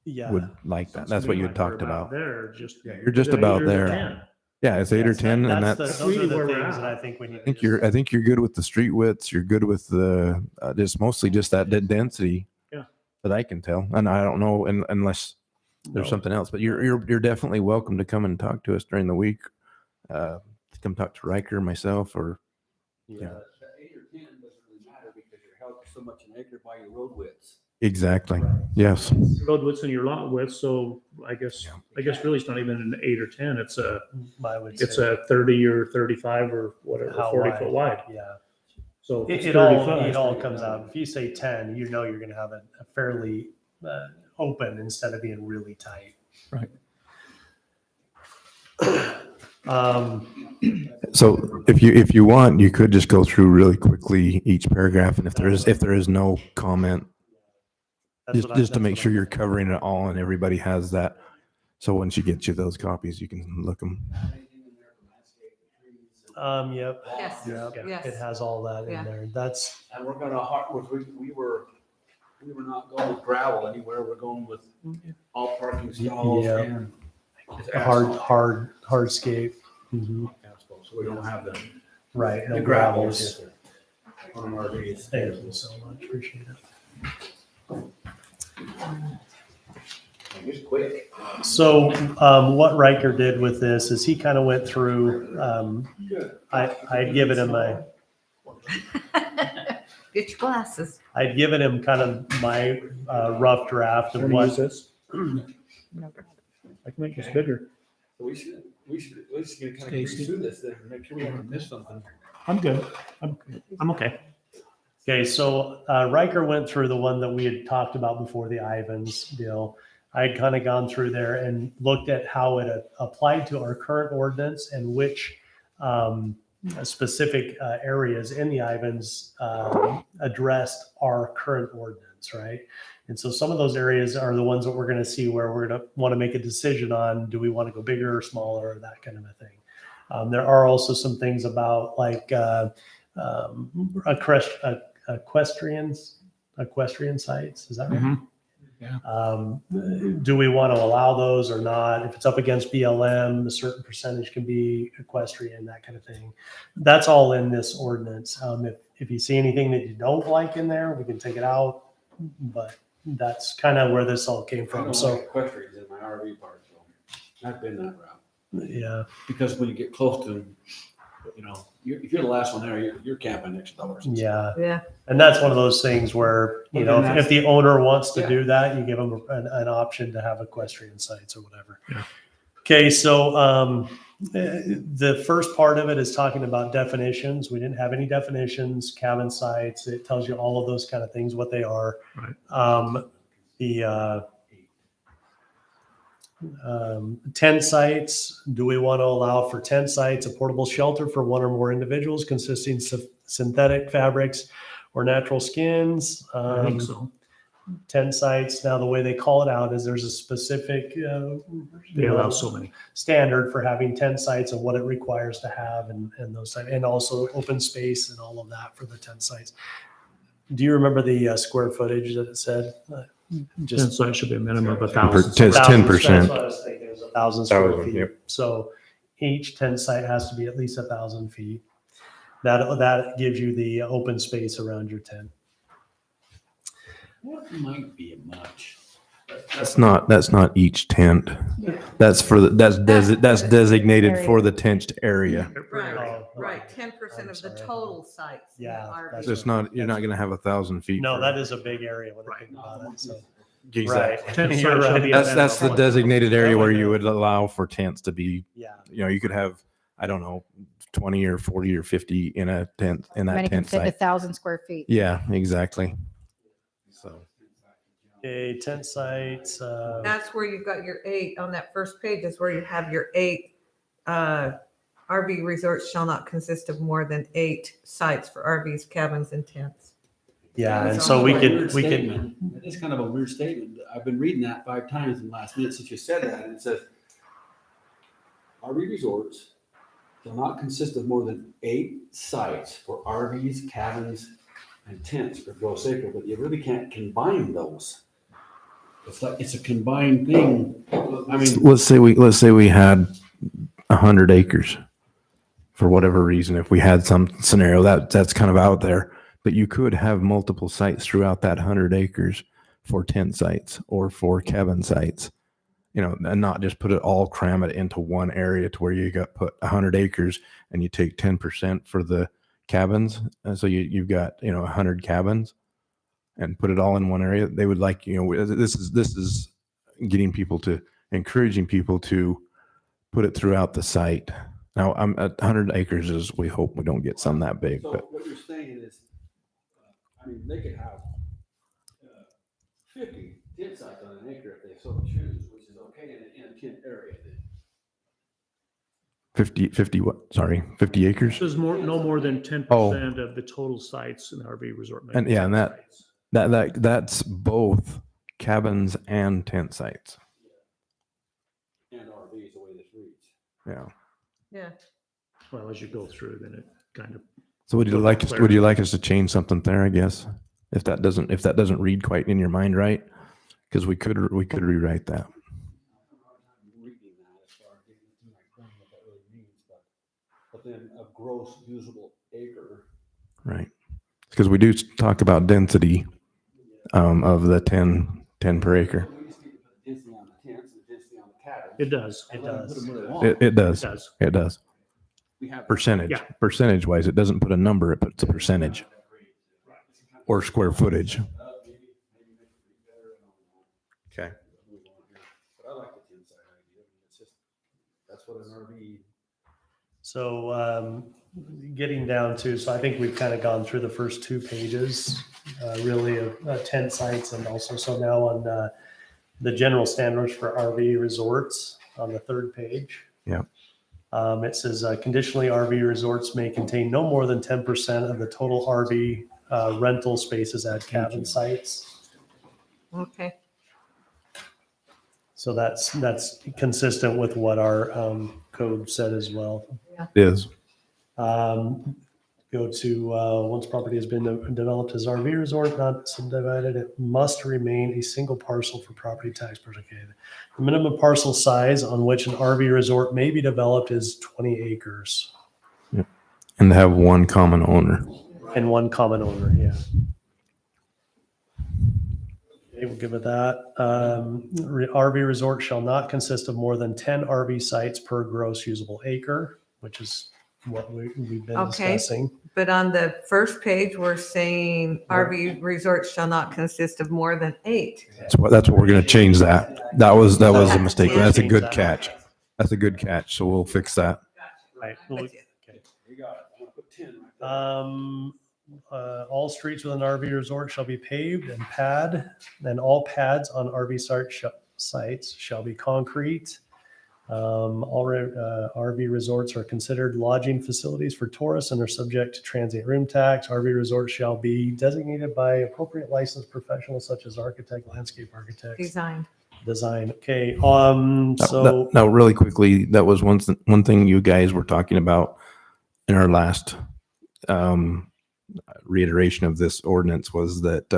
Speaker 1: Yeah.
Speaker 9: would like that, that's what you had talked about.
Speaker 7: There, just.
Speaker 9: You're just
Speaker 7: is it
Speaker 9: about
Speaker 7: 8 or
Speaker 9: there.
Speaker 7: 10?
Speaker 9: Yeah, it's 8 or 10, and that's.
Speaker 1: Those are
Speaker 7: really
Speaker 1: the
Speaker 7: where we're
Speaker 1: things
Speaker 7: at.
Speaker 1: that I think we need.
Speaker 9: I think you're good with the street widths. You're good with the just mostly just that density.
Speaker 7: Yeah.
Speaker 9: That I can tell, and I don't know unless there's
Speaker 1: No.
Speaker 9: something else. But you're definitely welcome to come and talk to us during the week. To come talk to Riker, myself, or
Speaker 1: Yeah.
Speaker 15: The 8 or 10 doesn't really matter because you're held so much an acre by your road widths.
Speaker 9: exactly. Yes.
Speaker 7: Road widths and your lot width, so I guess really it's not even an 8 or 10, it's a 30 or 35 or whatever,
Speaker 1: How
Speaker 7: 40-foot wide.
Speaker 1: Yeah.
Speaker 7: So if it's
Speaker 1: It
Speaker 7: 35,
Speaker 1: all comes out. If you say 10, you're going to have a fairly open instead of being really tight.
Speaker 9: Right.
Speaker 1: Um,
Speaker 9: So if you want, you could just go through really quickly each paragraph, and if there is no comment, just to make sure you're covering it all and everybody has that. So once you get you those copies, you can look them.
Speaker 1: Yep.
Speaker 5: Yes,
Speaker 1: Yep.
Speaker 5: yes.
Speaker 1: It has all that
Speaker 5: Yeah.
Speaker 1: in there. That's,
Speaker 15: And we're gonna, we were not going with gravel anywhere, we're going with all parking stalls
Speaker 1: Yeah.
Speaker 15: and
Speaker 1: hardscape.
Speaker 15: asphalt, so we don't have the.
Speaker 1: Right.
Speaker 15: The
Speaker 1: No
Speaker 15: gravels.
Speaker 1: gravels.
Speaker 15: On RVs.
Speaker 1: Thank you so much. Appreciate it.
Speaker 15: Just quick.
Speaker 1: So what Riker did with this is he kind of went through, I'd given him
Speaker 5: Get your glasses.
Speaker 1: I'd given him kind of my rough draft of
Speaker 7: Want to use
Speaker 1: what,
Speaker 7: this? I can make this bigger.
Speaker 15: We should get kind of breeze through this then, make sure we haven't missed something.
Speaker 7: I'm good. I'm okay.
Speaker 1: okay, so Riker went through the one that we had talked about before, the Ivans deal. I had kind of gone through there and looked at how it applied to our current ordinance and which specific areas in the Ivans addressed our current ordinance, right? And so some of those areas are the ones that we're going to see where we're going to want to make a decision on, do we want to go bigger or smaller, or that kind of a thing. There are also some things about like equestrian sites. Is that right?
Speaker 7: Mhm. Yeah.
Speaker 1: Do we want to allow those or not? If it's up against BLM, a certain percentage can be equestrian, that kind of thing. That's all in this ordinance. If you see anything that you don't like in there, we can take it out. But that's kind of where this all came
Speaker 15: I
Speaker 1: from.
Speaker 15: don't
Speaker 1: So,
Speaker 15: like equestrians in my RV park, so I've been that route.
Speaker 1: yeah.
Speaker 15: Because when you get close to them, if you're the last one there, you're camping next door.
Speaker 1: Yeah.
Speaker 5: Yeah.
Speaker 1: And that's one of those things where, you know, if the owner wants to
Speaker 15: Yeah.
Speaker 1: do that, you give them an option to have equestrian sites or whatever. Okay, so the first part of it is talking about definitions. We didn't have any definitions, cabin sites. It tells you all of those kind of things, what they are.
Speaker 7: Right.
Speaker 1: The tent sites, do we want to allow for tent sites a portable shelter for one or more individuals consisting of synthetic fabrics or natural skins?
Speaker 7: I think so.
Speaker 1: Tent sites, now the way they call it out is there's a specific
Speaker 7: They allow so many.
Speaker 1: standard for having tent sites and what it requires to have and those type, and also open space and all of that for the tent sites. Do you remember the square footage that it said?
Speaker 7: Just so it should be a minimum of
Speaker 9: 10%.
Speaker 7: 1,000.
Speaker 1: That's what I was thinking, it was 1,000 square
Speaker 9: 1,000,
Speaker 1: feet.
Speaker 9: yep.
Speaker 1: So each tent site has to be at least 1,000 feet. That gives you the open space around your tent.
Speaker 15: What might be much?
Speaker 9: That's not each tent. That's designated for the tent area.
Speaker 5: Right, 10% of the total sites. in the
Speaker 1: Yeah,
Speaker 5: RV.
Speaker 1: that's
Speaker 9: It's not, you're not going to have 1,000 feet.
Speaker 1: No,
Speaker 9: for-
Speaker 1: that is a big area when I think about it. So.
Speaker 9: Exactly.
Speaker 1: Right. You're right.
Speaker 9: That's the designated area where you would allow for tents to be.
Speaker 1: Yeah.
Speaker 9: You could have, I don't know, 20 or 40 or 50 in a tent, in that
Speaker 4: Many can
Speaker 9: tent
Speaker 4: fit
Speaker 9: site.
Speaker 4: 1,000 square feet.
Speaker 9: Yeah, exactly. So.
Speaker 1: Okay, tent sites.
Speaker 5: That's where you've got your 8 on that first page is where you have your 8 RV resorts shall not consist of more than 8 sites for RVs, cabins, and tents.
Speaker 1: Yeah, and
Speaker 15: It's
Speaker 1: so we
Speaker 15: kind of a
Speaker 1: could,
Speaker 15: weird
Speaker 1: we could,
Speaker 15: statement. It's kind of a weird statement. I've been reading that 5 times in the last minute since you said that, and it says, RV resorts shall not consist of more than 8 sites for RVs, cabins, and tents per gross acre, but you really can't combine those. It's like, it's a combined thing. I mean,
Speaker 9: let's say we had 100 acres for whatever reason. If we had some scenario that's kind of out there, but you could have multiple sites throughout that 100 acres for tent sites or for cabin sites, and not just cram it into one area to where you got put 100 acres and you take 10% for the cabins. And so you've got, 100 cabins and put it all in one area. They would like, this is encouraging people to put it throughout the site. Now, I'm at 100 acres is, we hope we don't get some that big,
Speaker 15: so
Speaker 9: but
Speaker 15: what you're saying is, they could have 50 tent sites on an acre if they so choose, which is okay in a tent area.
Speaker 9: 50 what? Sorry, 50 acres.
Speaker 7: There's no more than 10% of the total sites in the RV resort.
Speaker 9: And yeah, and that's both cabins and tent sites.
Speaker 15: And RVs the way this reads.
Speaker 9: Yeah.
Speaker 5: Yeah.
Speaker 7: Well, as you go through, then it kind of.
Speaker 9: So would you like us to change something there, I guess? If that doesn't read quite in your mind right? Because we could rewrite that.
Speaker 15: But then a gross usable acre.
Speaker 9: Right. Because we do talk about density of the 10 per acre.
Speaker 15: Density on the tents and density on the cabins.
Speaker 7: It does.
Speaker 1: It does.
Speaker 9: It does. It does.
Speaker 15: We have
Speaker 9: Percentage,
Speaker 7: Yeah.
Speaker 9: percentage wise, it doesn't put a number, it puts a percentage or square footage. Okay.
Speaker 15: But I like the 10 side idea. It's just, that's what an RV.
Speaker 1: So getting down to, so I think we've kind of gone through the first 2 pages, really of tent sites, and also so now on the general standards for RV resorts on the 3rd page.
Speaker 9: Yeah.
Speaker 1: It says conditionally RV resorts may contain no more than 10% of the total RV rental spaces at cabin sites.
Speaker 5: Okay.
Speaker 1: So that's consistent with what our code said as well.
Speaker 9: It is.
Speaker 1: Go to once property has been developed as RV resort, not subdivided, it must remain a single parcel for property tax purposes. The minimum parcel size on which an RV resort may be developed is 20 acres
Speaker 9: And they have one common owner.
Speaker 1: and one common owner. Yeah. Okay, we'll give it that. RV resort shall not consist of more than 10 RV sites per gross usable acre, which is what we've been
Speaker 5: Okay.
Speaker 1: discussing.
Speaker 5: But on the first page, we're saying RV resorts shall not consist of more than 8.
Speaker 9: That's what we're going to change that. That was a mistake.
Speaker 1: We'll
Speaker 9: That's a
Speaker 1: change
Speaker 9: good
Speaker 1: that.
Speaker 9: catch. That's a good catch. So we'll fix that.
Speaker 1: Right. Okay.
Speaker 15: You got it. I'm gonna put 10 right there.
Speaker 1: All streets with an RV resort shall be paved and and all pads on RV sites shall be concrete. All RV resorts are considered lodging facilities for tourists and are subject to transient room tax. RV resorts shall be designated by appropriate licensed professionals such as architect, landscape architects. Design. Okay. So
Speaker 9: Now, really quickly, that was one thing you guys were talking about in our last reiteration of this ordinance was that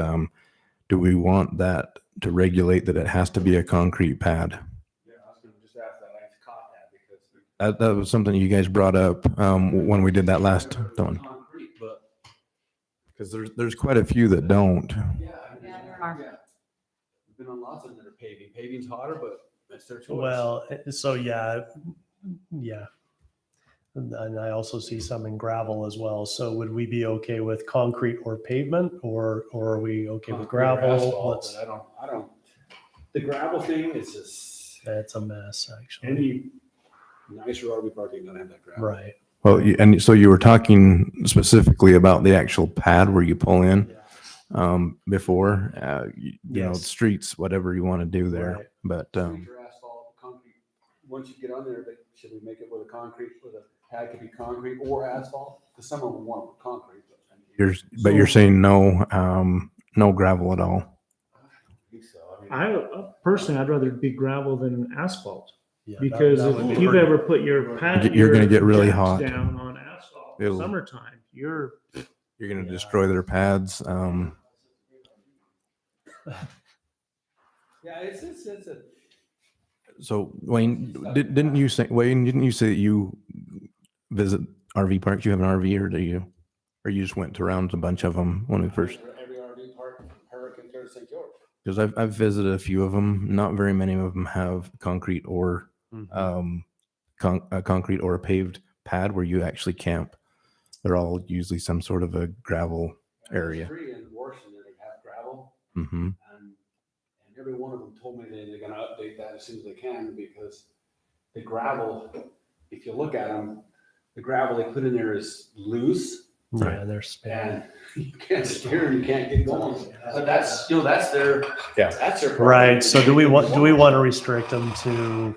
Speaker 9: do we want that to regulate that it has to be a concrete pad?
Speaker 15: Yeah, I was gonna just ask that. I caught that because.
Speaker 9: That was something you guys brought up when we did that last one.
Speaker 15: Concrete, but.
Speaker 9: Because there's quite a few that don't.
Speaker 15: Yeah. We've been on lots of them that are paving. Paving's hotter, but that's their choice.
Speaker 1: well, so yeah. And I also see some in gravel as well. So would we be okay with concrete or pavement, or are we okay with
Speaker 15: Concrete or
Speaker 1: gravel?
Speaker 15: asphalt, but I don't, the gravel thing is just,
Speaker 1: That's a mess, actually.
Speaker 15: any nicer RV park ain't gonna have that gravel.
Speaker 1: Right.
Speaker 9: Well, and so you were talking specifically about the actual pad where you pull in before, you know,
Speaker 1: Yes.
Speaker 9: streets, whatever you want to do there.
Speaker 1: Right.
Speaker 9: But
Speaker 15: Streets or asphalt, concrete, once you get on there, should we make it with a concrete, with a pad could be concrete or asphalt? Because some of them want concrete. But
Speaker 9: you're saying no, no gravel at all.
Speaker 15: I think so. I mean,
Speaker 7: Personally, I'd rather be gravel than asphalt.
Speaker 1: Yeah,
Speaker 7: Because
Speaker 1: that would
Speaker 7: if
Speaker 1: be
Speaker 7: you've
Speaker 1: pretty-
Speaker 7: ever put your pad,
Speaker 9: You're gonna
Speaker 7: your
Speaker 9: get really
Speaker 7: jacks
Speaker 9: hot.
Speaker 7: down on asphalt,
Speaker 9: It'll-
Speaker 7: summertime, you're
Speaker 9: You're going to destroy their pads.
Speaker 15: yeah, it's a.
Speaker 9: So Wayne, didn't you say that you visit RV parks? You have an RV, or you just went around a bunch of them when we first?
Speaker 15: Every RV park from Hurricane to St. George.
Speaker 9: Because I've visited a few of them. Not very many of them have concrete or a concrete or a paved pad where you actually camp. They're all usually some sort of a gravel area.
Speaker 15: Three in Washington that have gravel,
Speaker 9: Mm-hmm.
Speaker 15: and every one of them told me they're gonna update that as soon as they can, because the gravel, if you look at them, the gravel they put in there is loose,
Speaker 1: Yeah, they're span.
Speaker 15: and you can't steer and you can't get going. But that's, that's their, that's their.
Speaker 1: Right. So do we want to restrict them to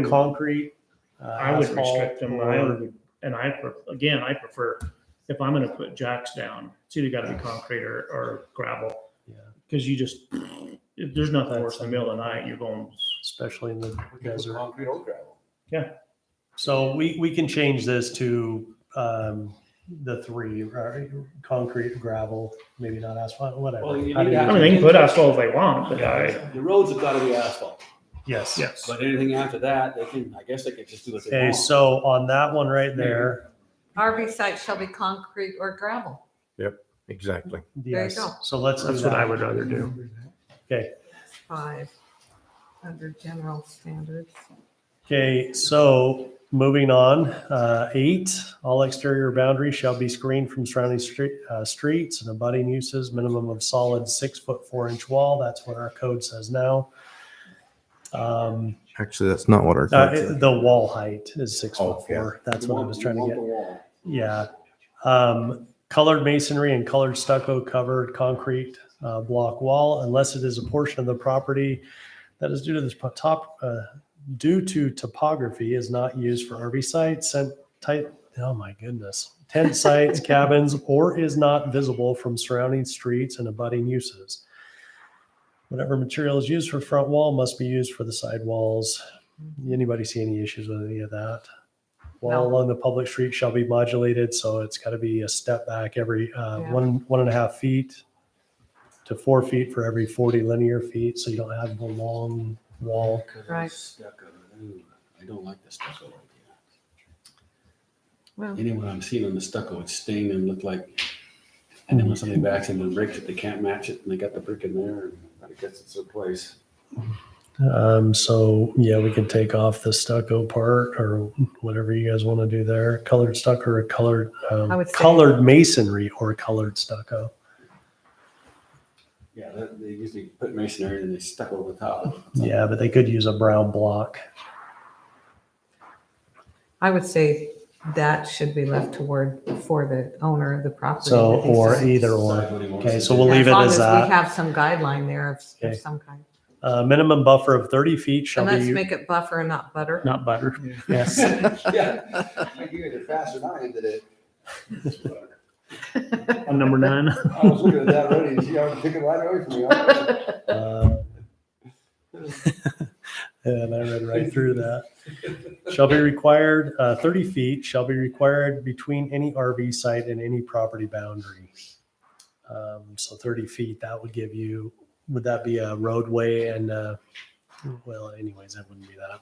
Speaker 1: concrete?
Speaker 7: I would
Speaker 1: asphalt,
Speaker 7: restrict them. I prefer, if I'm gonna put jacks down, it's either gotta be concrete or gravel.
Speaker 1: Yeah.
Speaker 7: Cause you just, there's nothing worse in the middle of the night, you're going.
Speaker 1: Especially in the desert.
Speaker 15: Concrete or gravel.
Speaker 7: Yeah.
Speaker 1: So we can change this to the 3, concrete, gravel, maybe not asphalt, whatever.
Speaker 15: Well, you
Speaker 1: How do
Speaker 15: need
Speaker 1: you-
Speaker 15: to
Speaker 7: I mean, they can put asphalt if they want, but
Speaker 15: The roads have gotta be asphalt,
Speaker 1: Yes.
Speaker 7: yes.
Speaker 15: but anything after that, I guess they could just do what they
Speaker 1: Okay,
Speaker 15: want.
Speaker 1: so on that one right there,
Speaker 5: RV sites shall be concrete or gravel.
Speaker 9: Exactly.
Speaker 5: There you
Speaker 1: yes.
Speaker 5: go.
Speaker 1: So let's do
Speaker 7: That's what I
Speaker 1: that.
Speaker 7: would rather do.
Speaker 1: Okay.
Speaker 5: 5 under general standards.
Speaker 1: Okay, so Moving on, 8, all exterior boundaries shall be screened from surrounding streets and abutting uses, minimum of solid 6-foot 4-inch wall. That's what our code says now.
Speaker 9: Actually, that's not what our code says.
Speaker 1: The wall height is 6'4".
Speaker 9: Okay.
Speaker 1: That's what I was trying to get. Yeah. Colored masonry and colored stucco covered concrete block wall, unless it is a portion of the property that is due to topography, is not used for RV sites and tent sites, cabins, or is not visible from surrounding streets and abutting uses. Whatever material is used for front wall must be used for the side walls. Anybody see any issues with any of that? Wall along the public street shall be modulated, so it's got to be a step back every 1.5 feet to 4 feet for every 40 linear feet, so you don't have a long wall.
Speaker 5: Right.
Speaker 15: Stucco. Ooh, I don't like the stucco idea.
Speaker 5: Well,
Speaker 15: Anyone I'm seeing on the stucco, it's stained and look like, and then when somebody backs into and breaks it, they can't match it, and they got the brick in there, and it gets its place.
Speaker 1: So yeah, we can take off the stucco part or whatever you guys want to do there. Colored stucco or colored colored masonry or colored stucco.
Speaker 15: Yeah, they usually put masonry and they stuck over the top.
Speaker 1: Yeah, but they could use a brown block.
Speaker 5: I would say that should be left for the owner of the property.
Speaker 1: So,
Speaker 5: to
Speaker 1: or
Speaker 5: decide.
Speaker 1: either or. Okay, so we'll leave it
Speaker 5: long
Speaker 1: as
Speaker 5: We
Speaker 1: that.
Speaker 5: have some guideline there
Speaker 1: Okay.
Speaker 5: of some kind.
Speaker 1: Minimum buffer of 30 feet shall
Speaker 5: And let's
Speaker 1: be.
Speaker 5: make it buffer and not butter.
Speaker 7: Not butter.
Speaker 1: Yes.
Speaker 15: Yeah, you guys are faster than I am today.
Speaker 7: On number 9.
Speaker 15: I was looking at that already, and see, I was picking right away from you.
Speaker 1: And I read right through that. Shall be required, 30 feet shall be required between any RV site and any property boundary. So 30 feet, that would give you, would that be a roadway and, well, anyways, that wouldn't be that.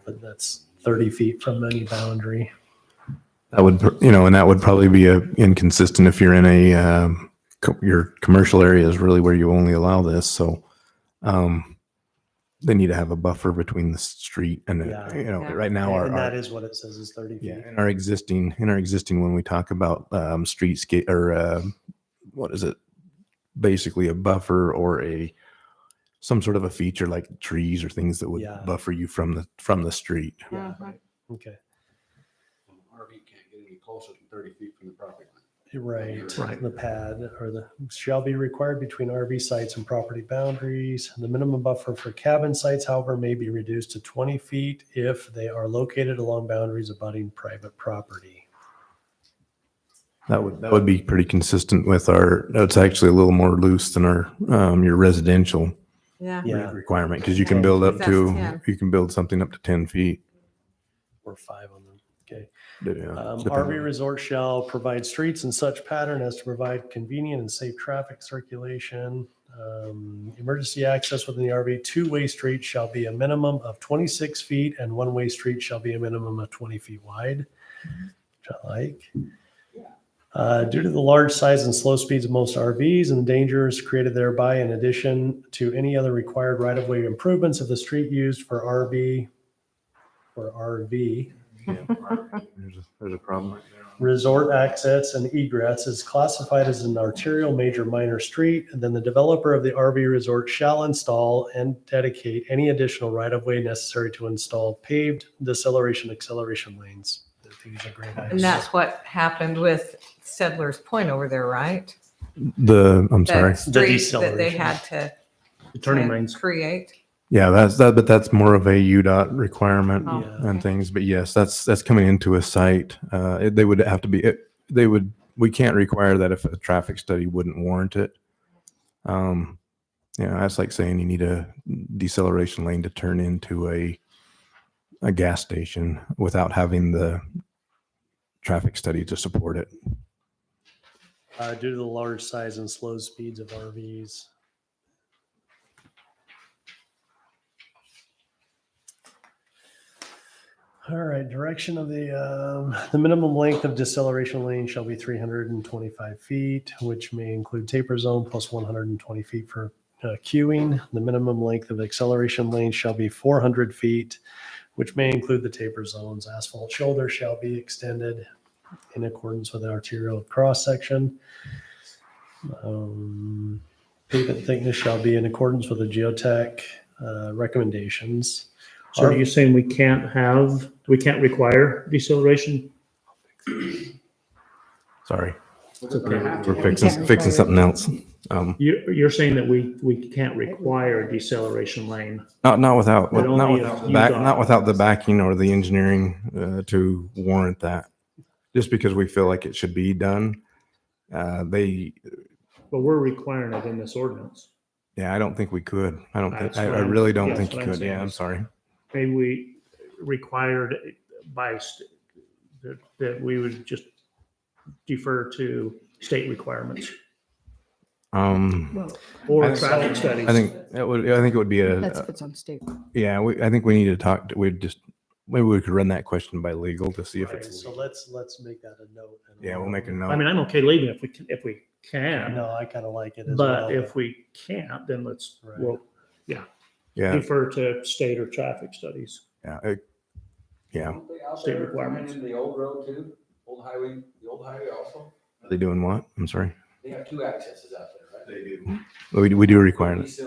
Speaker 1: But that's 30 feet from any boundary.
Speaker 9: That would, and that would probably be inconsistent if you're in your commercial area is really where you only allow this. So, they need to have a buffer between the street and, right now
Speaker 1: And that is what it says is 30 feet.
Speaker 9: in our existing, when we talk about, streetscape or, what is it? Basically a buffer or some sort of a feature like trees or things that would buffer you from the street.
Speaker 1: Yeah. Okay.
Speaker 15: RV can't get any closer than 30 feet from the property line.
Speaker 1: Right. The pad or shall be required between RV sites and property boundaries. The minimum buffer for cabin sites, however, may be reduced to 20 feet if they are located along boundaries abutting private property.
Speaker 9: That would be pretty consistent with that's actually a little more loose than our, your residential
Speaker 5: Yeah.
Speaker 9: requirement. Cause you can build up
Speaker 5: That's
Speaker 9: to,
Speaker 5: 10.
Speaker 9: you can build something up to 10 feet.
Speaker 1: Or 5 on them. Okay.
Speaker 9: Depending
Speaker 1: RV
Speaker 9: on-
Speaker 1: resort shall provide streets in such pattern as to provide convenient and safe traffic circulation. Emergency access within the RV, 2-way street shall be a minimum of 26 feet and 1-way street shall be a minimum of 20 feet wide, which I like. Due to the large size and slow speeds of most RVs and the dangers created thereby, in addition to any other required right-of-way improvements of the street used for RV,
Speaker 9: There's a problem right there.
Speaker 1: resort access and egress is classified as an arterial major minor street, and then the developer of the RV resort shall install and dedicate any additional right-of-way necessary to install paved deceleration, acceleration lanes. I think these are great
Speaker 5: And
Speaker 1: ideas.
Speaker 5: that's what happened with Settlers Point over there, right?
Speaker 9: I'm sorry.
Speaker 5: That street that they
Speaker 1: deceleration.
Speaker 5: had to
Speaker 7: Turning lanes.
Speaker 5: create.
Speaker 9: Yeah, but that's more of a UDOT requirement
Speaker 5: Oh,
Speaker 9: and things. But yes, that's coming into a site. They would have to be. We can't require that if a traffic study wouldn't warrant it. That's like saying you need a deceleration lane to turn into a gas station without having the traffic study to support it.
Speaker 1: Due to the large size and slow speeds of RVs. All right, direction of the minimum length of deceleration lane shall be 325 feet, which may include taper zone plus 120 feet for queuing. The minimum length of acceleration lane shall be 400 feet, which may include the taper zones. Asphalt shoulder shall be extended in accordance with the arterial cross-section. Pavement thickness shall be in accordance with the geotech recommendations.
Speaker 7: So are you saying we can't require deceleration?
Speaker 9: Sorry.
Speaker 7: It's okay.
Speaker 9: We're fixing something else.
Speaker 7: You're saying that we can't require a deceleration lane?
Speaker 9: Not without
Speaker 7: But only if you got-
Speaker 9: not without the backing or the engineering to warrant that. Just because we feel like it should be done,
Speaker 7: But we're requiring it in this ordinance.
Speaker 9: I don't think we could. I don't think.
Speaker 7: That's
Speaker 9: I
Speaker 7: what I'm-
Speaker 9: really don't
Speaker 7: yes,
Speaker 9: think you
Speaker 7: what I'm
Speaker 9: could.
Speaker 7: saying
Speaker 9: Yeah, I'm
Speaker 7: is-
Speaker 9: sorry.
Speaker 7: Maybe we required that we would just defer to state requirements or traffic studies.
Speaker 9: I think it would be
Speaker 17: That's if it's on state.
Speaker 9: Yeah, I think we need to talk. Maybe we could run that question by legal to see if
Speaker 1: Right,
Speaker 9: it's.
Speaker 1: so let's make that a note.
Speaker 9: Yeah, we'll make a note.
Speaker 7: I mean, I'm okay leaving if we can.
Speaker 1: No, I kind of like it as well.
Speaker 7: But if we can't, then
Speaker 1: Right.
Speaker 9: Yeah.
Speaker 7: defer to state or traffic studies.
Speaker 9: Yeah. Yeah.
Speaker 7: State requirements.
Speaker 15: The old road too, the old highway also.
Speaker 9: Are they doing what? I'm sorry.
Speaker 15: They have two accesses out there, right? They do.
Speaker 9: We do require it.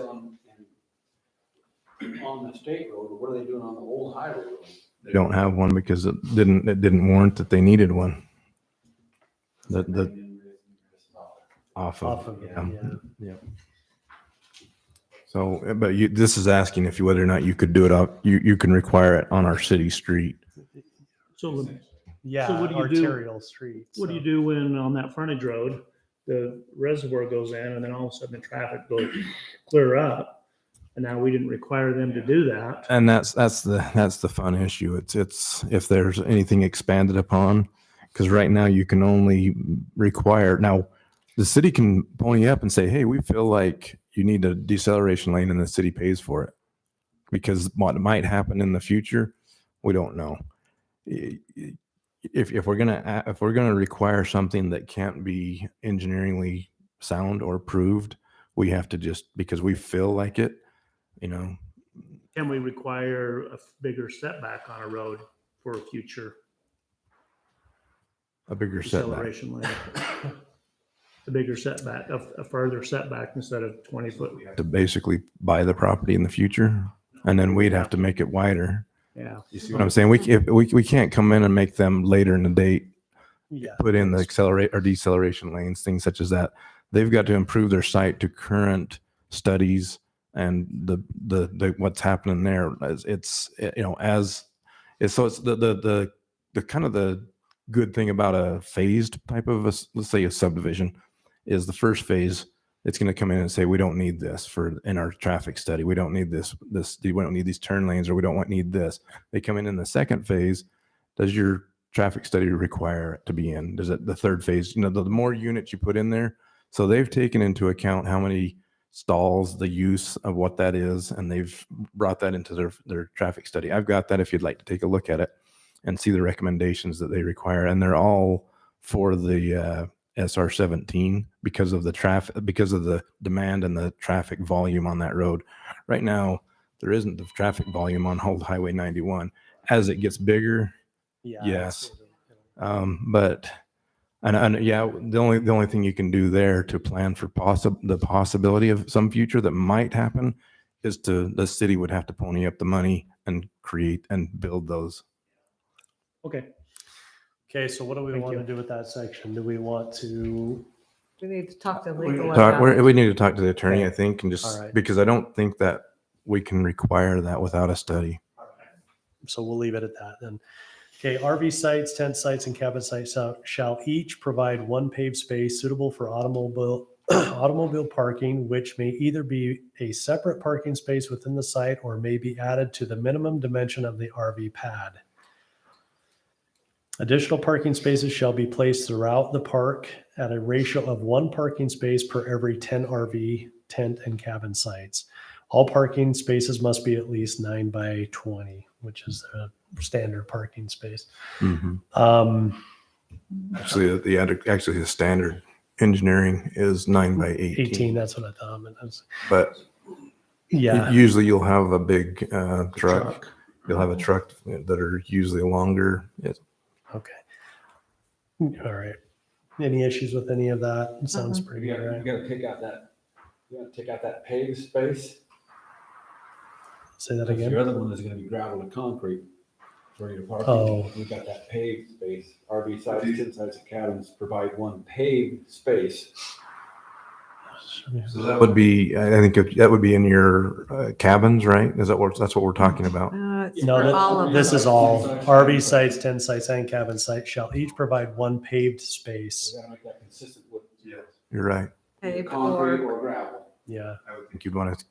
Speaker 15: On the state road, or what are they doing on the old highway road?
Speaker 9: They don't have one because it didn't warrant that they needed one. The off of
Speaker 1: it,
Speaker 9: yeah. So, but this is asking if whether or not you could do it up. You can require it on our city street.
Speaker 7: So,
Speaker 1: Yeah,
Speaker 7: so what do you do?
Speaker 1: arterial streets.
Speaker 7: What do you do when on that frontage road, the reservoir goes in and then all of a sudden the traffic goes clear up? And now we didn't require them to do that.
Speaker 9: And that's the fun issue. It's if there's anything expanded upon, because right now you can only require. Now the city can pony up and say, hey, we feel like you need a deceleration lane, and the city pays for it. Because what might happen in the future, we don't know. If we're gonna require something that can't be engineeringly sound or proved, we have to just, because we feel like it,
Speaker 7: Can we require a bigger setback on a road for a future
Speaker 9: a bigger setback.
Speaker 7: deceleration lane? A bigger setback, a further setback instead of 20 foot.
Speaker 9: To basically buy the property in the future, and then we'd have to make it wider.
Speaker 7: Yeah.
Speaker 9: You see what I'm saying? We can't come in and make them later in the date,
Speaker 1: Yeah.
Speaker 9: put in the accelerate or deceleration lanes, things such as that. They've got to improve their site to current studies and the what's happening there. It's the kind of the good thing about a phased type of let's say a subdivision is the first phase. It's going to come in and say, we don't need this in our traffic study. We don't need this, we don't need these turn lanes, or we don't need this. They come in the second phase. Does your traffic study require it to be in? Does it, the third phase, the more units you put in there. So they've taken into account how many stalls, the use of what that is, and they've brought that into their traffic study. I've got that if you'd like to take a look at it and see the recommendations that they require. And they're all for the SR 17 because of the traffic, because of the demand and the traffic volume on that road. Right now, there isn't the traffic volume on Old Highway 91. As it gets bigger, yes. But the only thing you can do there to plan for the possibility of some future that might happen is the city would have to pony up the money and create and build those.
Speaker 7: Okay.
Speaker 1: Okay, so what do we want to do with that section? Do we want to?
Speaker 5: We need to talk to legal about it.
Speaker 9: We need to talk to the attorney,
Speaker 1: Okay.
Speaker 9: I think, and
Speaker 1: All
Speaker 9: just
Speaker 1: right.
Speaker 9: because I don't think that we can require that without a study.
Speaker 1: So we'll leave it at that then. Okay, RV sites, tent sites, and cabin sites shall each provide one paved space suitable for automobile parking, which may either be a separate parking space within the site or may be added to the minimum dimension of the RV pad. Additional parking spaces shall be placed throughout the park at a ratio of one parking space per every 10 RV, tent, and cabin sites. All parking spaces must be at least 9 by 20, which is a standard parking space.
Speaker 9: Actually, the standard engineering is 9 by 18.
Speaker 1: 18, that's what I thought.
Speaker 9: But
Speaker 1: Yeah.
Speaker 9: usually you'll have a big truck You'll have a truck that are usually longer.
Speaker 1: Okay. All right. Any issues with any of that? It sounds pretty
Speaker 15: You
Speaker 1: good, right?
Speaker 15: gotta take out that, you gotta take out that paved space.
Speaker 1: Say that
Speaker 15: Your
Speaker 1: again.
Speaker 15: other one is gonna be gravel and concrete for your parking.
Speaker 1: Oh.
Speaker 15: We got that paved space. RV sites, 10 sites of cabins provide one paved space.
Speaker 9: So that would be, I think that would be in your cabins, right? Is that what, that's what we're talking about?
Speaker 5: It's
Speaker 1: No,
Speaker 5: for all of
Speaker 1: this
Speaker 5: them.
Speaker 1: is all RV sites, 10 sites and cabin sites shall each provide one paved space.
Speaker 15: We gotta make that consistent with
Speaker 9: You're right.
Speaker 5: Paved
Speaker 15: concrete
Speaker 5: or
Speaker 15: or gravel.
Speaker 1: Yeah.
Speaker 9: I would think you'd want to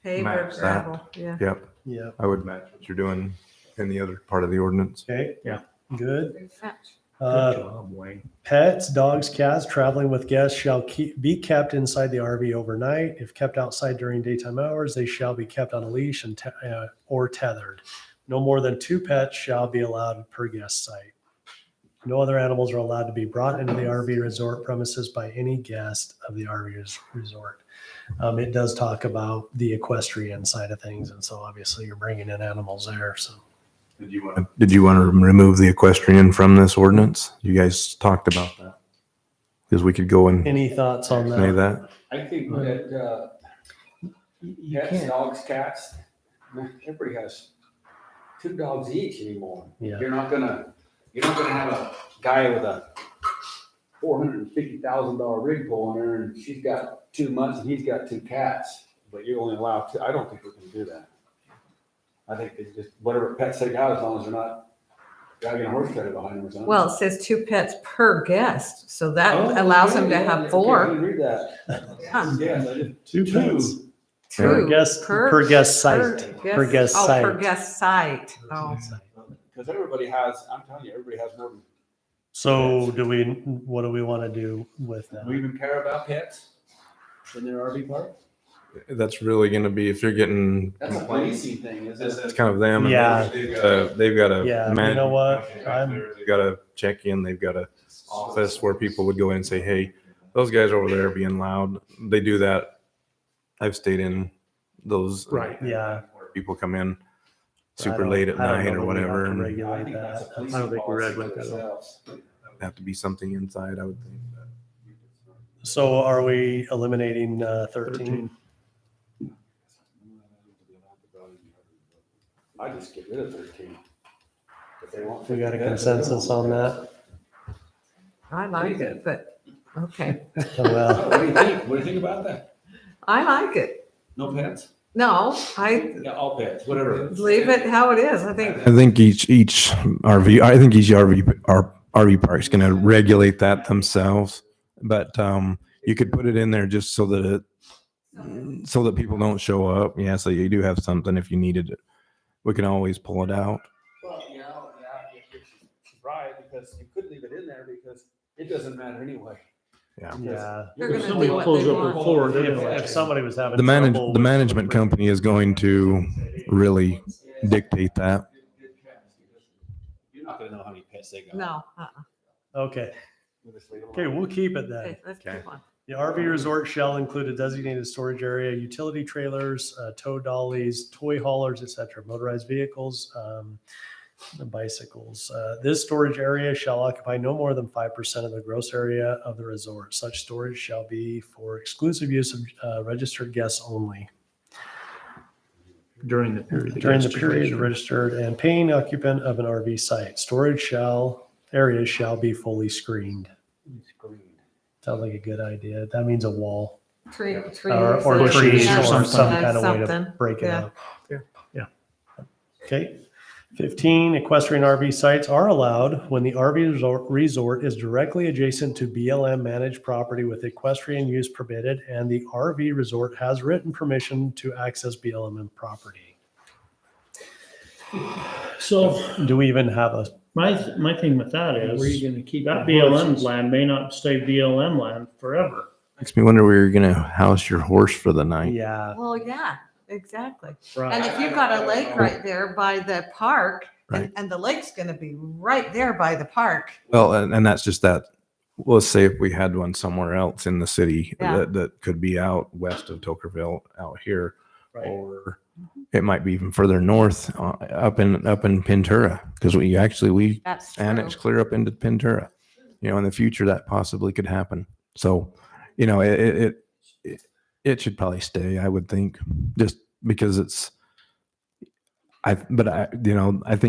Speaker 5: paved or
Speaker 9: match that.
Speaker 5: gravel, yeah.
Speaker 9: Yep.
Speaker 1: Yeah.
Speaker 9: I would match what you're doing in the other part of the ordinance.
Speaker 1: Okay.
Speaker 7: Yeah.
Speaker 1: Good.
Speaker 7: Good
Speaker 1: Uh,
Speaker 7: job, Wayne.
Speaker 1: Pets, dogs, cats traveling with guests shall be kept inside the RV overnight. If kept outside during daytime hours, they shall be kept on a leash and or tethered. No more than 2 pets shall be allowed per guest site. No other animals are allowed to be brought into the RV resort premises by any guest of the RV resort. It does talk about the equestrian side of things, and so obviously you're bringing in animals there. So
Speaker 9: Did you want to remove the equestrian from this ordinance? You guys talked about that. Because we could go and
Speaker 1: any thoughts on
Speaker 9: say
Speaker 1: that?
Speaker 9: that.
Speaker 15: I think that,
Speaker 14: You
Speaker 15: pets,
Speaker 14: can't,
Speaker 15: dogs, cats, everybody has 2 dogs each anymore.
Speaker 1: Yeah.
Speaker 15: You're not gonna have a guy with a $450,000 rig pull on her and she's got 2 months and he's got 2 cats, but you only allow 2. I don't think we can do that. I think it's just whatever pets they got, as long as they're not dragging a horse trailer behind them or something.
Speaker 5: Well, it says 2 pets per guest, so that
Speaker 15: Oh,
Speaker 5: allows
Speaker 15: okay,
Speaker 5: them to
Speaker 15: yeah,
Speaker 5: have
Speaker 15: okay, I
Speaker 5: 4.
Speaker 15: didn't read that.
Speaker 5: Yeah.
Speaker 15: Yes, I did.
Speaker 1: 2 pets.
Speaker 5: Two
Speaker 1: Per guest, per guest site. Per guest
Speaker 5: Oh, per
Speaker 1: site.
Speaker 5: guest site. Oh.
Speaker 15: Because everybody has, I'm telling you, everybody has more than.
Speaker 1: So what do we want to do with that?
Speaker 15: Do we even care about pets in their RV park?
Speaker 9: That's really going to be, if you're getting,
Speaker 15: That's a policing thing, isn't it?
Speaker 9: it's kind of them. and
Speaker 1: Yeah.
Speaker 9: They've got a.
Speaker 1: Yeah, you
Speaker 9: management
Speaker 1: know what?
Speaker 9: company back there. They've got a check-in, they've got a office where people would go in and say, hey, those guys over there being loud. They do that. I've stayed in those.
Speaker 7: Right.
Speaker 1: Yeah.
Speaker 9: Where people come in
Speaker 1: I
Speaker 9: super
Speaker 1: don't-
Speaker 9: late at
Speaker 1: I don't
Speaker 9: night
Speaker 1: know
Speaker 9: or
Speaker 1: that we have
Speaker 9: whatever.
Speaker 1: to
Speaker 9: And
Speaker 1: regulate
Speaker 15: I think that's a
Speaker 1: that.
Speaker 15: policing
Speaker 7: I don't think we're
Speaker 15: policy
Speaker 7: regulating that at all.
Speaker 15: themselves.
Speaker 9: it'd have to be something inside, I would think.
Speaker 1: So are we eliminating 13?
Speaker 15: I just get rid of 13. If they want.
Speaker 1: We got a
Speaker 15: 50 pets,
Speaker 1: consensus on that?
Speaker 5: I like it, but, okay.
Speaker 1: Well,
Speaker 15: What do you think? What do you think about that?
Speaker 5: I like it.
Speaker 15: No pets?
Speaker 5: No, I
Speaker 15: Yeah, all pets, whatever.
Speaker 5: leave it how it is. I think,
Speaker 9: I think each RV park's going to regulate that themselves, but you could put it in there just so that people don't show up. Yeah, so you do have something if you needed it. We can always pull it out.
Speaker 15: Well, yeah, she's right, because you could leave it in there because it doesn't matter anyway.
Speaker 1: yeah.
Speaker 5: They're
Speaker 7: If
Speaker 5: gonna
Speaker 7: somebody
Speaker 5: do what
Speaker 7: pulls
Speaker 5: they
Speaker 7: up
Speaker 5: want.
Speaker 7: at 4, they're
Speaker 1: If,
Speaker 7: gonna
Speaker 1: if somebody was having
Speaker 9: The
Speaker 1: trouble with-
Speaker 9: management company is going to really dictate that.
Speaker 15: You're not gonna know how many pets they got.
Speaker 5: no.
Speaker 1: Okay.
Speaker 15: We'll just leave them
Speaker 1: Okay,
Speaker 15: alone.
Speaker 1: we'll keep it then.
Speaker 5: Okay, let's keep on.
Speaker 1: The RV resort shall include a designated storage area, utility trailers, tow dollies, toy haulers, etc., motorized vehicles, bicycles. This storage area shall occupy no more than 5% of the gross area of the resort. Such storage shall be for exclusive use of registered guests only.
Speaker 7: During the period.
Speaker 1: During the
Speaker 7: guest is
Speaker 1: period,
Speaker 7: registered.
Speaker 1: registered and paying occupant of an RV site. Storage areas shall be fully screened. Sounds like a good idea. That means a wall.
Speaker 5: Trees.
Speaker 1: Or
Speaker 7: Bushes
Speaker 1: trees
Speaker 7: or
Speaker 1: or some
Speaker 7: something.
Speaker 1: kind of way to
Speaker 5: Something,
Speaker 1: break it
Speaker 5: yeah.
Speaker 1: up.
Speaker 7: Yeah.
Speaker 1: Okay. 15, equestrian RV sites are allowed when the RV resort is directly adjacent to BLM managed property with equestrian use permitted and the RV resort has written permission to access BLM property.
Speaker 7: So
Speaker 1: Do we even have a,
Speaker 7: my thing with that
Speaker 14: where are
Speaker 7: is
Speaker 14: you gonna keep
Speaker 7: that
Speaker 14: your
Speaker 7: BLM
Speaker 14: horses?
Speaker 7: land may not stay BLM land forever.
Speaker 9: Makes me wonder where you're going to house your horse for the night.
Speaker 1: yeah,
Speaker 5: Well, yeah, exactly. And
Speaker 7: Right.
Speaker 5: if you've got a lake right there by the park,
Speaker 9: Right.
Speaker 5: and the lake's gonna be right there by the park.
Speaker 9: Well, and that's just that. Let's say if we had one somewhere else in the city
Speaker 5: Yeah.
Speaker 9: that could be out west of Tokerville out here,
Speaker 7: Right.
Speaker 9: or it might be even further north, up in Pintura, because we
Speaker 5: That's
Speaker 9: annex
Speaker 5: true.
Speaker 9: clear up into Pintura. In the future that possibly could happen. So, it should probably stay, I would think, just because I think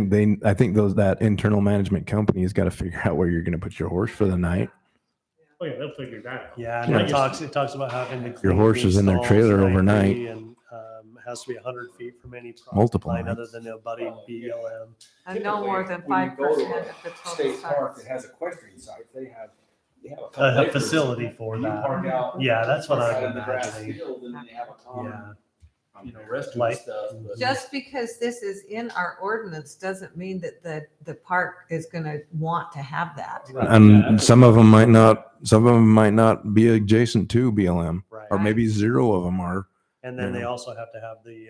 Speaker 9: that internal management company has got to figure out where you're going to put your horse for the night.
Speaker 7: Oh, yeah, they'll figure that out.
Speaker 1: Yeah, and
Speaker 9: Yeah.
Speaker 1: it talks about having to
Speaker 9: Your
Speaker 1: clean
Speaker 9: horse
Speaker 1: the
Speaker 9: is in their
Speaker 1: stalls
Speaker 9: trailer
Speaker 1: nightly,
Speaker 9: overnight.
Speaker 1: and has to be 100 feet from any property
Speaker 9: Multiple
Speaker 1: line
Speaker 9: nights.
Speaker 1: other than the abutting BLM.
Speaker 5: And no more than
Speaker 15: When you go to
Speaker 5: 5%
Speaker 15: a
Speaker 5: of the total
Speaker 15: State park
Speaker 5: size.
Speaker 15: that has equestrian sites, they have a
Speaker 1: A
Speaker 15: couple acres.
Speaker 1: facility for
Speaker 15: You
Speaker 1: that.
Speaker 15: park out
Speaker 1: Yeah, that's what
Speaker 15: outside
Speaker 1: I'm
Speaker 15: in the grass
Speaker 1: imagining.
Speaker 15: field, and then they have a common,
Speaker 1: Yeah.
Speaker 15: restaurant
Speaker 1: Like-
Speaker 15: stuff. But
Speaker 5: Just because this is in our ordinance doesn't mean that the park is going to want to have that.
Speaker 9: And some of them might not be adjacent to BLM,
Speaker 1: Right.
Speaker 9: or maybe zero of them are.
Speaker 1: And then they
Speaker 9: Yeah.
Speaker 1: also have to have the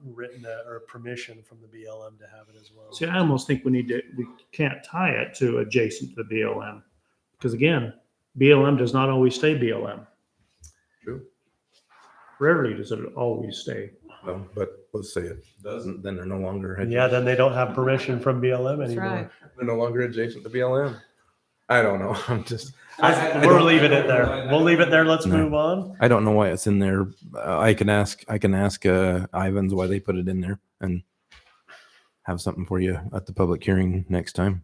Speaker 1: written or permission from the BLM to have it as well.
Speaker 7: See, I almost think we can't tie it to adjacent to the BLM. Because again, BLM does not always stay BLM.
Speaker 9: True.
Speaker 7: Rarely does it always stay.
Speaker 9: Well, but let's say it doesn't, then they're no longer.
Speaker 1: Yeah, then they don't have permission from BLM
Speaker 5: That's
Speaker 1: anymore.
Speaker 5: right.
Speaker 9: They're no longer adjacent to BLM. I don't know. I'm just.
Speaker 1: We're leaving it there. We'll leave it there. Let's
Speaker 9: No.
Speaker 1: move on.
Speaker 9: I don't know why it's in there. I can ask Ivans why they put it in there and have something for you at the public hearing next time.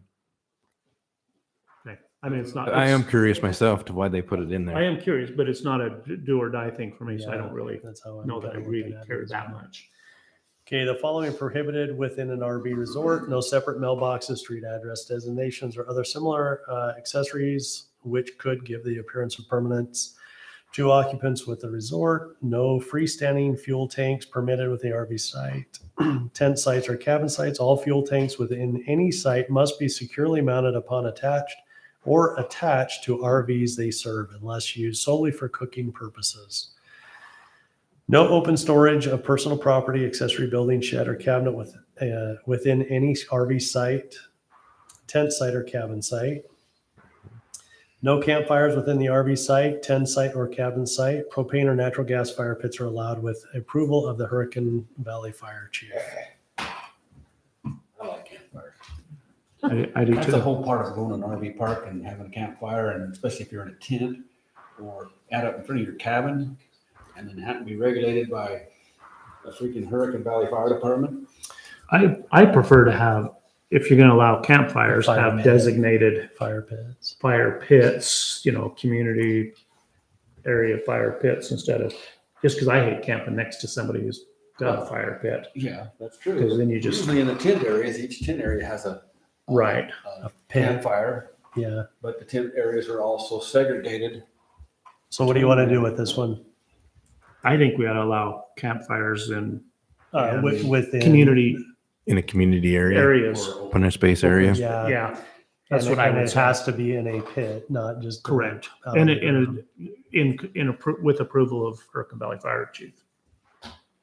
Speaker 7: Okay. I mean, it's not.
Speaker 9: I am curious myself to why they put it in
Speaker 7: I
Speaker 9: there.
Speaker 7: am curious, but it's not a do or die thing for me, so I
Speaker 1: Yeah,
Speaker 7: don't really
Speaker 1: that's how I'm
Speaker 7: know that I
Speaker 1: kinda
Speaker 7: really
Speaker 1: looking at it
Speaker 7: care
Speaker 1: as
Speaker 7: that
Speaker 1: well.
Speaker 7: much.
Speaker 1: Okay, the following prohibited within an RV resort, no separate mailboxes, street address designations, or other similar accessories which could give the appearance of permanence to occupants with the resort. No freestanding fuel tanks permitted with the RV site. Tent sites or cabin sites, all fuel tanks within any site must be securely mounted upon attached to RVs they serve unless used solely for cooking purposes. No open storage of personal property, accessory building, shed, or cabinet within any RV site, tent site, or cabin site. No campfires within the RV site, tent site, or cabin site. Propane or natural gas fire pits are allowed with approval of the Hurricane Valley Fire Chief.
Speaker 15: I like campfires.
Speaker 7: I do
Speaker 15: That's the
Speaker 7: too.
Speaker 15: whole part of going to an RV park and having a campfire, and especially if you're in a tent or out up in front of your cabin, and then have to be regulated by a freaking Hurricane Valley Fire Department.
Speaker 7: I prefer to have, if you're going to allow campfires,
Speaker 1: Fire
Speaker 7: have
Speaker 1: pit.
Speaker 7: designated
Speaker 1: Fire pits.
Speaker 7: fire pits, community area fire pits instead of, just because I hate camping next to somebody who's got a fire pit.
Speaker 15: Yeah, that's true.
Speaker 7: 'Cause then you just-
Speaker 15: Usually in the tent areas, each tent area has a
Speaker 7: Right.
Speaker 15: a
Speaker 1: pit.
Speaker 15: campfire,
Speaker 1: Yeah.
Speaker 15: but the tent areas are also segregated.
Speaker 1: So what do you want to do with this one?
Speaker 7: I think we ought to allow campfires in
Speaker 1: Within.
Speaker 7: community
Speaker 9: In a community area,
Speaker 7: areas.
Speaker 9: open space area.
Speaker 1: Yeah.
Speaker 7: Yeah, that's
Speaker 1: And
Speaker 7: what I
Speaker 1: and
Speaker 7: would
Speaker 1: it
Speaker 7: say.
Speaker 1: has to be in a pit, not just.
Speaker 7: Correct.
Speaker 1: out
Speaker 7: And
Speaker 1: on the ground.
Speaker 7: with approval of Hurricane Valley Fire Chief.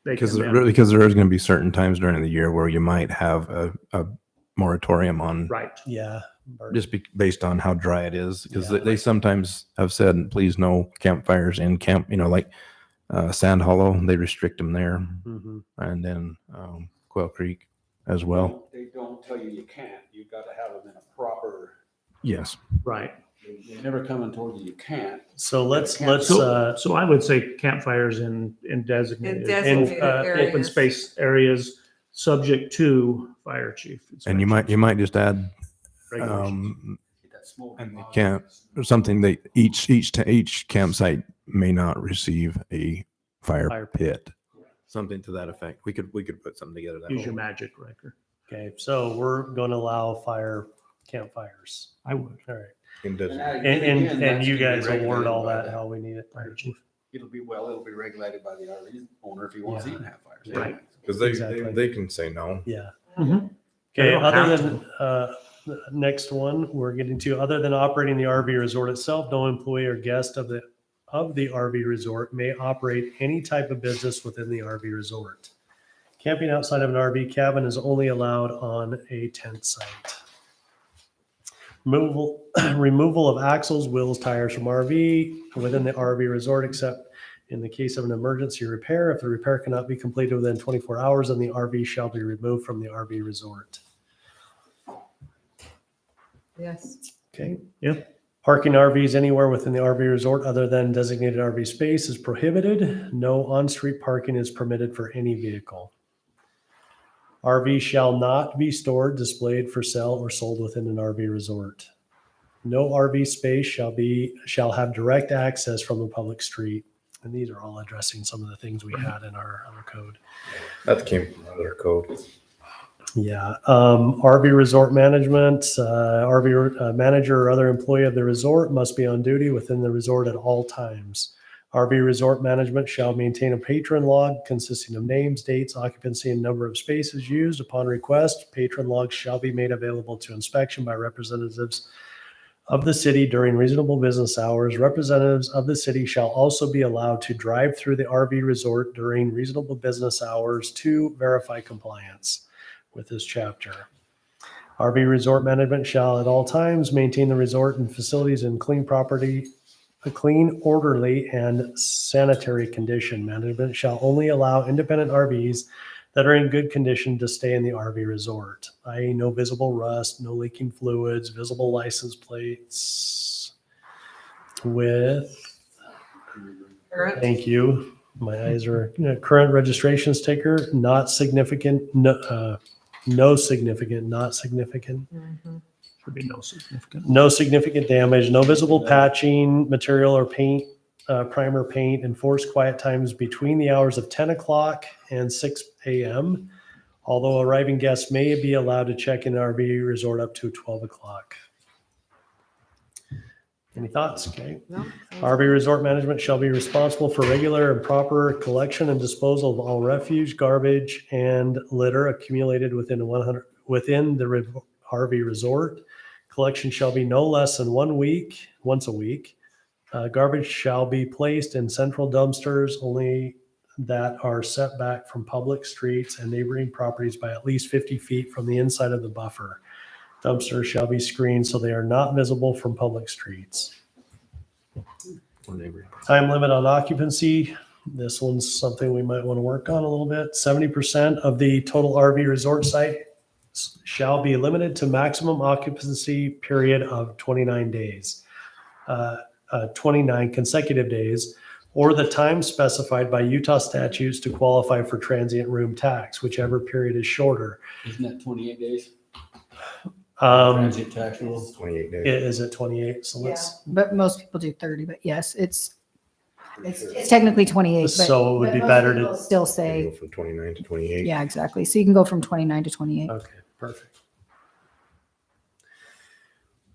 Speaker 7: They
Speaker 9: Because
Speaker 7: can then-
Speaker 9: because there is going to be certain times during the year where you might have a moratorium on
Speaker 7: Right.
Speaker 1: Yeah.
Speaker 9: just based on how dry it is. Because
Speaker 1: Yeah.
Speaker 9: they sometimes have said, please no campfires in camp. Like Sand Hollow, they restrict them there,
Speaker 1: Mhm.
Speaker 9: and then Quail Creek as well.
Speaker 15: They don't tell you you can't. You've got to have them in a proper.
Speaker 9: Yes.
Speaker 7: Right.
Speaker 15: They never come and told you you can't.
Speaker 1: So let's,
Speaker 7: So I would say campfires in designated,
Speaker 5: In designated
Speaker 7: open
Speaker 5: areas.
Speaker 7: space areas, subject to fire chief.
Speaker 9: And you might just add
Speaker 7: Regulations.
Speaker 15: Get that smoke.
Speaker 9: and they can't or something that each campsite may not receive a fire
Speaker 1: Fire
Speaker 9: pit. Something to that effect. We could put something together that
Speaker 7: Use
Speaker 9: way.
Speaker 7: your magic, Riker.
Speaker 1: okay, so we're going to allow campfires.
Speaker 7: I would.
Speaker 1: All right.
Speaker 9: In desert.
Speaker 1: And you guys will word all that how we need it.
Speaker 7: Fire chief.
Speaker 15: It'll be regulated by the RV owner if he wants to even have fires.
Speaker 7: Right.
Speaker 9: Because
Speaker 1: Exactly.
Speaker 9: they can say no.
Speaker 1: Yeah.
Speaker 7: Mhm.
Speaker 1: Okay,
Speaker 7: They don't
Speaker 1: other
Speaker 7: have
Speaker 1: than, the next one, we're getting to, other than operating the RV resort itself, no employee or guest of the RV resort may operate any type of business within the RV resort. Camping outside of an RV cabin is only allowed on a tent site. Removal of axles, wheels, tires from RV within the RV resort except In the case of an emergency repair, if the repair cannot be completed within 24 hours, then the RV shall be removed from the RV resort.
Speaker 5: Yes.
Speaker 1: Okay.
Speaker 7: Yep.
Speaker 1: Parking RVs anywhere within the RV resort other than designated RV space is prohibited. No on-street parking is permitted for any vehicle. RV shall not be stored, displayed for sale, or sold within an RV resort. No RV space shall have direct access from a public street. And these are all addressing some of the things we had in our other code.
Speaker 9: That came from another code.
Speaker 1: Yeah, RV resort management, RV manager or other employee of the resort must be on duty within the resort at all times. RV resort management shall maintain a patron log consisting of names, dates, occupancy, and number of spaces used. Upon request, patron logs shall be made available to inspection by representatives of the city during reasonable business hours. Representatives of the city shall also be allowed to drive through the RV resort during reasonable business hours to verify compliance with this chapter. RV resort management shall at all times maintain the resort and facilities in clean property, a clean, orderly, and sanitary condition. Management shall only allow independent RVs that are in good condition to stay in the RV resort, i.e. no visible rust, no leaking fluids, visible license plates with,
Speaker 5: Current.
Speaker 1: thank you. My eyes are, current registration sticker, not significant, no significant, not significant.
Speaker 5: Mhm.
Speaker 7: Should be no significant.
Speaker 1: No significant damage, no visible patching, material or paint, primer paint, enforced quiet times between the hours of 10 o'clock and 6 a.m. Although arriving guests may be allowed to check in the RV resort up to 12 o'clock. Any thoughts? Okay.
Speaker 5: No.
Speaker 1: RV resort management shall be responsible for regular and proper collection and disposal of all refuse, garbage, and litter accumulated within the RV resort. Collection shall be no less than once a week. Garbage shall be placed in central dumpsters only that are set back from public streets and neighboring properties by at least 50 feet from the inside of the buffer. Dumpsters shall be screened so they are not visible from public streets. Time limit on occupancy. This one's something we might want to work on a little bit. 70% of the total RV resort site shall be limited to maximum occupancy period of 29 days, 29 consecutive days, or the time specified by Utah statutes to qualify for transient room tax, whichever period is shorter.
Speaker 15: Isn't that 28 days?
Speaker 1: Transit
Speaker 15: tax rule?
Speaker 9: 28 days.
Speaker 1: Is it 28? So let's,
Speaker 4: But most people do 30, but yes, it's technically 28. But
Speaker 1: So it would be
Speaker 4: most
Speaker 1: better to-
Speaker 4: people Still
Speaker 9: Go
Speaker 4: say,
Speaker 9: from 29 to 28.
Speaker 4: yeah, exactly. So you can go from 29 to 28.
Speaker 1: okay, perfect.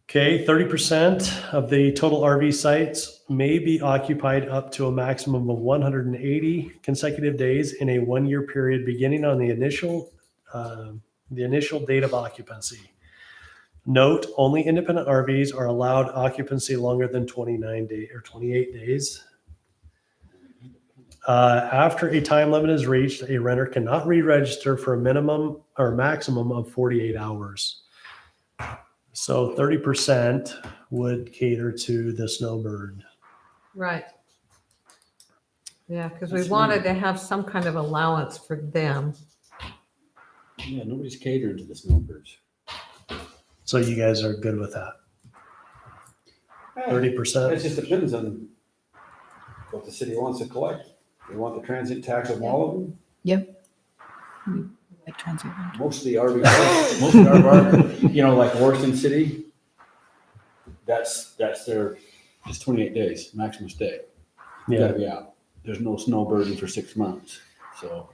Speaker 1: Okay, 30% of the total RV sites may be occupied up to a maximum of 180 consecutive days in a 1-year period beginning on the initial date of occupancy. Note, only independent RVs are allowed occupancy longer than 29 days or 28 days. After a time limit is reached, a renter cannot re-register for a minimum or maximum of 48 hours. So 30% would cater to the snowbird.
Speaker 5: Right. Yeah, because we wanted to have some kind of allowance for them.
Speaker 15: Yeah, nobody's catering to the snowbirds.
Speaker 1: So you guys are good with that? 30%?
Speaker 15: It just depends on what the city wants to collect. They want the transit tax of all of them.
Speaker 4: Yep. Like transit.
Speaker 15: Most of the RV, most of the RV, like Washington City, that's their, it's 28 days, maximum stay. You gotta be out. There's no snow burden for 6 months. So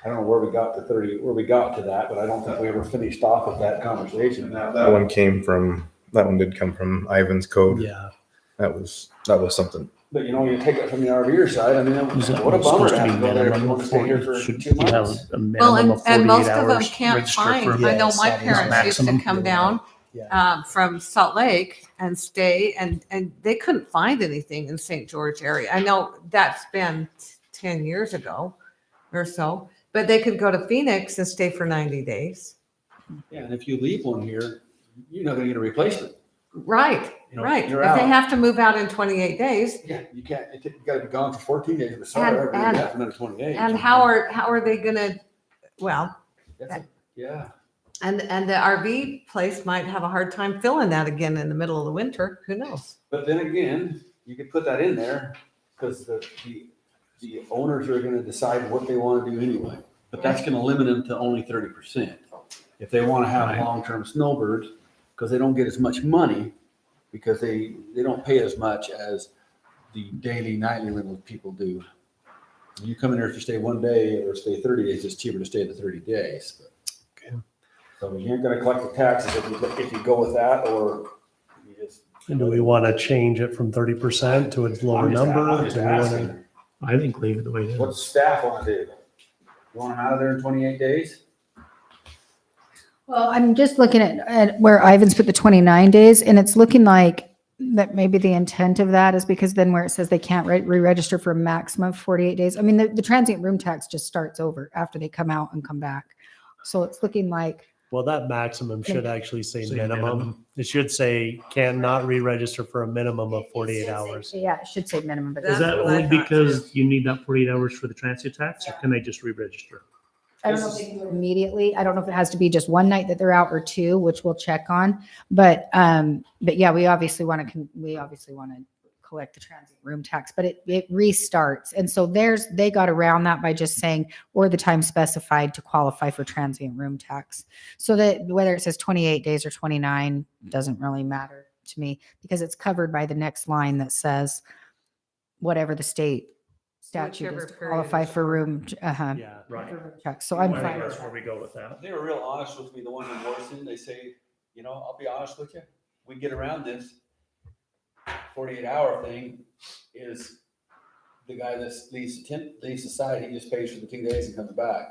Speaker 15: I don't know where we got to that, but I don't think we ever finished off with that conversation.
Speaker 9: That one did come from Ivan's code.
Speaker 1: Yeah.
Speaker 9: That was something.
Speaker 15: But you take it from the RVer side, I mean, what a bummer to have to go there if you want to stay here for 2 months.
Speaker 5: Well, and most of them can't find, I know my parents used to come down from Salt Lake and stay, and they couldn't find anything in St. George area. I know that's been 10 years ago or so, but they could go to Phoenix and stay for 90 days.
Speaker 15: Yeah, and if you leave one here, you're not gonna get a replacement.
Speaker 5: Right.
Speaker 15: you know,
Speaker 5: Right. If
Speaker 15: you're
Speaker 5: they
Speaker 15: out.
Speaker 5: have to move out in 28 days,
Speaker 15: Yeah, you can't, you gotta be gone for 14 days, but sorry, we're
Speaker 5: And-
Speaker 15: gonna have another 28.
Speaker 5: and how are they gonna, well,
Speaker 15: Yeah.
Speaker 5: and the RV place might have a hard time filling that again in the middle of the winter. Who knows?
Speaker 15: But then again, you could put that in there because the owners are gonna decide what they want to do anyway. But that's gonna limit them to only 30%. If they want to have
Speaker 7: Right.
Speaker 15: long-term snowbirds, because they don't get as much money, because they don't pay as much as the daily, nightly rental people do. You come in here, if you stay one day or stay 30 days, it's cheaper to stay the 30 days.
Speaker 1: Okay.
Speaker 15: So you ain't gonna collect the taxes if you go with that, or you just.
Speaker 1: And do we want to change it from 30% to a lower
Speaker 15: I'm just-
Speaker 1: number?
Speaker 15: I'm just
Speaker 1: Do we wanna-
Speaker 15: asking.
Speaker 7: I think leave it the way it is.
Speaker 15: What's staff want to do? You want them out of there in 28 days?
Speaker 4: Well, I'm just looking at where Ivan's put the 29 days, and it's looking like that maybe the intent of that is because then where it says they can't re-register for a maximum of 48 days. I mean, the transient room tax just starts over after they come out and come back. So it's looking like,
Speaker 1: Well, that maximum should actually say
Speaker 7: Say
Speaker 1: minimum.
Speaker 7: minimum.
Speaker 1: It should say cannot re-register for a minimum of 48 hours.
Speaker 4: yeah, it should say minimum, but
Speaker 7: Is
Speaker 5: That's
Speaker 7: that
Speaker 5: what I
Speaker 7: only
Speaker 5: thought,
Speaker 7: because you need that 48 hours for the transient tax, or can they just re-register?
Speaker 4: I don't know if they can do it immediately. I don't know if it has to be just one night that they're out or two, which we'll check on. But yeah, we obviously want to collect the transient room tax, but it restarts. And so they got around that by just saying, or the time specified to qualify for transient room tax. So that whether it says 28 days or 29 doesn't really matter to me because it's covered by the next line that says whatever the state statute
Speaker 5: Whichever
Speaker 4: is to
Speaker 5: period
Speaker 4: qualify
Speaker 5: is
Speaker 4: for room,
Speaker 1: Yeah.
Speaker 7: Right.
Speaker 4: for room tax. So I'm
Speaker 7: I think
Speaker 4: fine with
Speaker 7: that's where
Speaker 4: that.
Speaker 7: we go with that.
Speaker 15: They were real honest with me, the one in Morrison. They say, you know, I'll be honest with you, we get around this 48-hour thing is the guy that leaves the site, he just pays for the 2 days and comes back.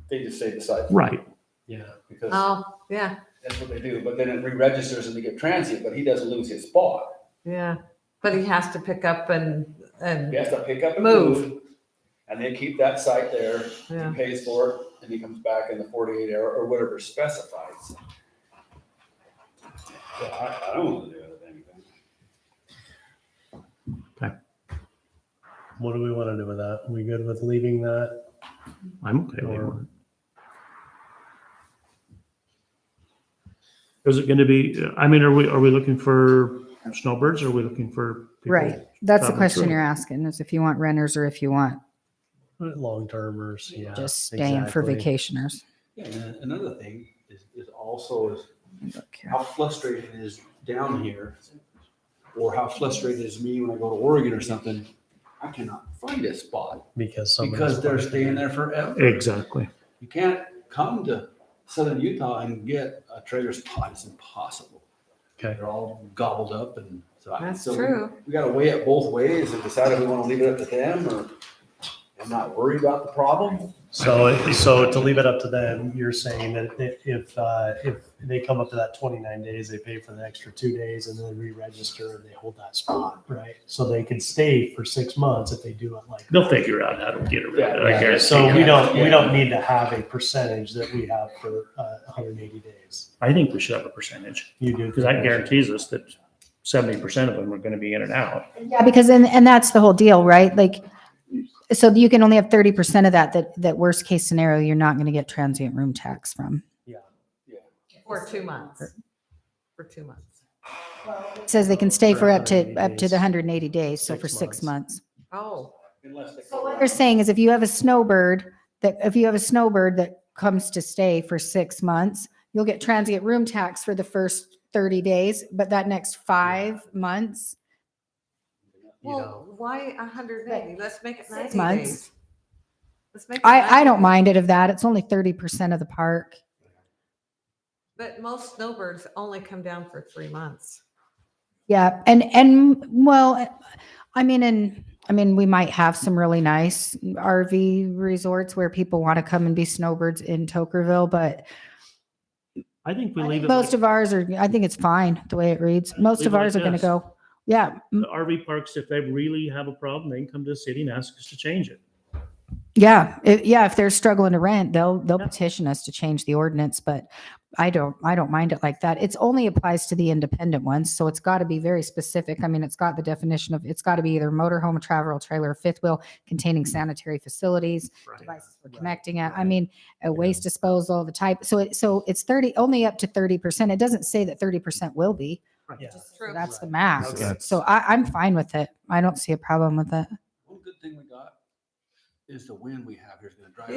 Speaker 15: They just say the site.
Speaker 7: Right.
Speaker 1: Yeah.
Speaker 15: Because
Speaker 5: Oh, yeah,
Speaker 15: that's what they do. But then it re-registers and they get transient, but he doesn't lose his spot.
Speaker 5: yeah. But he has to pick up and
Speaker 15: He has to pick up and
Speaker 5: Move.
Speaker 15: move. And they keep that site there.
Speaker 5: Yeah.
Speaker 15: He pays for it and he comes back in the 48-hour or whatever specified. So I don't want to do anything.
Speaker 1: What do we want to do with that? Are we good with leaving that?
Speaker 7: I'm okay with
Speaker 1: Or-
Speaker 7: it. Is it going to be, I mean, are we looking for snowbirds or are we looking for? people
Speaker 4: Right. That's the
Speaker 7: traveling
Speaker 4: question
Speaker 7: through?
Speaker 4: you're asking is if you want renters or if you want
Speaker 1: Long-termers, yeah.
Speaker 4: just staying for
Speaker 1: exactly.
Speaker 4: vacationers.
Speaker 15: Yeah, and another thing is also
Speaker 4: Look here.
Speaker 15: how frustrated it is down here, or how frustrated is me when I go to Oregon or something. I cannot find a spot
Speaker 1: Because
Speaker 15: because they're staying there forever.
Speaker 7: Exactly.
Speaker 15: You can't come to southern Utah and get a trailer spot. It's impossible.
Speaker 1: Okay.
Speaker 15: They're all gobbled up, and so
Speaker 5: That's
Speaker 15: so
Speaker 5: true.
Speaker 15: We got to weigh it both ways and decide if we want to leave it up to them or and not worry about the problem.
Speaker 1: So to leave it up to them, you're saying that if they come up to that 29 days, they pay for the extra 2 days and then they re-register and they hold that spot, right? So they can stay for 6 months if they do it like.
Speaker 7: They'll figure out how to get rid of it. I
Speaker 15: Yeah,
Speaker 7: guarantee
Speaker 1: So we
Speaker 7: you.
Speaker 1: don't need to have a percentage that we have for 180 days.
Speaker 7: I think we should have a percentage
Speaker 1: You do.
Speaker 7: because that guarantees us that 70% of them are going to be in and out.
Speaker 4: Yeah, because and that's the whole deal, right? Like, so you can only have 30% of that worst case scenario, you're not going to get transient room tax from.
Speaker 5: for 2 months. For 2 months.
Speaker 4: It says they can stay for up to
Speaker 1: 180
Speaker 4: the 180 days, so
Speaker 1: 6
Speaker 4: for 6 months.
Speaker 5: Oh,
Speaker 15: Unless they
Speaker 4: So what they're saying is if you have a snowbird that comes to stay for 6 months, you'll get transient room tax for the first 30 days, but that next 5 months,
Speaker 5: well, why 180? Let's make it 90
Speaker 4: months.
Speaker 5: days. Let's make it
Speaker 4: I
Speaker 5: 90
Speaker 4: don't
Speaker 5: days.
Speaker 4: mind it of that. It's only 30% of the park.
Speaker 5: But most snowbirds only come down for 3 months.
Speaker 4: Yeah, and well, I mean, we might have some really nice RV resorts where people want to come and be snowbirds in Tokerville, but
Speaker 7: I think we
Speaker 4: I
Speaker 7: leave
Speaker 4: think
Speaker 7: it.
Speaker 4: most of ours are, I think it's fine the way it reads. Most
Speaker 7: Leave
Speaker 4: of
Speaker 7: it like
Speaker 4: ours are going to
Speaker 7: this.
Speaker 4: go, yeah.
Speaker 7: The RV parks, if they really have a problem, they can come to the city and ask us to change it.
Speaker 4: Yeah, if they're struggling to rent, they'll petition us to change the ordinance, but I don't mind it like that. It's only applies to the independent ones, so it's got to be very specific. I mean, it's got the definition of, it's got to be either motorhome, travel trailer, or fifth wheel containing sanitary facilities, devices for connecting it. I mean, a waste disposal, the type. So it's 30, only up to 30%. It doesn't say that 30% will be.
Speaker 1: Yeah.
Speaker 5: True.
Speaker 4: That's the max.
Speaker 1: Okay.
Speaker 4: So I'm fine with it. I don't see a problem with it.
Speaker 15: One good thing we got is the wind we have here is going to drive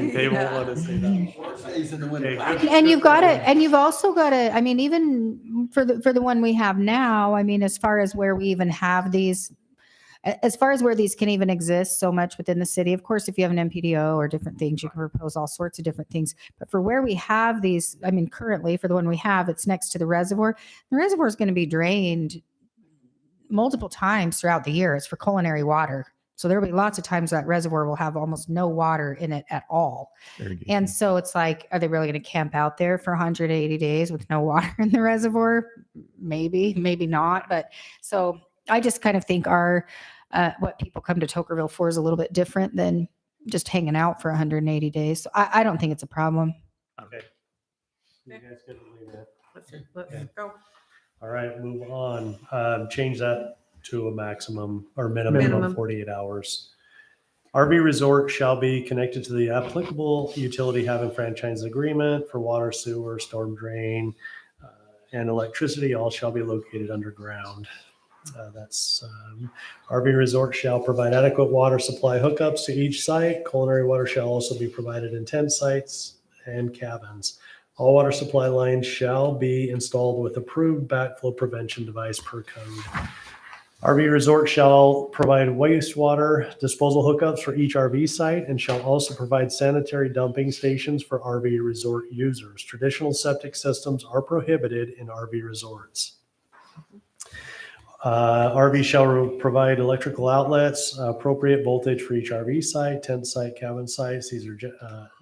Speaker 15: it.
Speaker 1: They won't let us say that.
Speaker 15: Stays in the wind.
Speaker 4: And you've got to, and you've also got to, I mean, even for the one we have now, I mean, as far as where we even have these, as far as where these can even exist so much within the city, of course, if you have an MPDO or different things, you can propose all sorts of different things. But for where we have these, I mean, currently for the one we have, it's next to the reservoir. The reservoir is going to be drained multiple times throughout the year. It's for culinary water. So there'll be lots of times that reservoir will have almost no water in it at all. And so it's like, are they really going to camp out there for 180 days with no water in the reservoir? Maybe, maybe not. But so I just kind of think our, what people come to Tokerville for is a little bit different than just hanging out for 180 days. So I don't think it's a problem.
Speaker 1: Okay. You guys good with leaving it?
Speaker 5: Let's
Speaker 1: Okay.
Speaker 5: go.
Speaker 1: All right, move on. Change that to a maximum or minimum
Speaker 5: Minimum.
Speaker 1: of 48 hours. RV resort shall be connected to the applicable utility having franchise agreement for water, sewer, storm drain, and electricity. All shall be located underground. RV resort shall provide adequate water supply hookups to each site. Culinary water shall also be provided in tent sites and cabins. All water supply lines shall be installed with approved backflow prevention device per code. RV resort shall provide wastewater disposal hookups for each RV site and shall also provide sanitary dumping stations for RV resort users. Traditional septic systems are prohibited in RV resorts. RV shall provide electrical outlets, appropriate voltage for each RV site, tent site, cabin sites. These are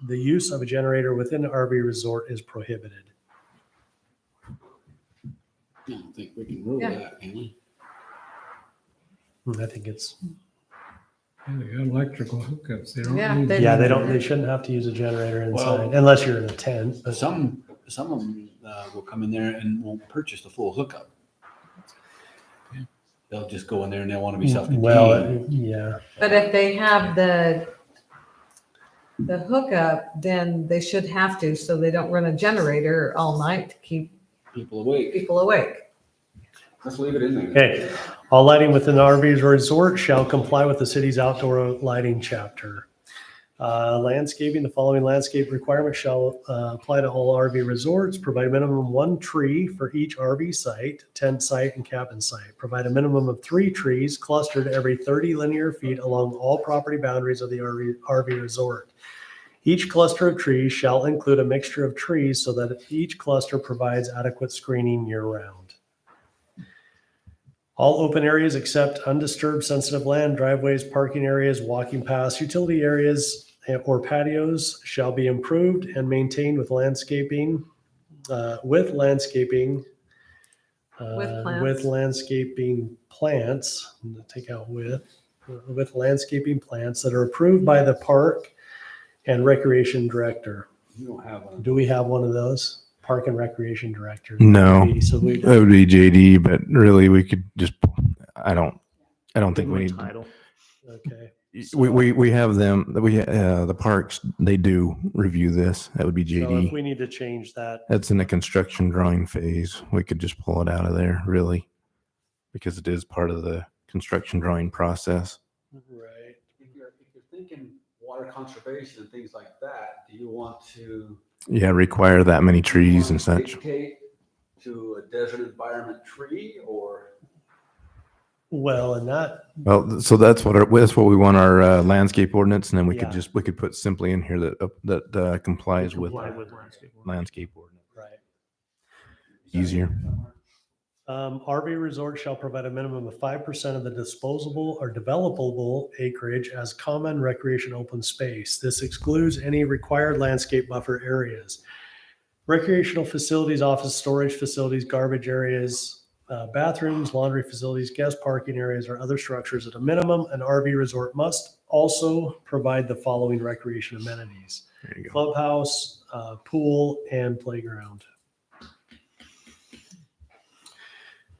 Speaker 1: the use of a generator within an RV resort is prohibited.
Speaker 15: I don't think we can rule
Speaker 5: Yeah.
Speaker 15: that, can we?
Speaker 1: I think it's,
Speaker 14: They got electrical hookups. They don't
Speaker 5: Yeah,
Speaker 14: need.
Speaker 5: they-
Speaker 1: yeah, they shouldn't have to use a generator inside
Speaker 15: Well-
Speaker 1: unless you're in a tent. But
Speaker 15: Some of them will come in there and won't purchase the full hookup. They'll just go in there and they'll want to be self-contained.
Speaker 1: well, yeah.
Speaker 5: But if they have the hookup, then they should have to, so they don't run a generator all night to keep
Speaker 15: People awake.
Speaker 5: people awake.
Speaker 15: Let's leave it in there.
Speaker 1: Okay, all lighting within the RV resort shall comply with the city's outdoor lighting chapter. Landscaping, the following landscape requirements shall apply to all RV resorts. Provide a minimum 1 tree for each RV site, tent site, and cabin site. Provide a minimum of 3 trees clustered every 30 linear feet along all property boundaries of the RV resort. Each cluster of trees shall include a mixture of trees so that each cluster provides adequate screening year-round. All open areas except undisturbed sensitive land, driveways, parking areas, walking paths, utility areas, or patios shall be improved and maintained with landscaping, with landscaping plants, I'm gonna take out with landscaping plants that are approved by the park and recreation director.
Speaker 15: You don't have one.
Speaker 1: Do we have one of those? Park and recreation director?
Speaker 9: No,
Speaker 1: So we
Speaker 9: that would be JD, but really we could just, I don't think we need,
Speaker 1: title. Okay.
Speaker 9: we have them, the parks, they do review this. That would be
Speaker 1: So if
Speaker 9: JD.
Speaker 1: we need to change that,
Speaker 9: That's in the construction drawing phase. We could just pull it out of there, really, because it is part of the construction drawing process.
Speaker 1: right?
Speaker 15: If you're thinking water conservation and things like that, do you want to
Speaker 9: Yeah, require that many trees and such.
Speaker 15: dictate to a desert environment tree or?
Speaker 1: Well, and that,
Speaker 9: Well, so that's what we want our landscape ordinance, and then we
Speaker 1: Yeah.
Speaker 9: could put simply in here that complies with
Speaker 7: Comply with landscape.
Speaker 9: landscape ordinance.
Speaker 1: right.
Speaker 9: Easier.
Speaker 1: RV resort shall provide a minimum of 5% of the disposable or developable acreage as common recreation open space. This excludes any required landscape buffer areas. Recreational facilities, office storage facilities, garbage areas, bathrooms, laundry facilities, guest parking areas, or other structures at a minimum. An RV resort must also provide the following recreation amenities:
Speaker 9: There you go.
Speaker 1: clubhouse, pool, and playground.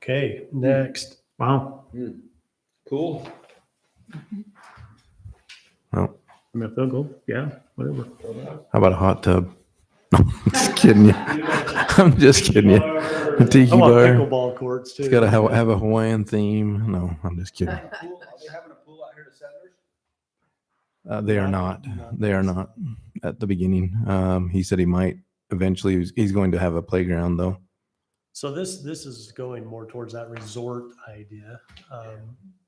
Speaker 1: Okay, next.
Speaker 7: Wow.
Speaker 15: Cool.
Speaker 9: Well,
Speaker 7: I mean, if they'll go, yeah, whatever.
Speaker 9: how about a hot tub? No, I'm just kidding you. I'm just kidding you. A tiki
Speaker 1: I want
Speaker 9: bar.
Speaker 1: pickleball courts too.
Speaker 9: It's got to have a Hawaiian theme. No, I'm just kidding.
Speaker 15: Are they having a pool out here to Settlers?
Speaker 9: They are not. They are not at the beginning. He said he might eventually. He's going to have a playground though.
Speaker 1: So this is going more towards that resort idea.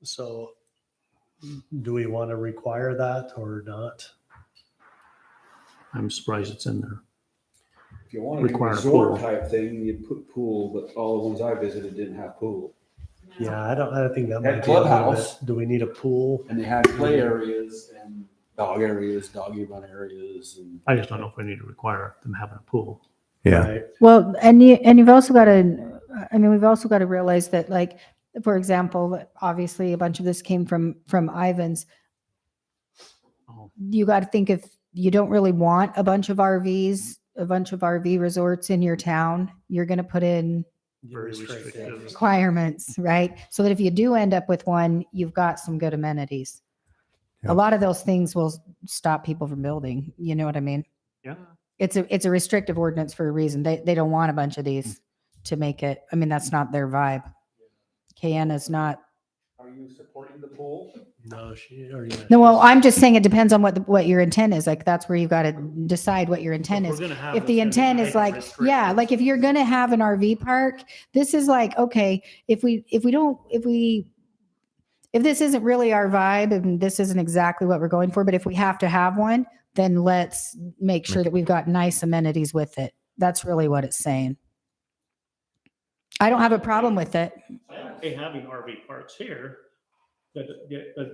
Speaker 1: So do we want to require that or not?
Speaker 7: I'm surprised it's in there.
Speaker 15: If you wanted a
Speaker 7: Require a
Speaker 15: resort
Speaker 7: pool.
Speaker 15: type thing, you'd put pool, but all the ones I visited didn't have pool.
Speaker 1: Yeah, I don't think that
Speaker 15: Had
Speaker 1: might be a little
Speaker 15: clubhouse.
Speaker 1: bit. Do we need a pool?
Speaker 15: And they had play areas and dog areas, doggy run areas, and
Speaker 7: I just don't know if we need to require them having a pool.
Speaker 9: Yeah.
Speaker 1: Right.
Speaker 4: Well, and you've also got to, I mean, we've also got to realize that, like, for example, obviously a bunch of this came from Ivan's.
Speaker 7: Oh.
Speaker 4: You got to think, if you don't really want a bunch of RVs, a bunch of RV resorts in your town, you're going to put in
Speaker 7: Very restrictive.
Speaker 4: requirements, right? So that if you do end up with one, you've got some good amenities.
Speaker 9: Yeah.
Speaker 4: A lot of those things will stop people from building. You know what I mean?
Speaker 7: Yeah.
Speaker 4: It's a restrictive ordinance for a reason. They don't want a bunch of these to make it. I mean, that's not their vibe. KN is not.
Speaker 15: are you supporting the pool?
Speaker 1: No, she already.
Speaker 4: No, well, I'm just saying it depends on what your intent is. Like, that's where you've got to decide what your intent
Speaker 7: If
Speaker 4: is.
Speaker 7: we're gonna have
Speaker 4: If
Speaker 7: this,
Speaker 4: the
Speaker 7: then we
Speaker 4: intent
Speaker 7: make
Speaker 4: is
Speaker 7: it
Speaker 4: like, yeah,
Speaker 7: restrictive.
Speaker 4: like if you're going to have an RV park, this is like, okay, if this isn't really our vibe and this isn't exactly what we're going for, but if we have to have one, then let's make sure that we've got nice amenities with it. That's really what it's saying. I don't have a problem with it.
Speaker 7: Hey, having RV parks here, but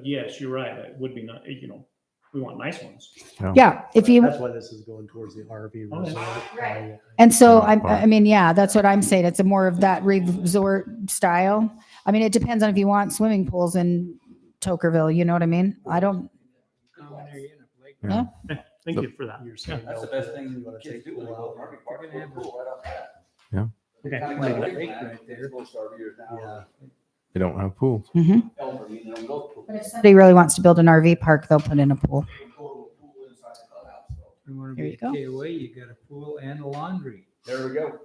Speaker 7: yes, you're right. It would be not, we want nice ones.
Speaker 4: Yeah, if you,
Speaker 1: That's why this is going towards the RV
Speaker 7: Oh,
Speaker 1: resort.
Speaker 7: yeah.
Speaker 4: and so
Speaker 9: Not far.
Speaker 4: I mean, yeah, that's what I'm saying. It's a more of that resort style. I mean, it depends on if you want swimming pools in Tokerville, you know what I mean? I don't,
Speaker 9: Yeah.
Speaker 7: Thank you for that.
Speaker 1: You're saying
Speaker 15: That's the
Speaker 1: no
Speaker 15: best
Speaker 1: pool.
Speaker 15: thing
Speaker 1: You wanna
Speaker 15: kids
Speaker 1: take
Speaker 15: do when they
Speaker 1: pool
Speaker 15: go to
Speaker 1: out.
Speaker 15: an RV park. Put a pool right off that.
Speaker 7: Okay.
Speaker 15: Kind of
Speaker 7: we'll
Speaker 15: like
Speaker 7: leave it.
Speaker 15: lake land, it's most RVers now.
Speaker 1: Yeah.
Speaker 9: They don't have pools.
Speaker 15: Elderly, they don't go to pool.
Speaker 4: but if somebody really wants to build an RV park, they'll put in a pool.
Speaker 15: They go to a pool inside the clubhouse, so.
Speaker 14: You want
Speaker 4: There
Speaker 14: to
Speaker 4: you
Speaker 14: be
Speaker 4: go.
Speaker 14: KOA, you got a pool and a laundry.
Speaker 15: There we go.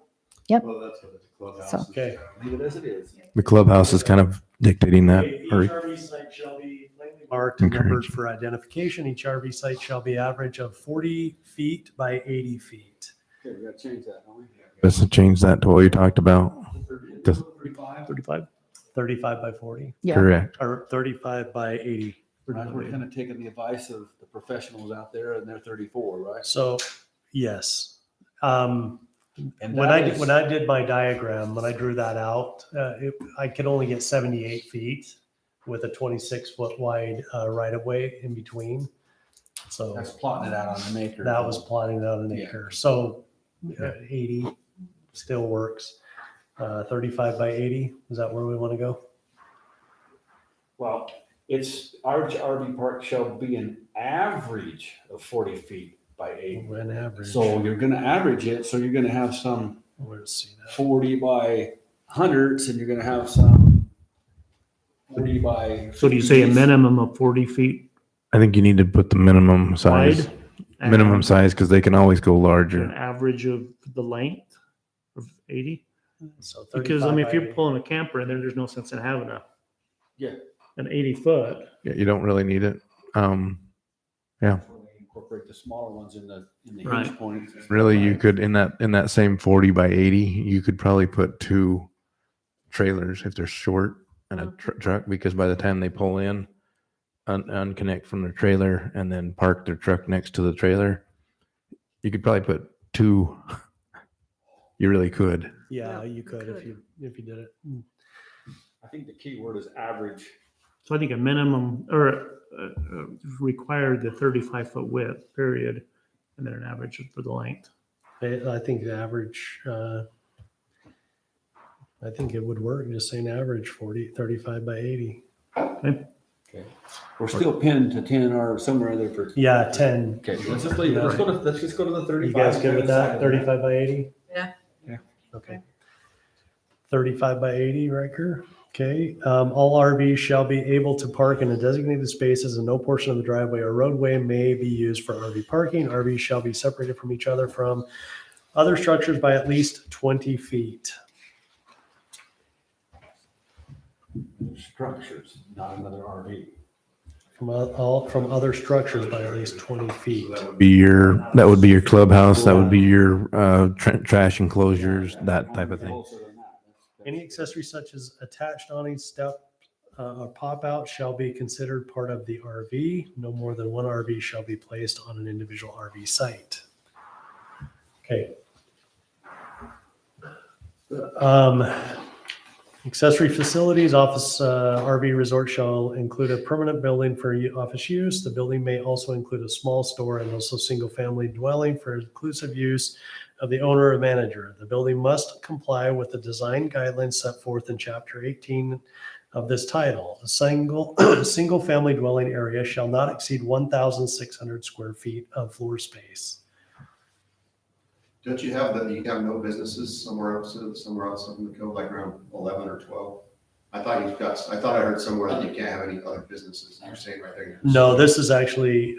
Speaker 4: Yep.
Speaker 15: Well, that's what it's a clubhouse.
Speaker 4: So-
Speaker 1: Okay.
Speaker 15: Leave it as it is.
Speaker 9: The clubhouse is kind of dictating that.
Speaker 1: Okay, Each
Speaker 9: Or
Speaker 1: RV site shall be plainly marked and numbered
Speaker 9: Encourage.
Speaker 1: for identification. Each RV site shall be average of 40 feet by 80 feet.
Speaker 15: Okay, we gotta change that, don't we?
Speaker 9: let's change that to what you talked about. Does-
Speaker 7: 35?
Speaker 1: 35 by 40
Speaker 4: Yeah.
Speaker 9: Correct.
Speaker 1: or 35 by 80.
Speaker 15: We're kind of taking the advice of the professionals out there, and they're 34, right?
Speaker 1: So, yes.
Speaker 15: And
Speaker 1: When
Speaker 15: that
Speaker 1: I
Speaker 15: is-
Speaker 1: did my diagram, when I drew that out, I could only get 78 feet with a 26-foot wide right of way in between. So
Speaker 15: That's plotting it out on an acre.
Speaker 1: that was plotting out an
Speaker 15: Yeah.
Speaker 1: acre. So 80 still works. 35 by 80, is that where we want to go?
Speaker 15: Well, it's, our RV park shall be an average of 40 feet by 80.
Speaker 1: An average.
Speaker 15: So you're gonna average it, so you're gonna have some
Speaker 1: Let's see that.
Speaker 15: 40 by hundreds, and you're gonna have some 40 by.
Speaker 7: So do you say a
Speaker 15: 50s.
Speaker 7: minimum of 40 feet
Speaker 9: I think you need to put the minimum size,
Speaker 7: wide?
Speaker 9: minimum
Speaker 7: and
Speaker 9: size, because they can always go
Speaker 7: An
Speaker 9: larger.
Speaker 7: average of the length of 80?
Speaker 1: So
Speaker 7: Because I
Speaker 1: 35
Speaker 7: mean, if
Speaker 1: by
Speaker 7: you're
Speaker 1: 80.
Speaker 7: pulling a camper in there, there's no sense in having
Speaker 15: Yeah.
Speaker 7: an 80 foot.
Speaker 9: Yeah, you don't really need it.
Speaker 15: Incorporate the smaller ones in the
Speaker 7: Right.
Speaker 15: hinge points.
Speaker 9: Really, you could in that same 40 by 80, you could probably put 2 trailers if they're short and a truck, because by the time they pull in, unconnect from their trailer and then park their truck next to the trailer, you could probably put 2. You really could.
Speaker 1: Yeah, you could if you did it.
Speaker 15: I think the key word is average.
Speaker 7: So I think a minimum or required the 35-foot width, period, and then an average for the length.
Speaker 1: I think the average, I think it would work, just saying average 35 by 80.
Speaker 15: We're still pinned to 10 or somewhere there for.
Speaker 1: Yeah, 10.
Speaker 15: Okay, let's just leave it. Let's just go to the 35.
Speaker 1: You guys good with that? 35 by 80?
Speaker 5: Yeah.
Speaker 1: Okay. 35 by 80, Riker. Okay. All RVs shall be able to park in a designated spaces and no portion of the driveway or roadway may be used for RV parking. RVs shall be separated from each other from other structures by at least 20 feet.
Speaker 15: Structures, not another RV.
Speaker 1: From other structures by at least 20 feet.
Speaker 9: That would be your clubhouse. That would be your trash enclosures, that type of thing.
Speaker 1: Any accessory such as attached awning, step, or pop out shall be considered part of the RV. No more than one RV shall be placed on an individual RV site. Okay. Accessory facilities, office RV resort shall include a permanent building for office use. The building may also include a small store and also single-family dwelling for inclusive use of the owner or manager. The building must comply with the design guidelines set forth in Chapter 18 of this title. A single-family dwelling area shall not exceed 1,600 square feet of floor space.
Speaker 6: Don't you have that, you have no businesses somewhere else in the code, like around 11 or 12? I thought I heard somewhere that you can't have any other businesses. You're saying right there.
Speaker 1: No, this is actually,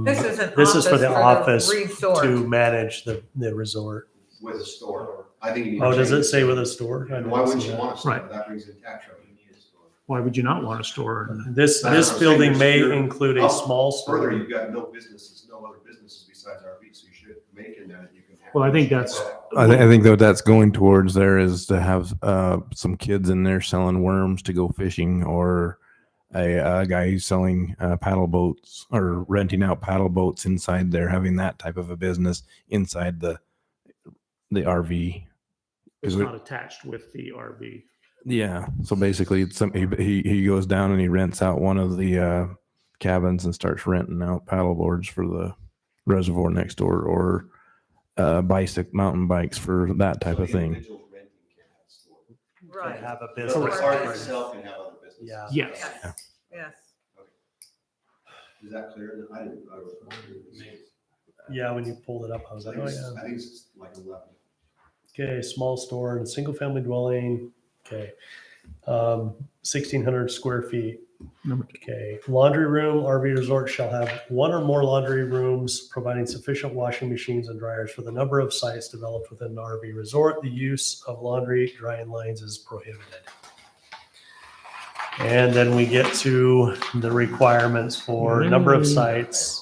Speaker 5: This is
Speaker 1: for the office
Speaker 5: resort.
Speaker 1: to manage the resort.
Speaker 6: With a store. I think you need.
Speaker 1: Oh,
Speaker 6: to
Speaker 1: does
Speaker 6: change
Speaker 1: it say with a store? I
Speaker 6: Why
Speaker 1: didn't
Speaker 6: wouldn't
Speaker 1: see
Speaker 6: you
Speaker 1: that.
Speaker 6: want a store?
Speaker 7: Right.
Speaker 6: That brings in tax revenue. You need a store.
Speaker 7: Why would you not want a store?
Speaker 1: This
Speaker 6: That's what I'm saying.
Speaker 1: building may
Speaker 6: You're-
Speaker 1: include a
Speaker 6: Up
Speaker 1: small
Speaker 6: Further,
Speaker 1: store.
Speaker 6: you've got no other businesses besides RVs, so you should make in that you can have.
Speaker 7: Well, I think that's,
Speaker 9: I think that what that's going towards there is to have some kids in there selling worms to go fishing, or a guy who's selling paddle boats or renting out paddle boats inside there, having that type of a business inside the RV.
Speaker 7: it's
Speaker 9: Is it-
Speaker 7: not attached with the RV.
Speaker 9: Yeah. So basically, it's he goes down and he rents out one of the cabins and starts renting out paddle boards for the reservoir next door, or mountain bikes for that type of thing.
Speaker 6: Individuals renting can't have a store.
Speaker 5: Right.
Speaker 1: Have a
Speaker 6: The
Speaker 1: business.
Speaker 6: park itself can have other businesses.
Speaker 1: Yeah.
Speaker 7: Yes.
Speaker 5: Yes, yes.
Speaker 6: Is that clear? I didn't.
Speaker 1: Yeah, when you pulled it up, I was like, oh yeah.
Speaker 6: I think it's like 11.
Speaker 1: Okay, small store and single family dwelling. Okay. 1,600 square feet. Okay. Laundry room, RV resort shall have one or more laundry rooms, providing sufficient washing machines and dryers for the number of sites developed within an RV resort. The use of laundry drying lines is prohibited. And then we get to the requirements for number of sites.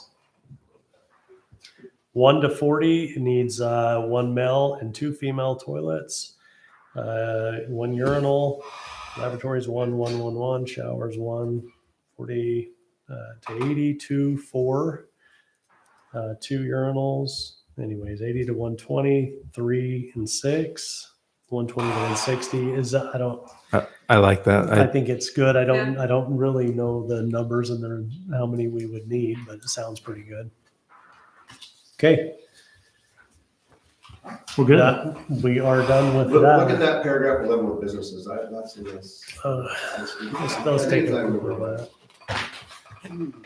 Speaker 1: 1 to 40 needs 1 male and 2 female toilets, 1 urinal, lavatories 1, showers 1, 40 to 80, 2, 4, 2 urinals. Anyways, 80 to 120, 3 and 6, 120 to 160 is
Speaker 9: I like that.
Speaker 1: I think it's good. I don't really know the numbers and how many we would need, but it sounds pretty good. Okay.
Speaker 7: We're good.
Speaker 1: We are done with
Speaker 6: Look at
Speaker 1: that.
Speaker 6: that paragraph 11 with businesses. That's in this.
Speaker 1: Let's take a look at that.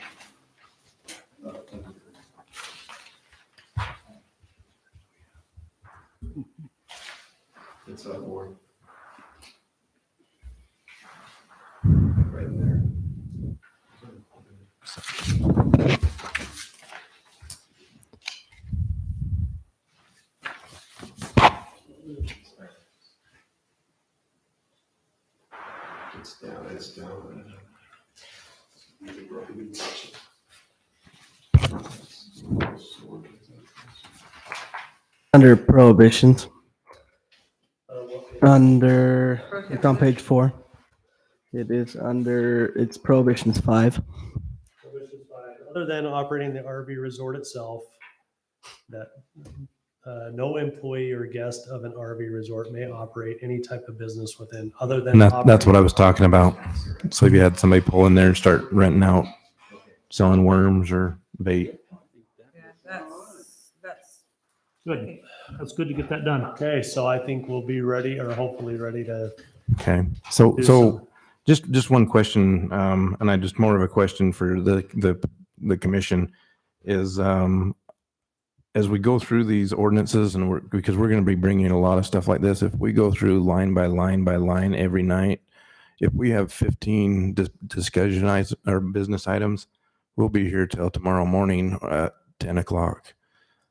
Speaker 6: It's up more. Right in there. It's down.
Speaker 10: Under prohibitions. It's on page 4. It is it's prohibitions 5.
Speaker 1: Other than operating the RV resort itself, that no employee or guest of an RV resort may operate any type of business within other than.
Speaker 9: And that's what I was talking about. So if you had somebody pull in there and start renting out, selling worms or bait.
Speaker 5: Yeah, that's
Speaker 7: Good. That's good to get that done.
Speaker 1: Okay, so I think we'll be ready, or hopefully ready to.
Speaker 9: Okay, so
Speaker 1: Do some-
Speaker 9: just one question, and I just more of a question for the commission is, as we go through these ordinances, and because we're going to be bringing a lot of stuff like this, if we go through line by line by line every night, if we have 15 discussion items or business items, we'll be here till tomorrow morning at 10 o'clock.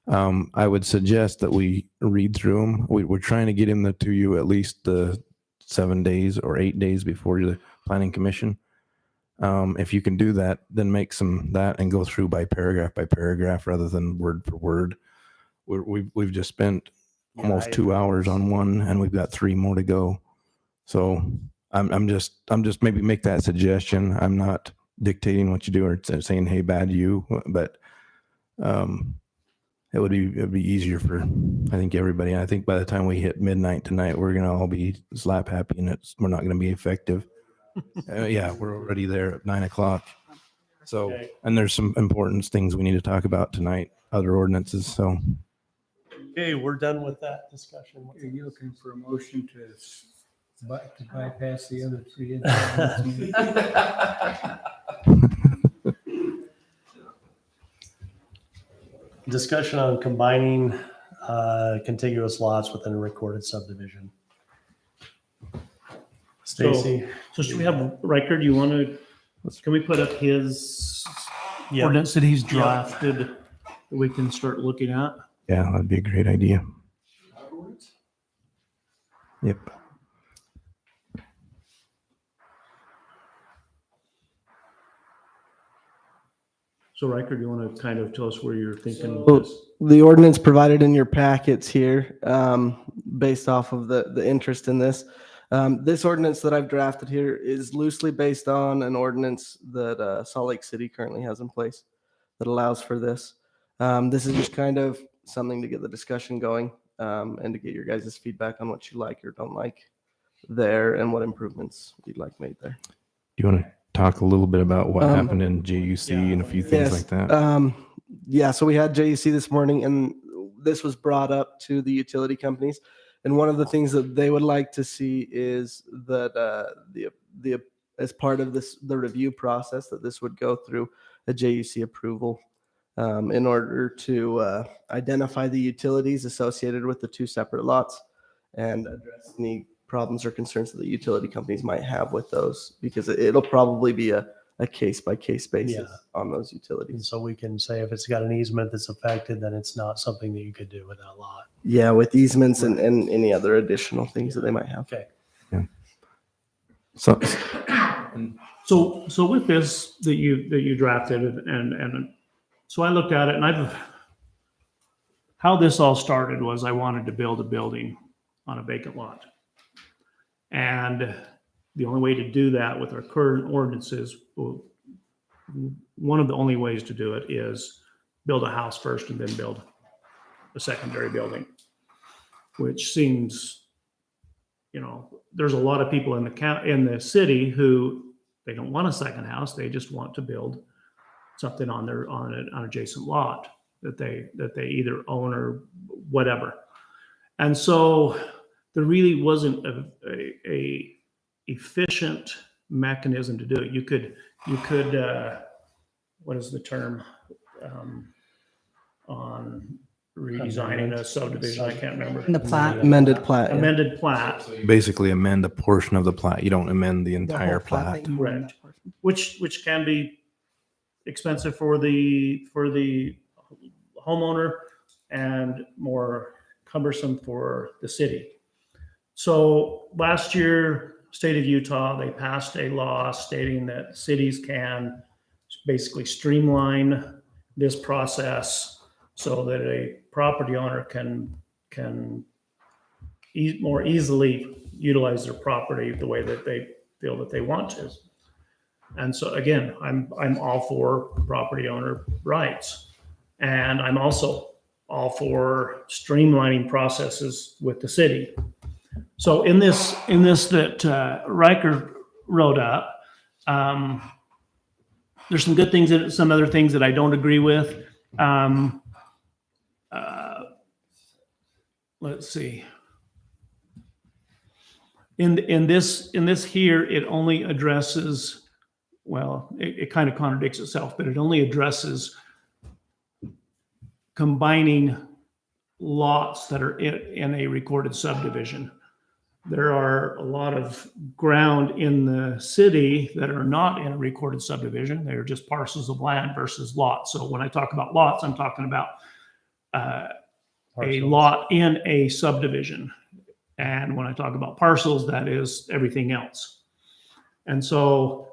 Speaker 9: I would suggest that we read through them. We're trying to get them to you at least 7 days or 8 days before the planning commission. If you can do that, then make that and go through by paragraph rather than word for word. We've just spent almost 2 hours on one, and we've got 3 more to go. So I'm just maybe make that suggestion. I'm not dictating what you do or saying, hey, bad you, but it'd be easier for, I think, everybody. I think by the time we hit midnight tonight, we're gonna all be slap happy, and we're not gonna be effective. Yeah, we're already there at 9 o'clock. So,
Speaker 1: Okay.
Speaker 9: and there's some important things we need to talk about tonight, other ordinances. So,
Speaker 1: Okay, we're done with that discussion.
Speaker 14: Are you looking for a motion to bypass the other 3?
Speaker 1: Discussion on combining contiguous lots within a recorded subdivision. Stacy?
Speaker 7: So should we have Riker, do you want to, can we put up his
Speaker 1: Yeah.
Speaker 7: ordinance that he's
Speaker 1: Yeah.
Speaker 7: drafted that we can start looking at?
Speaker 9: yeah, that'd be a great idea. Yep.
Speaker 7: So Riker, do you want to kind of tell us where you're thinking?
Speaker 10: So,
Speaker 7: this?
Speaker 10: the ordinance provided in your packets here, based off of the interest in this. This ordinance that I've drafted here is loosely based on an ordinance that Salt Lake City currently has in place that allows for this. This is just kind of something to get the discussion going, and to get your guys' feedback on what you like or don't like there and what improvements you'd like made there.
Speaker 9: Do you want to talk a little bit about what happened in JUC and a few things like that?
Speaker 10: Yeah, so we had JUC this morning, and this was brought up to the utility companies. And one of the things that they would like to see is that the as part of the review process, that this would go through a JUC approval in order to identify the utilities associated with the 2 separate lots and address any problems or concerns that the utility companies might have with those, because it'll probably be a case-by-case basis on those
Speaker 1: And
Speaker 10: utilities.
Speaker 1: so we can say if it's got an easement that's affected, then it's not something that you could do with that lot.
Speaker 10: Yeah, with easements and any other additional things that they might have.
Speaker 1: Okay.
Speaker 9: So,
Speaker 7: So with this that you drafted and so I looked at it and how this all started was I wanted to build a building on a vacant lot. And the only way to do that with our current ordinances, one of the only ways to do it is build a house first and then build a secondary building, which seems, there's a lot of people in the city who they don't want a second house. They just want to build something on an adjacent lot that they either own or whatever. And so there really wasn't a efficient mechanism to do it. You could what is the term on redesigning a subdivision? I can't remember.
Speaker 4: The plat.
Speaker 10: Amended plat. yeah.
Speaker 7: Amended plat,
Speaker 9: basically amend a portion of the plat. You don't amend the entire plat.
Speaker 7: correct. Which can be expensive for the homeowner and more cumbersome for the city. So last year, state of Utah, they passed a law stating that cities can basically streamline this process so that a property owner can more easily utilize their property the way that they feel that they want to. And so again, I'm all for property owner rights, and I'm also all for streamlining processes with the city. So in this that Riker wrote up, there's some good things in it, some other things that I don't agree with. let's see. In this here, it only addresses, well, it kind of contradicts itself, but it only addresses combining lots that are in a recorded subdivision. There are a lot of ground in the city that are not in a recorded subdivision. They're just parcels of land versus lots. So when I talk about lots, I'm talking about a lot in a subdivision. And when I talk about parcels, that is everything else. And so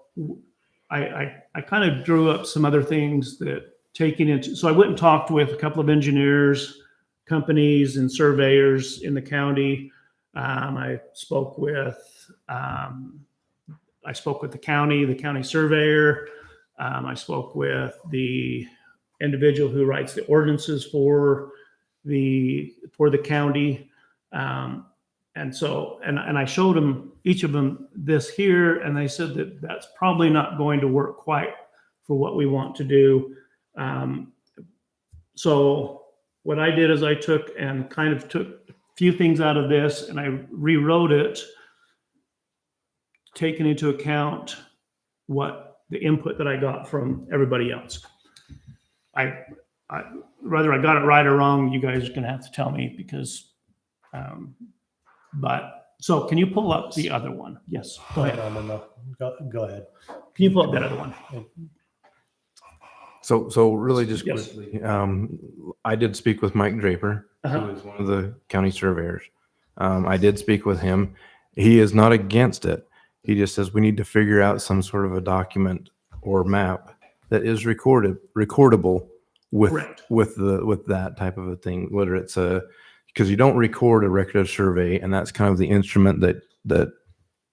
Speaker 7: I kind of drew up some other things that taking into, so I went and talked with a couple of engineers, companies and surveyors in the county. I spoke with the county surveyor. I spoke with the individual who writes the ordinances for the county. And so, and I showed them, each of them, this here, and they said that that's probably not going to work quite for what we want to do. So what I did is I took a few things out of this and I rewrote it, taking into account what the input that I got from everybody else. Whether I got it right or wrong, you guys are going to have to tell me because, but so can you pull up the other one? Yes, go ahead.
Speaker 1: Go ahead.
Speaker 7: Can you pull up that other one?
Speaker 9: So really just
Speaker 7: Yes.
Speaker 9: quickly, I did speak with Mike Draper,
Speaker 7: Uh-huh.
Speaker 9: who is one of the county surveyors. I did speak with him. He is not against it. He just says we need to figure out some sort of a document or map that is recordable with
Speaker 7: Correct.
Speaker 9: with that type of a thing. Whether it's because you don't record a record of survey, and that's kind of the instrument that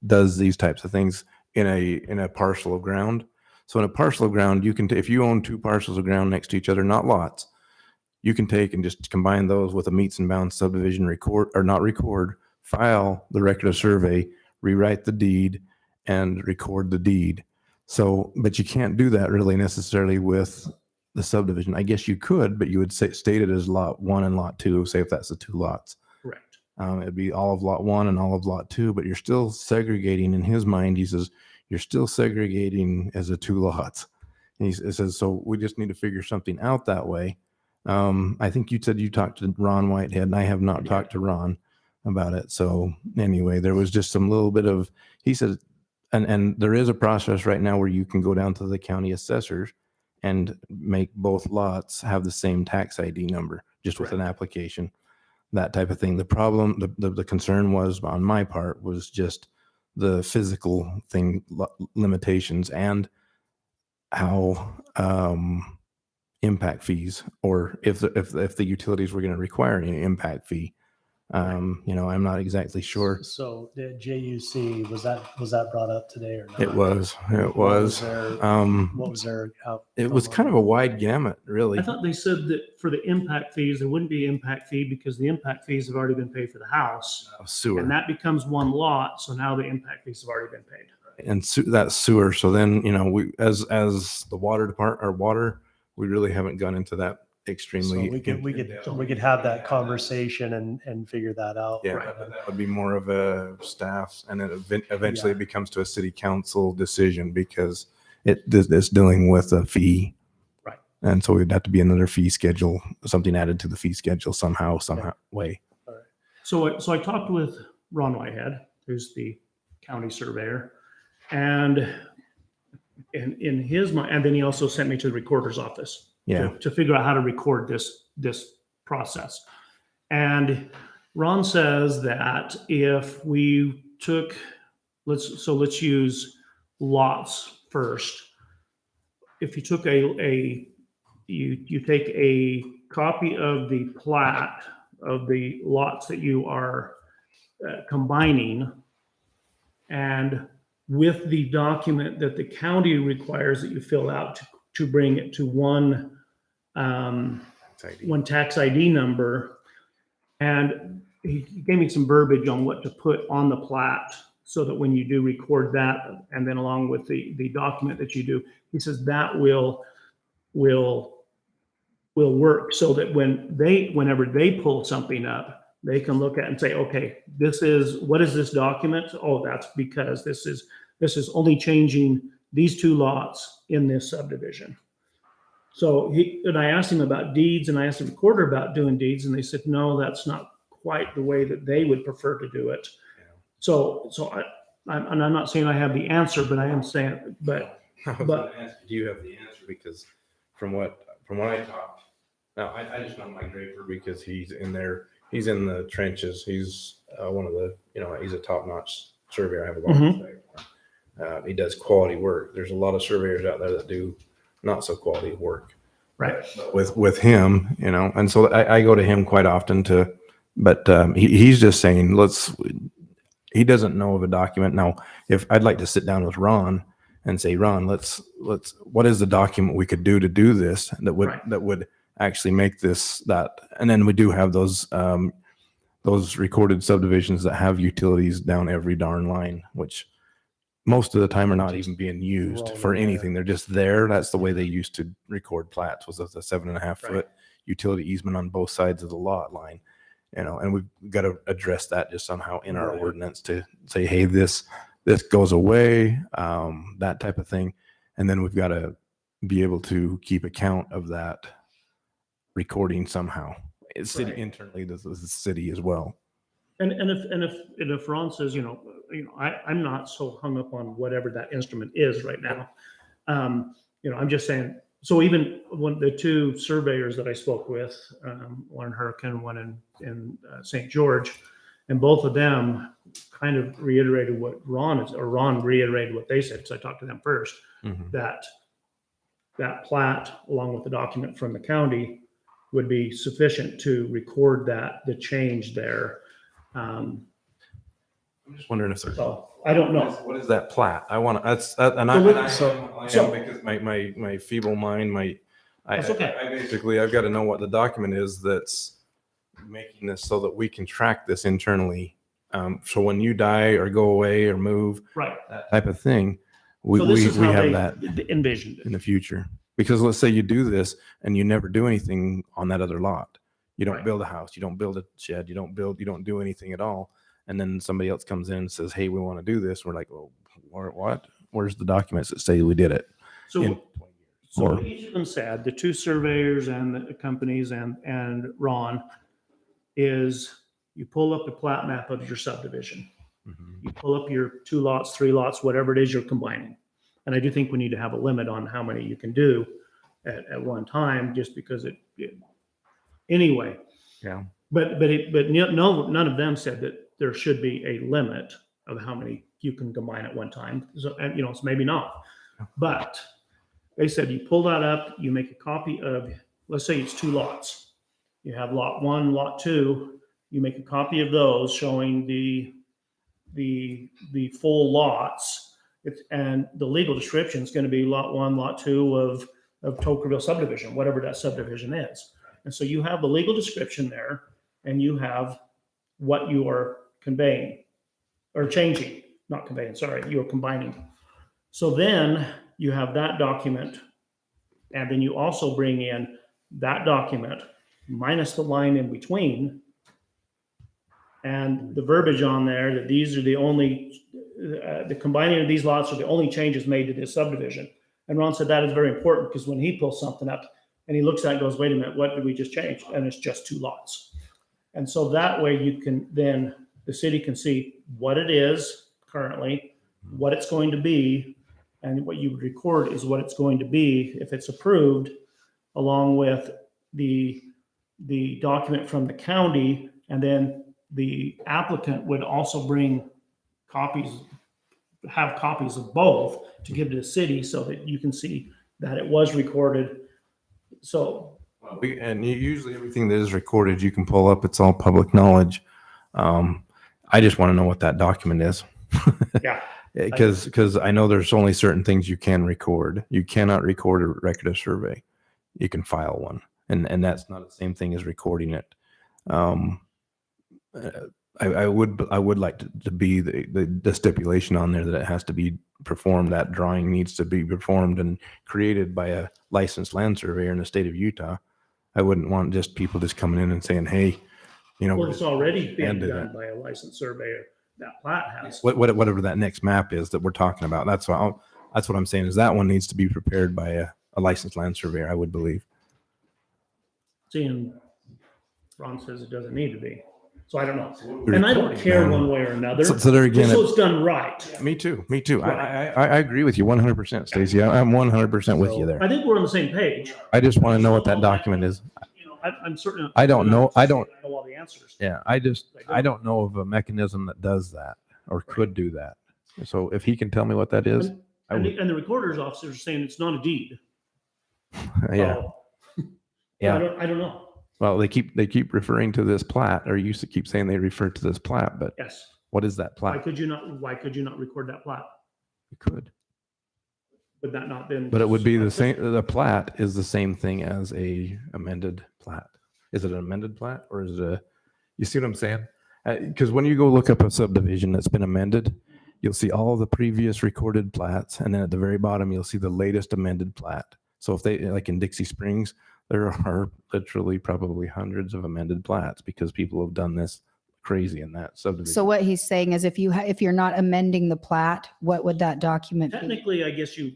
Speaker 9: does these types of things in a parcel of ground. So in a parcel of ground, you can, if you own two parcels of ground next to each other, not lots, you can take and just combine those with a meets and bounds subdivision, file the record of survey, rewrite the deed, and record the deed. So, but you can't do that really necessarily with the subdivision. I guess you could, but you would state it as lot 1 and lot 2, say if that's the two lots.
Speaker 7: Correct.
Speaker 9: It'd be all of lot 1 and all of lot 2, but you're still segregating in his mind. He says, you're still segregating as a two lots. And he says, so we just need to figure something out that way. I think you said you talked to Ron Whitehead, and I have not talked to Ron about it. So anyway, there was just some little bit of, he said, and there is a process right now where you can go down to the county assessors and make both lots have the same tax ID number, just with an application, that type of thing. The problem, the concern was on my part was just the physical thing, limitations, and how impact fees, or if the utilities were going to require an impact fee. I'm not exactly sure.
Speaker 1: So the JUC, was that brought up today or not?
Speaker 9: It was.
Speaker 1: What was there?
Speaker 9: It was kind of a wide gamut, really.
Speaker 7: I thought they said that for the impact fees, there wouldn't be impact fee because the impact fees have already been paid for the house.
Speaker 9: Sewer.
Speaker 7: And that becomes one lot. So now the impact fees have already been paid.
Speaker 9: And that's sewer. So then, we, as the water department or water, we really haven't gone into that extremely.
Speaker 1: So we could have that conversation and figure that out.
Speaker 9: Yeah, that would be more of a staff, and then eventually it becomes to a city council decision because it's dealing with a fee.
Speaker 7: Right.
Speaker 9: And so it'd have to be another fee schedule, something added to the fee schedule somehow way.
Speaker 7: All right. So I talked with Ron Whitehead, who's the county surveyor, and in his mind, and then he also sent me to the recorder's office.
Speaker 9: Yeah.
Speaker 7: To figure out how to record this process. And Ron says that if we took, let's use lots first. If you took you take a copy of the plat of the lots that you are combining, and with the document that the county requires that you fill out to bring it to one tax ID number. And he gave me some verbiage on what to put on the plat so that when you do record that, and then along with the document that you do, he says that will work so that whenever they pull something up, they can look at and say, okay, what is this document? Oh, that's because this is only changing these two lots in this subdivision. So and I asked him about deeds, and I asked the recorder about doing deeds, and they said, no, that's not quite the way that they would prefer to do it. So I'm not saying I have the answer, but I am saying, but
Speaker 9: Do you have the answer? Because from what I talked, now I just know Mike Draper because he's in there. He's in the trenches. He's one of the, he's a top-notch surveyor. I have a lot of respect for him. He does quality work. There's a lot of surveyors out there that do not so quality work.
Speaker 7: Right.
Speaker 9: With him, and so I go to him quite often but he's just saying, he doesn't know of a document. Now, if I'd like to sit down with Ron and say, Ron, what is the document we could do to do this that would actually make that, and then we do have those recorded subdivisions that have utilities down every darn line, which most of the time are not even being used for anything. They're just there. That's the way they used to record plats, was as a 7.5 foot utility easement on both sides of the lot line, and we've got to address that just somehow in our ordinance to say, hey, this goes away, that type of thing. And then we've got to be able to keep account of that recording somehow. It's city internally, the city as well.
Speaker 7: And if Ron says, I'm not so hung up on whatever that instrument is right now. I'm just saying, so even when the two surveyors that I spoke with, one in Hurricane, one in St. George, and both of them kind of reiterated what Ron reiterated what they said, because I talked to them first, that plat, along with the document from the county, would be sufficient to record the change there.
Speaker 9: I'm just wondering if there's.
Speaker 7: I don't know.
Speaker 9: What is that plat? I want to. Because my feeble mind,
Speaker 7: That's okay.
Speaker 9: I've got to know what the document is that's making this so that we can track this internally. So when you die or go away or move, that type of thing, we have that
Speaker 7: envisioned
Speaker 9: in the future. Because let's say you do this and you never do anything on that other lot. You don't build a house, you don't build a shed, you don't do anything at all. And then somebody else comes in and says, hey, we want to do this. We're like, oh, what? Where's the documents that say we did it?
Speaker 7: So what each of them said, the two surveyors and the companies and Ron, is you pull up the plat map of your subdivision. You pull up your 2 lots, 3 lots, whatever it is you're combining. And I do think we need to have a limit on how many you can do at one time, just because anyway.
Speaker 9: Yeah.
Speaker 7: But none of them said that there should be a limit of how many you can combine at one time. So, and it's maybe not, but they said you pull that up, you make a copy of, let's say it's 2 lots. You have lot 1, lot 2. You make a copy of those showing the full lots. And the legal description is going to be lot 1, lot 2 of Tokerville subdivision, whatever that subdivision is. And so you have the legal description there, and you have what you are conveying or changing, not conveying, sorry, you are combining. So then you have that document, and then you also bring in that document minus the line in between and the verbiage on there that these are the only, the combining of these lots are the only changes made to this subdivision. And Ron said that is very important, because when he pulls something up and he looks at it and goes, wait a minute, what did we just change? And it's just 2 lots. And so that way you can then, the city can see what it is currently, what it's going to be, and what you would record is what it's going to be if it's approved, along with the document from the county. And then the applicant would also have copies of both to give to the city, so that you can see that it was recorded. So
Speaker 9: usually everything that is recorded, you can pull up. It's all public knowledge. I just want to know what that document is.
Speaker 7: Yeah.
Speaker 9: Because I know there's only certain things you can record. You cannot record a record of survey. You can file one, and that's not the same thing as recording it. I would like to be the stipulation on there that it has to be performed. That drawing needs to be performed and created by a licensed land surveyor in the state of Utah. I wouldn't want just people just coming in and saying, hey, You know,
Speaker 7: Well,
Speaker 9: we're
Speaker 7: it's already being
Speaker 9: ended
Speaker 7: done
Speaker 9: it.
Speaker 7: by a licensed surveyor. That plat has.
Speaker 9: Whatever that next map is that we're talking about. That's what I'm saying is that one needs to be prepared by a licensed land surveyor, I would believe.
Speaker 7: Seeing Ron says it doesn't need to be. So I don't know.
Speaker 9: The
Speaker 7: And I don't
Speaker 9: recording,
Speaker 7: care
Speaker 9: man.
Speaker 7: one way or another.
Speaker 9: So there again,
Speaker 7: Just so it's done right.
Speaker 9: Me too. Me too.
Speaker 7: Right.
Speaker 9: I agree with you 100%, Stacy. I'm 100% with you there.
Speaker 7: I think we're on the same page.
Speaker 9: I just want to know what that document is.
Speaker 7: You know, I'm certain.
Speaker 9: I don't know. I don't.
Speaker 7: I know all the answers.
Speaker 9: Yeah, I don't know of a mechanism that does that or could do that. So if he can tell me what that is, I
Speaker 7: And
Speaker 9: would.
Speaker 7: the recorder's officer is saying it's not a deed.
Speaker 9: Yeah.
Speaker 7: So,
Speaker 9: Yeah.
Speaker 7: I don't know.
Speaker 9: Well, they keep referring to this plat, or used to keep saying they refer to this plat, but
Speaker 7: Yes.
Speaker 9: what is that
Speaker 7: Why
Speaker 9: plat?
Speaker 7: could you not record that plat?
Speaker 9: You could.
Speaker 7: Would that not been?
Speaker 9: But it would be the same. The plat is the same thing as a amended plat. Is it an amended plat or is it a? You see what I'm saying? Because when you go look up a subdivision that's been amended, you'll see all the previous recorded plats, and then at the very bottom you'll see the latest amended plat. So if they like in Dixie Springs, there are literally probably hundreds of amended plats because people have done this crazy in that subdivision.
Speaker 4: So what he's saying is if you're not amending the plat, what would that document be?
Speaker 7: Technically, I guess you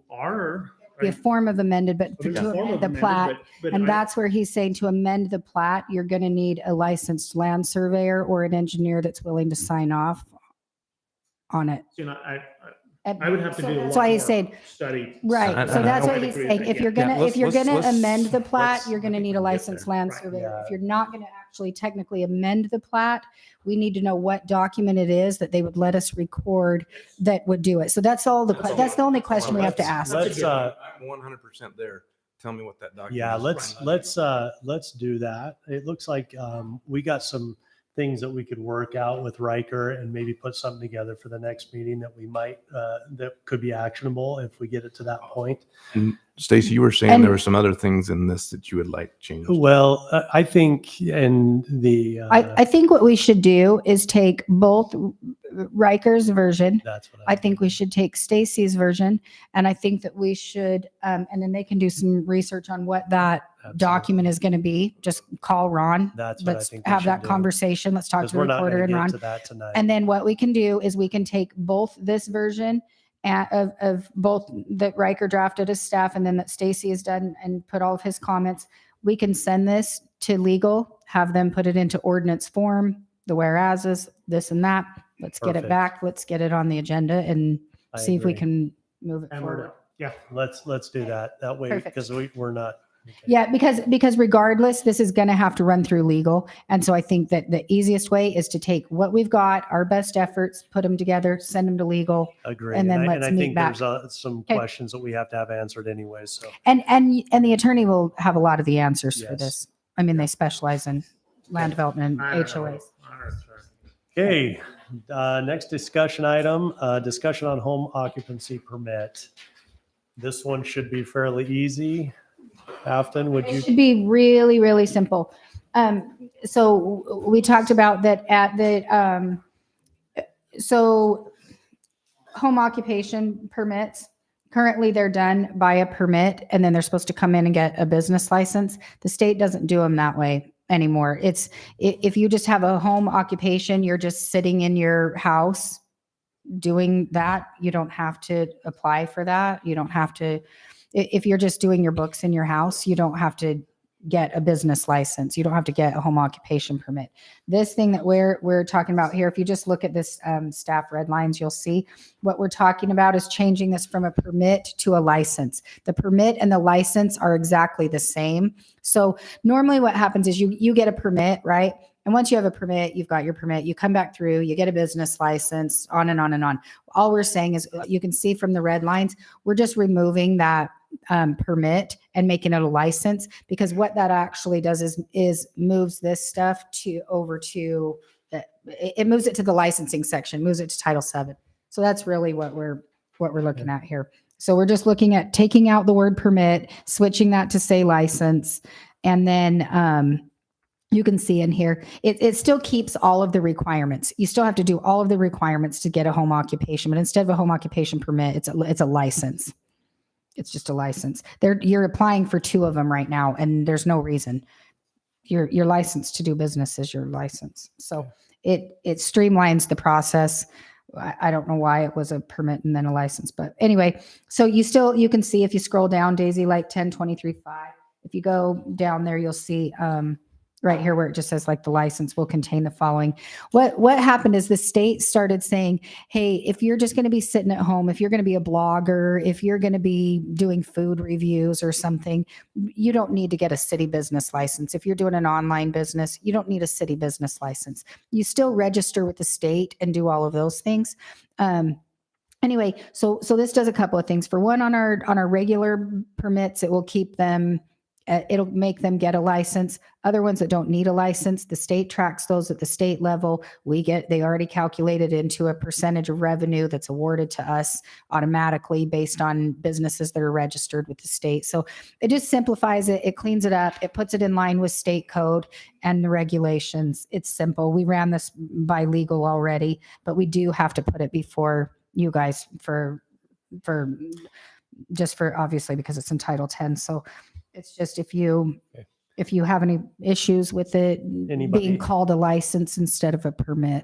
Speaker 7: are.
Speaker 4: Be a
Speaker 7: right?
Speaker 4: form of amended, but
Speaker 7: There's a
Speaker 4: to
Speaker 7: form
Speaker 4: amend
Speaker 7: of
Speaker 4: the
Speaker 7: amended,
Speaker 4: plat,
Speaker 7: but
Speaker 4: and
Speaker 7: I-
Speaker 4: that's where he's saying to amend the plat, you're going to need a licensed land surveyor or an engineer that's willing to sign off on it.
Speaker 7: You know, I would have to do a
Speaker 4: That's
Speaker 7: lot
Speaker 4: why
Speaker 7: more
Speaker 4: he's saying,
Speaker 7: study.
Speaker 4: right,
Speaker 9: And-
Speaker 4: so
Speaker 9: and I
Speaker 4: that's
Speaker 9: don't
Speaker 4: what he's
Speaker 7: agree
Speaker 4: saying.
Speaker 7: with
Speaker 4: If
Speaker 7: that,
Speaker 4: you're
Speaker 7: yeah.
Speaker 4: gonna,
Speaker 9: Yeah,
Speaker 4: if you're
Speaker 9: let's-
Speaker 4: gonna
Speaker 9: let's-
Speaker 4: amend the plat,
Speaker 9: let's-
Speaker 4: you're gonna need a licensed land
Speaker 7: Right.
Speaker 4: surveyor. If you're not gonna actually technically amend the plat, we need to know what document it is that they would let us record that would do it. So that's all that's the only question we have to ask.
Speaker 1: Let's,
Speaker 9: I'm 100% there. Tell me what that document
Speaker 1: yeah,
Speaker 9: is.
Speaker 1: let's do that. It looks like we got some things that we could work out with Riker and maybe put something together for the next meeting that we might that could be actionable if we get it to that point.
Speaker 9: And Stacy, you were saying
Speaker 4: And-
Speaker 9: there were some other things in this that you would like changed.
Speaker 1: Well, I think in the
Speaker 4: I think what we should do is take both Riker's version.
Speaker 1: that's what
Speaker 4: I think we should take Stacy's version, and I think that we should, and then they can do some research on what that
Speaker 1: Absolutely.
Speaker 4: document is going to be. Just call Ron.
Speaker 1: That's what I
Speaker 4: Let's
Speaker 1: think we
Speaker 4: have
Speaker 1: should
Speaker 4: that
Speaker 1: do.
Speaker 4: conversation. Let's talk
Speaker 1: 'Cause
Speaker 4: to the
Speaker 1: we're not
Speaker 4: recorder
Speaker 1: going
Speaker 4: and
Speaker 1: to
Speaker 4: Ron.
Speaker 1: get to that tonight.
Speaker 4: And then what we can do is we can take both this version of both that Riker drafted as staff and then that Stacy has done and put all of his comments. We can send this to legal, have them put it into ordinance form, the whereases, this and that. Let's get it
Speaker 1: Perfect.
Speaker 4: back. Let's get it on the agenda and
Speaker 1: I
Speaker 4: see if we
Speaker 1: agree.
Speaker 4: can move it
Speaker 7: Hammered
Speaker 4: forward.
Speaker 7: out. Yeah.
Speaker 1: Let's do that. That way,
Speaker 4: Perfect.
Speaker 1: because we're not. okay.
Speaker 4: Yeah, because regardless, this is going to have to run through legal. And so I think that the easiest way is to take what we've got, our best efforts, put them together, send them to legal.
Speaker 1: Agree.
Speaker 4: And then
Speaker 1: I,
Speaker 4: let's
Speaker 1: I
Speaker 4: meet
Speaker 1: think
Speaker 4: back.
Speaker 1: there's some
Speaker 4: Okay.
Speaker 1: questions that we have to have answered anyway. So
Speaker 4: And the attorney will have a lot of the answers for
Speaker 1: Yes.
Speaker 4: this. I mean, they specialize in land development and HOAs.
Speaker 1: okay, next discussion item, discussion on home occupancy permit. This one should be fairly easy. Afton, would
Speaker 4: It
Speaker 1: you?
Speaker 4: should be really, really simple. So we talked about that at the, so home occupation permits, currently they're done by a permit and then they're supposed to come in and get a business license. The state doesn't do them that way anymore. It's, if you just have a home occupation, you're just sitting in your house doing that. You don't have to apply for that. You don't have to, if you're just doing your books in your house, you don't have to get a business license. You don't have to get a home occupation permit. This thing that we're talking about here, if you just look at this staff red lines, you'll see what we're talking about is changing this from a permit to a license. The permit and the license are exactly the same. So normally what happens is you get a permit, right? And once you have a permit, you've got your permit, you come back through, you get a business license, on and on and on. All we're saying is, you can see from the red lines, we're just removing that permit and making it a license, because what that actually does is moves this stuff to over to, it moves it to the licensing section, moves it to Title VII. So that's really what we're looking at here. So we're just looking at taking out the word permit, switching that to say license, and then you can see in here, it still keeps all of the requirements. You still have to do all of the requirements to get a home occupation, but instead of a home occupation permit, it's a license. It's just a license. You're applying for two of them right now, and there's no reason. your license to do business is your license. So it streamlines the process. I don't know why it was a permit and then a license, but anyway, so you can see if you scroll down, Daisy, like 1023.5. If you go down there, you'll see right here where it just says like the license will contain the following. What happened is the state started saying, hey, if you're just going to be sitting at home, if you're going to be a blogger, if you're going to be doing food reviews or something, you don't need to get a city business license. If you're doing an online business, you don't need a city business license. You still register with the state and do all of those things. Anyway, so this does a couple of things. For one, on our regular permits, it will keep them. It'll make them get a license. Other ones that don't need a license, the state tracks those at the state level. They already calculated into a percentage of revenue that's awarded to us automatically based on businesses that are registered with the state. So it just simplifies it. It cleans it up. It puts it in line with state code and the regulations. It's simple. We ran this by legal already, but we do have to put it before you guys for obviously because it's in Title 10. So it's just if you have any issues with it being called a license instead of a permit.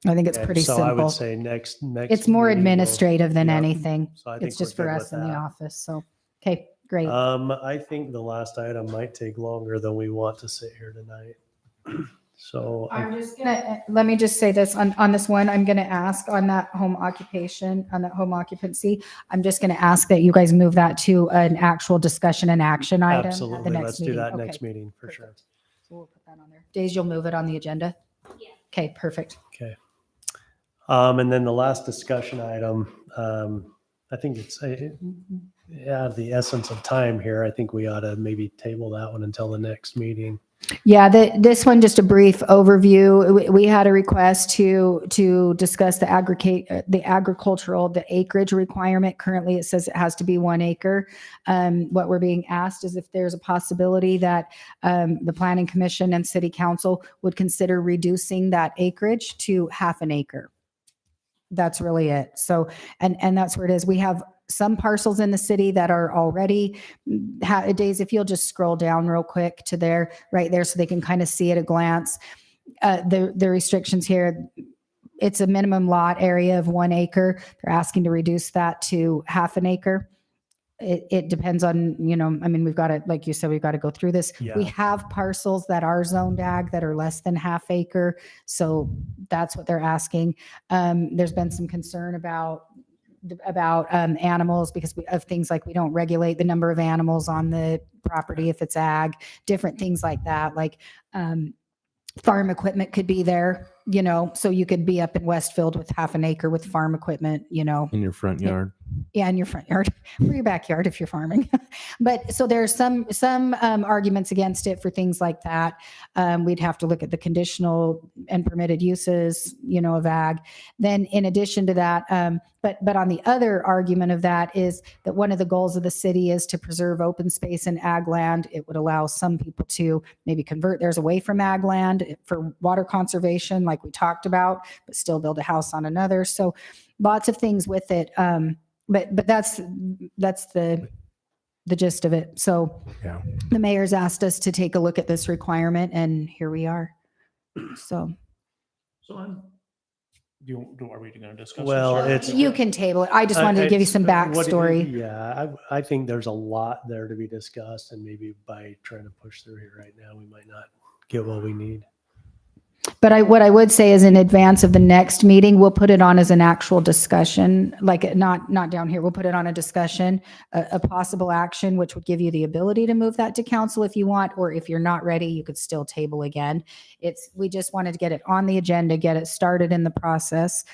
Speaker 4: I think it's pretty simple.
Speaker 1: So I would say next.
Speaker 4: It's more
Speaker 1: meeting
Speaker 4: administrative than
Speaker 1: yeah.
Speaker 4: anything.
Speaker 1: So I think
Speaker 4: It's just
Speaker 1: we're
Speaker 4: for
Speaker 1: good
Speaker 4: us
Speaker 1: with
Speaker 4: in the
Speaker 1: that.
Speaker 4: office. So, okay, great.
Speaker 1: I think the last item might take longer than we want to sit here tonight. So
Speaker 4: I'm just gonna, let me just say this on this one, I'm gonna ask on that home occupancy, I'm just gonna ask that you guys move that to an actual discussion and action item. at the
Speaker 1: absolutely,
Speaker 4: next
Speaker 1: let's do
Speaker 4: meeting.
Speaker 1: that
Speaker 4: Okay,
Speaker 1: next meeting for sure.
Speaker 4: So we'll put that on there. Days, you'll move it on the agenda? Yeah. Okay, perfect.
Speaker 1: Okay. And then the last discussion item, I think it's the essence of time here. I think we ought to maybe table that one until the next meeting.
Speaker 4: Yeah, this one, just a brief overview. We had a request to discuss the acreage requirement. Currently, it says it has to be 1 acre. What we're being asked is if there's a possibility that the Planning Commission and City Council would consider reducing that acreage to 1/2 acre. That's really it. So, and that's where it is. We have some parcels in the city that are already Days, if you'll just scroll down real quick to there, right there, so they can kind of see at a glance. The restrictions here, it's a minimum lot area of 1 acre. They're asking to reduce that to 1/2 acre. It depends on, we've got to, like you said, we've got to go through this.
Speaker 1: Yeah.
Speaker 4: We have parcels that are zoned ag that are less than 1/2 acre. So that's what they're asking. There's been some concern about animals because of things like we don't regulate the number of animals on the property if it's ag, different things like that. Like farm equipment could be there, so you could be up in Westfield with 1/2 acre with farm equipment,
Speaker 9: In your front yard.
Speaker 4: Yeah, in your front yard or your backyard if you're farming. But so there's some arguments against it for things like that. We'd have to look at the conditional and permitted uses, of ag. Then in addition to that, but on the other argument of that is that one of the goals of the city is to preserve open space and ag land. It would allow some people to maybe convert theirs away from ag land for water conservation, like we talked about, but still build a house on another. So lots of things with it. But that's the gist of it. So
Speaker 9: Yeah.
Speaker 4: the mayor's asked us to take a look at this requirement, and here we are. So
Speaker 7: So are we going to discuss?
Speaker 1: Well,
Speaker 7: this?
Speaker 1: it's-
Speaker 4: you can table it. I just wanted to give you some backstory.
Speaker 1: Yeah, I think there's a lot there to be discussed, and maybe by trying to push through here right now, we might not get what we need.
Speaker 4: But what I would say is in advance of the next meeting, we'll put it on as an actual discussion, like not down here. We'll put it on a discussion, a possible action, which would give you the ability to move that to council if you want, or if you're not ready, you could still table again. We just wanted to get it on the agenda, get it started in the process.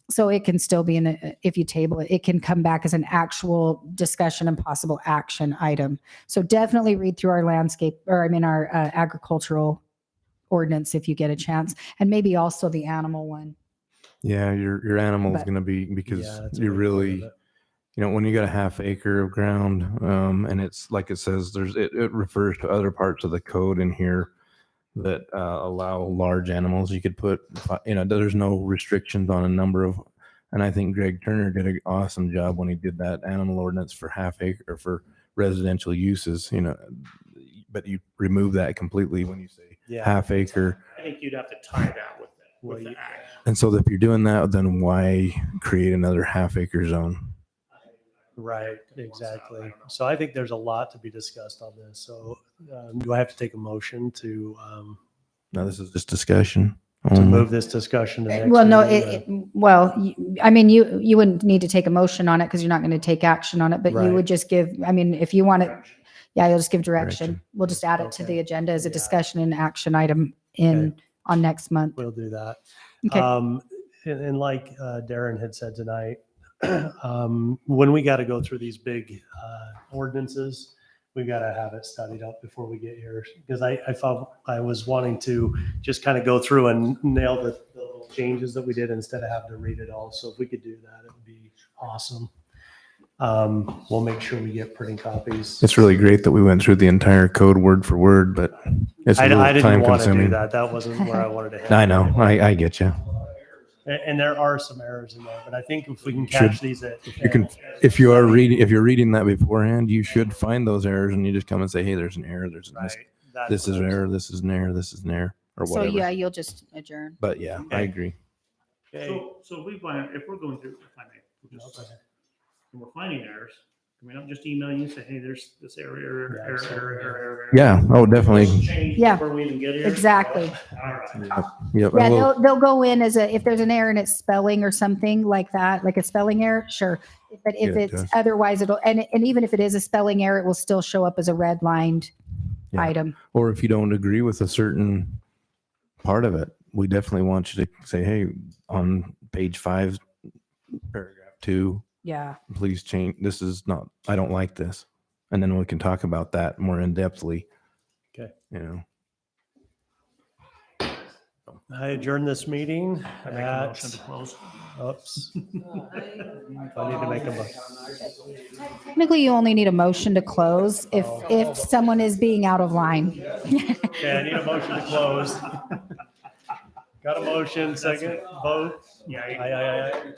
Speaker 4: So it can still be if you table it, it can come back as an actual discussion and possible action item. So definitely read through our our agricultural ordinance if you get a chance, and maybe also the animal one.
Speaker 9: Yeah, your animal is
Speaker 4: But-
Speaker 9: going to be, because
Speaker 1: Yeah, that's a
Speaker 9: you
Speaker 1: big part of
Speaker 9: really,
Speaker 1: it.
Speaker 9: when you got a 1/2 acre of ground, and it's like it says, it refers to other parts of the code in here that allow large animals. You could put, there's no restrictions on a number of, and I think Greg Turner did an awesome job when he did that animal ordinance for 1/2 acre for residential uses. but you remove that completely when you say
Speaker 1: Yeah.
Speaker 9: half acre.
Speaker 7: I think you'd have to tie that with
Speaker 1: Well,
Speaker 7: the
Speaker 1: you-
Speaker 7: act.
Speaker 9: And so if you're doing that, then why create another half acre zone?
Speaker 1: Right, exactly. So I think there's a lot to be discussed on this. So do I have to take a motion to
Speaker 9: No, this is just discussion.
Speaker 1: move this discussion to next
Speaker 4: Well, no,
Speaker 1: meeting?
Speaker 4: I mean, you wouldn't need to take a motion on it because you're not going to take action on it, but you
Speaker 1: Right.
Speaker 4: would just give, I mean, if you want it, yeah, you'll just give direction.
Speaker 9: Direction.
Speaker 4: We'll just add it to
Speaker 1: Okay.
Speaker 4: the agenda as a
Speaker 1: Yeah.
Speaker 4: discussion and action item in, on next month.
Speaker 1: We'll do that.
Speaker 4: Okay.
Speaker 1: And like Darren had said tonight, when we got to go through these big ordinances, we got to have it studied up before we get here. Because I felt I was wanting to just kind of go through and nail the little changes that we did instead of having to read it all. So if we could do that, it would be awesome. We'll make sure we get printing copies.
Speaker 9: It's really great that we went through the entire code word for word, but it's a
Speaker 1: I
Speaker 9: little
Speaker 1: didn't
Speaker 9: time
Speaker 1: want to do
Speaker 9: consuming.
Speaker 1: that. That wasn't where I wanted to head.
Speaker 9: I know. I get you.
Speaker 1: And there are some errors in there, but I think if we can catch these at.
Speaker 9: If you're reading that beforehand, you should find those errors and you just come and say, hey, there's an error. There's
Speaker 1: Right. That's
Speaker 9: this is
Speaker 1: what
Speaker 9: an
Speaker 1: I'm
Speaker 9: error. This is an error. This is an error, or
Speaker 4: So
Speaker 9: whatever.
Speaker 4: yeah, you'll just adjourn.
Speaker 9: But yeah, I agree.
Speaker 1: saying.
Speaker 7: So we find, if we're going through, if I may, we'll just- and we're finding errors, I mean, I'm just emailing you, say, hey, there's this error.
Speaker 9: Yeah. Oh, definitely.
Speaker 4: Yeah.
Speaker 7: Before we even get here.
Speaker 4: Exactly.
Speaker 7: All right.
Speaker 9: Yep.
Speaker 4: Yeah,
Speaker 9: and we'll-
Speaker 4: they'll go in as a, if there's an error in its spelling or something like that, like a spelling error, sure. But if
Speaker 9: Yeah, it
Speaker 4: it's
Speaker 9: does.
Speaker 4: otherwise, it'll, and even if it is a spelling error, it will still show up as a red lined
Speaker 9: Yeah.
Speaker 4: item.
Speaker 9: Or if you don't agree with a certain part of it, we definitely want you to say, hey, on page 5, paragraph 2,
Speaker 4: Yeah.
Speaker 9: please change. This is not, I don't like this. And then we can talk about that more in depthly.
Speaker 1: Okay.
Speaker 9: You know,
Speaker 1: I adjourn this meeting
Speaker 7: I make a
Speaker 1: at,
Speaker 7: motion to close.
Speaker 1: oops. I need to make a motion.
Speaker 4: Technically, you only need a motion to close if someone is being out of line.
Speaker 1: Okay, I need a motion to close. Got a motion, second, vote.
Speaker 7: Yeah.
Speaker 1: Aye.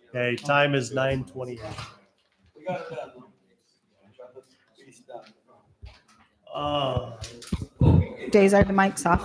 Speaker 1: Okay, time is 9:28.
Speaker 4: Days are the mic's off.